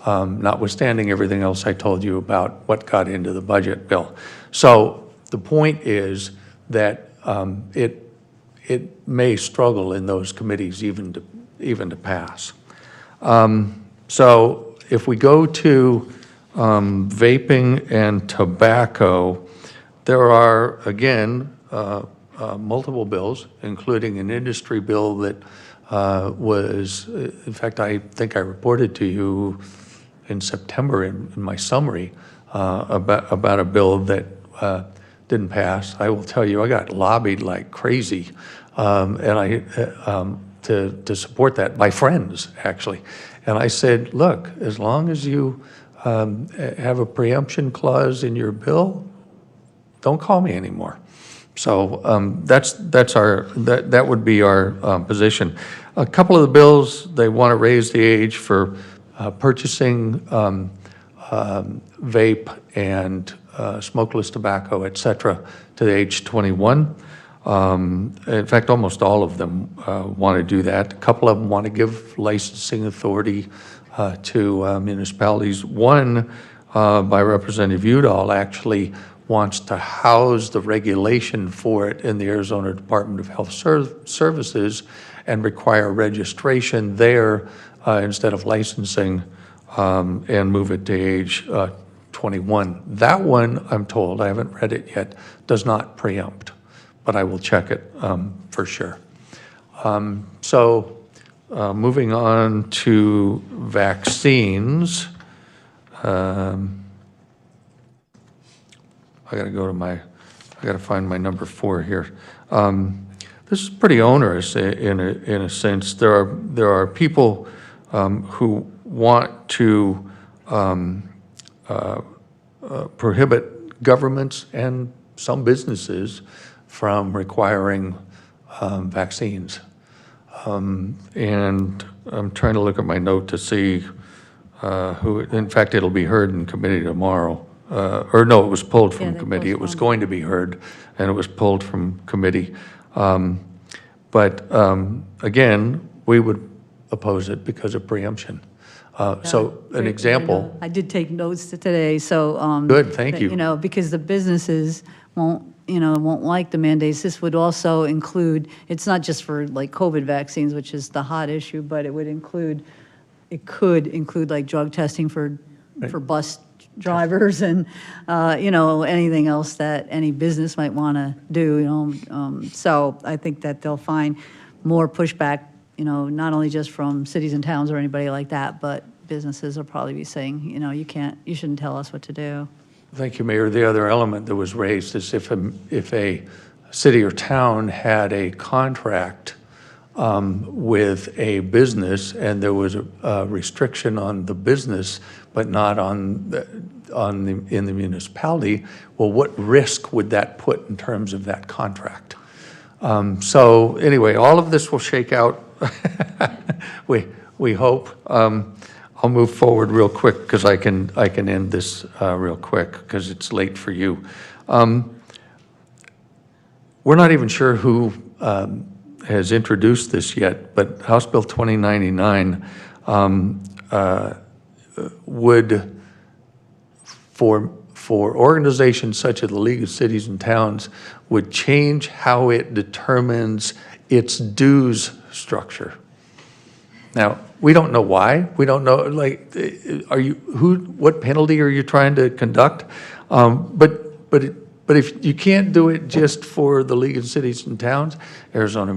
notwithstanding everything else I told you about what got into the budget bill. So the point is that it may struggle in those committees even to pass. So if we go to vaping and tobacco, there are, again, multiple bills, including an industry bill that was, in fact, I think I reported to you in September in my summary about a bill that didn't pass. I will tell you, I got lobbied like crazy to support that by friends, actually. And I said, look, as long as you have a preemption clause in your bill, don't call me anymore. So that would be our position. A couple of the bills, they want to raise the age for purchasing vape and smokeless tobacco, et cetera, to the age 21. In fact, almost all of them want to do that. A couple of them want to give licensing authority to municipalities. One, by Representative Udall, actually wants to house the regulation for it in the Arizona Department of Health Services and require registration there instead of licensing and move it to age 21. That one, I'm told, I haven't read it yet, does not preempt, but I will check it for sure. Moving on to vaccines. I gotta find my number 4 here. This is pretty onerous in a sense. There are people who want to prohibit governments and some businesses from requiring vaccines. And I'm trying to look at my note to see who, in fact, it'll be heard in committee tomorrow. Or no, it was pulled from committee. It was going to be heard, and it was pulled from committee. But again, we would oppose it because of preemption. So an example. I did take notes today, so. Good, thank you. You know, because the businesses won't like the mandates. This would also include, it's not just for like COVID vaccines, which is the hot issue, but it could include like drug testing for bus drivers and, anything else that any business might want to do, So I think that they'll find more pushback, not only just from cities and towns or anybody like that, but businesses will probably be saying, you shouldn't tell us what to do. Thank you, Mayor. The other element that was raised is if a city or town had a contract with a business and there was a restriction on the business, but not in the municipality, well, what risk would that put in terms of that contract? So anyway, all of this will shake out. we hope. I'll move forward real quick because I can end this real quick because it's late for you. We're not even sure who has introduced this yet, but House Bill 2099 would, for organizations such as the League of Cities and Towns, would change how it determines its dues structure. Now, we don't know why. We don't know, what penalty are you trying to conduct? But if you can't do it just for the League of Cities and Towns, Arizona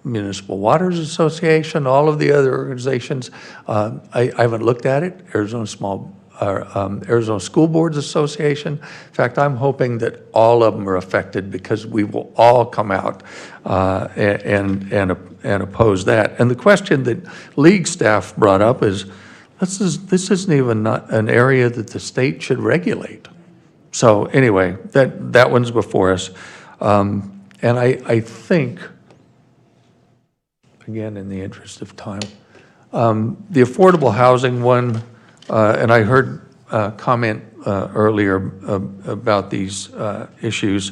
Municipal Waters Association, all of the other organizations, I haven't looked at it, Arizona School Boards Association. In fact, I'm hoping that all of them are affected because we will all come out and oppose that. And the question that League staff brought up is, this isn't even not an area that the state should regulate. So anyway, that one's before us. And I think, again, in the interest of time, the affordable housing one, and I heard comment earlier about these issues.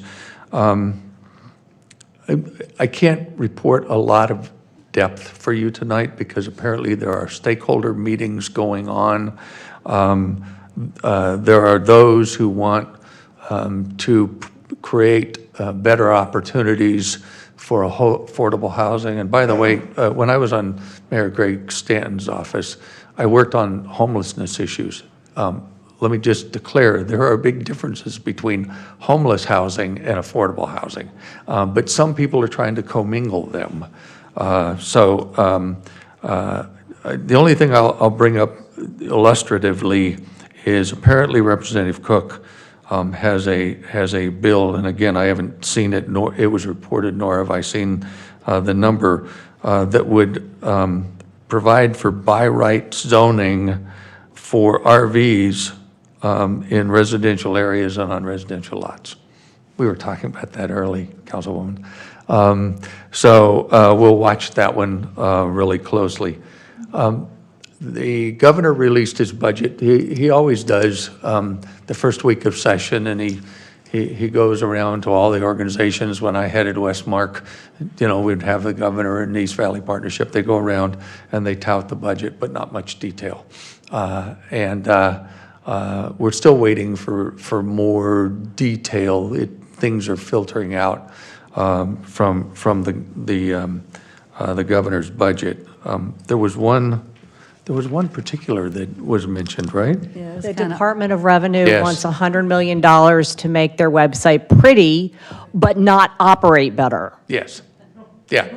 I can't report a lot of depth for you tonight because apparently there are stakeholder meetings going on. There are those who want to create better opportunities for affordable housing. And by the way, when I was on Mayor Greg Stanton's office, I worked on homelessness issues. Let me just declare, there are big differences between homeless housing and affordable housing. But some people are trying to commingle them. The only thing I'll bring up illustratively is apparently Representative Cook has a bill, and again, I haven't seen it, nor it was reported, nor have I seen the number that would provide for by right zoning for RVs in residential areas and on residential lots. We were talking about that early, Councilwoman. We'll watch that one really closely. The governor released his budget. He always does the first week of session, and he goes around to all the organizations. When I headed Westmark, we'd have the governor and East Valley Partnership. They go around and they tout the budget, but not much detail. We're still waiting for more detail. Things are filtering out from the governor's budget. There was one particular that was mentioned, right? Yeah, The Department of Revenue Yes. wants $100 million to make their website pretty, but not operate better. Yes. Yeah.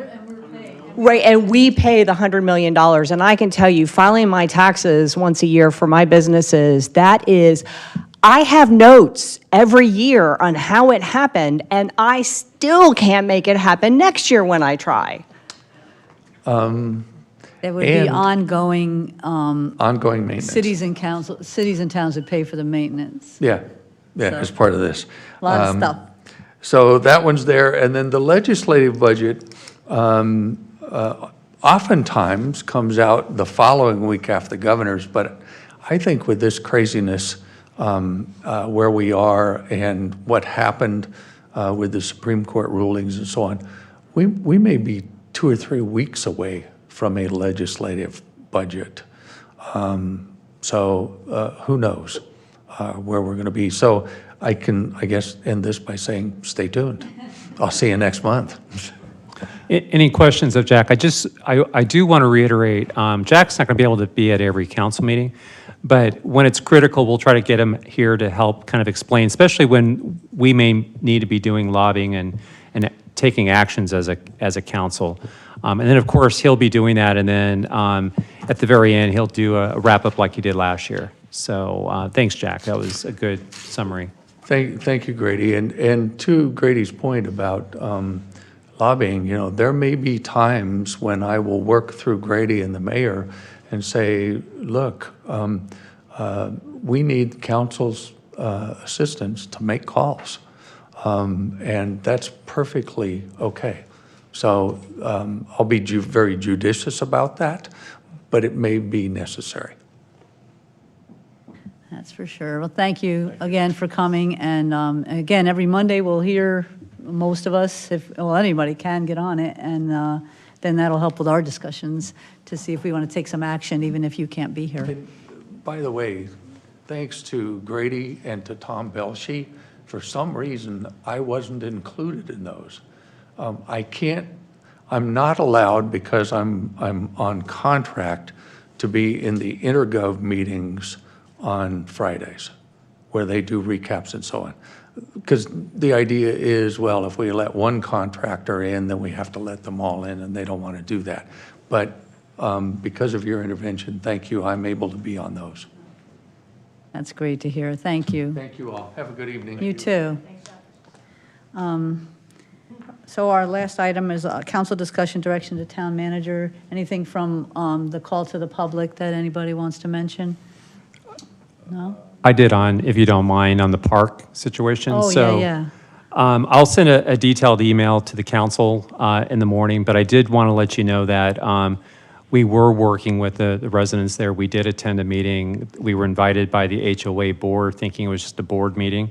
Right, and we pay the $100 million. And I can tell you, filing my taxes once a year for my businesses, I have notes every year on how it happened, and I still can't make it happen next year when I try. There would be ongoing. Ongoing maintenance. Cities and towns would pay for the maintenance. Yeah, So- as part of this. A lot of stuff. So that one's there. And then the legislative budget oftentimes comes out the following week after the governor's, but I think with this craziness where we are and what happened with the Supreme Court rulings and so on, we may be 2 or 3 weeks away from a legislative budget. So who knows where we're going to be. So I can, I guess, end this by saying, stay tuned. I'll see you next month. Any questions of Jack? I do want to reiterate, Jack's not going to be able to be at every council meeting, but when it's critical, we'll try to get him here to help kind of explain, especially when we may need to be doing lobbying and taking actions as a council. And then, of course, he'll be doing that, and then at the very end, he'll do a wrap-up like he did last year. So thanks, Jack. That was a good summary. Thank you, Grady. And to Grady's point about lobbying, you know, there may be times when I will work through Grady and the mayor and say, look, we need council's assistance to make calls. And that's perfectly okay. So I'll be very judicious about that, but it may be necessary. That's for sure. Well, thank you again for coming. And again, every Monday we'll hear, most of us, well, anybody can get on it. And then that'll help with our discussions to see if we want to take some action, even if you can't be here. And by the way, thanks to Grady and to Tom Belshey, for some reason, I wasn't included in those. I'm not allowed, because I'm on contract, to be in the intergov meetings on Fridays, where they do recaps and so on. Because the idea is, well, if we let one contractor in, then we have to let them all in, and they don't want to do that. But because of your intervention, thank you, I'm able to be on those. That's great to hear. Thank you. Thank you all. Have a good evening. You too. So our last item is council discussion direction to town manager. Anything from the call to the public that anybody wants to mention? No? I did if you don't mind, on the park situation. Oh, So, yeah. I'll send a detailed email to the council in the morning, but I did want to let you know that we were working with the residents there. We did attend a meeting. We were invited by the HOA board, thinking it was just a board meeting.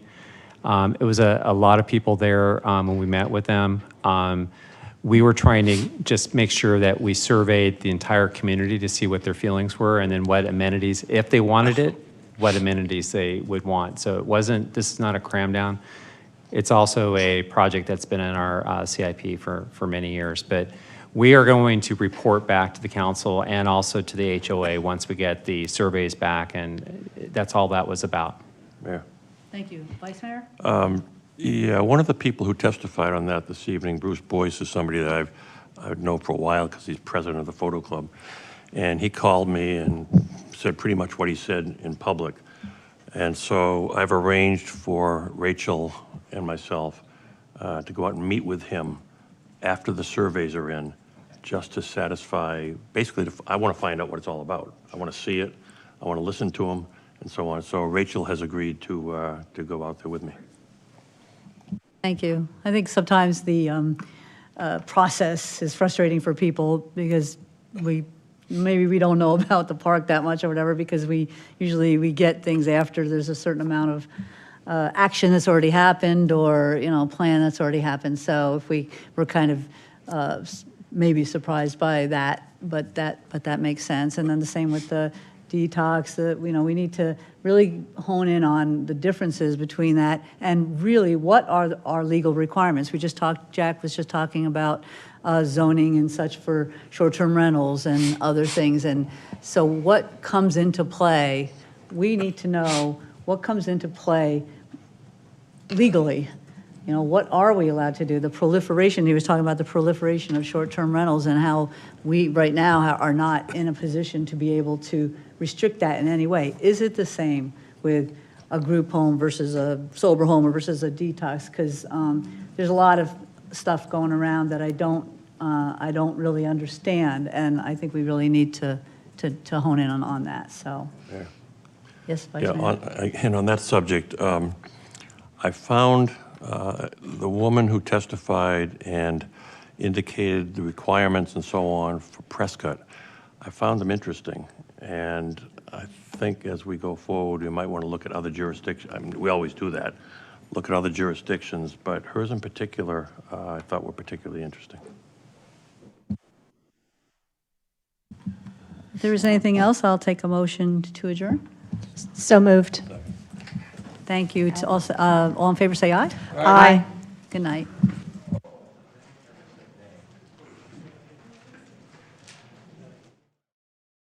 It was a lot of people there when we met with them. We were trying to just make sure that we surveyed the entire community to see what their feelings were, and then what amenities, if they wanted it, what amenities they would want. So this is not a cram down. It's also a project that's been in our CIP for many years. But we are going to report back to the council and also to the HOA once we get the surveys back, and that's all that was about. Yeah. Thank you. Vice Mayor? Yeah, one of the people who testified on that this evening, Bruce Boyce, is somebody that I've known for a while because he's president of the photo club. And he called me and said pretty much what he said in public. And so I've arranged for Rachel and myself to go out and meet with him after the surveys are in, just to satisfy, basically, I want to find out what it's all about. I want to see it, I want to listen to him, and so on. So Rachel has agreed to go out there with me. Thank you. I think sometimes the process is frustrating for people because maybe we don't know about the park that much or whatever, because we usually get things after there's a certain amount of action that's already happened, or plan that's already happened. So if we're kind of maybe surprised by that, but that makes sense. And then the same with the detox. We need to really hone in on the differences between that and really what are our legal requirements. Jack was just talking about zoning and such for short-term rentals and other things. And so what comes into play, we need to know what comes into play legally. What are we allowed to do? The proliferation, he was talking about the proliferation of short-term rentals and how we right now are not in a position to be able to restrict that in any way. Is it the same with a group home versus a sober home or versus a detox? Because there's a lot of stuff going around that I don't really understand, and I think we really need to hone in on that. So, yes, Vice Mayor. And on that subject, I found The woman who testified and indicated the requirements and so on for Prescott, I found them interesting. And I think as we go forward, we might want to look at other jurisdictions. I mean, we always do that, look at other jurisdictions, but hers in particular, I thought were particularly interesting. If there is anything else, I'll take a motion to adjourn. So moved. Thank you. It's also, all in favor, say aye. Aye. Good night.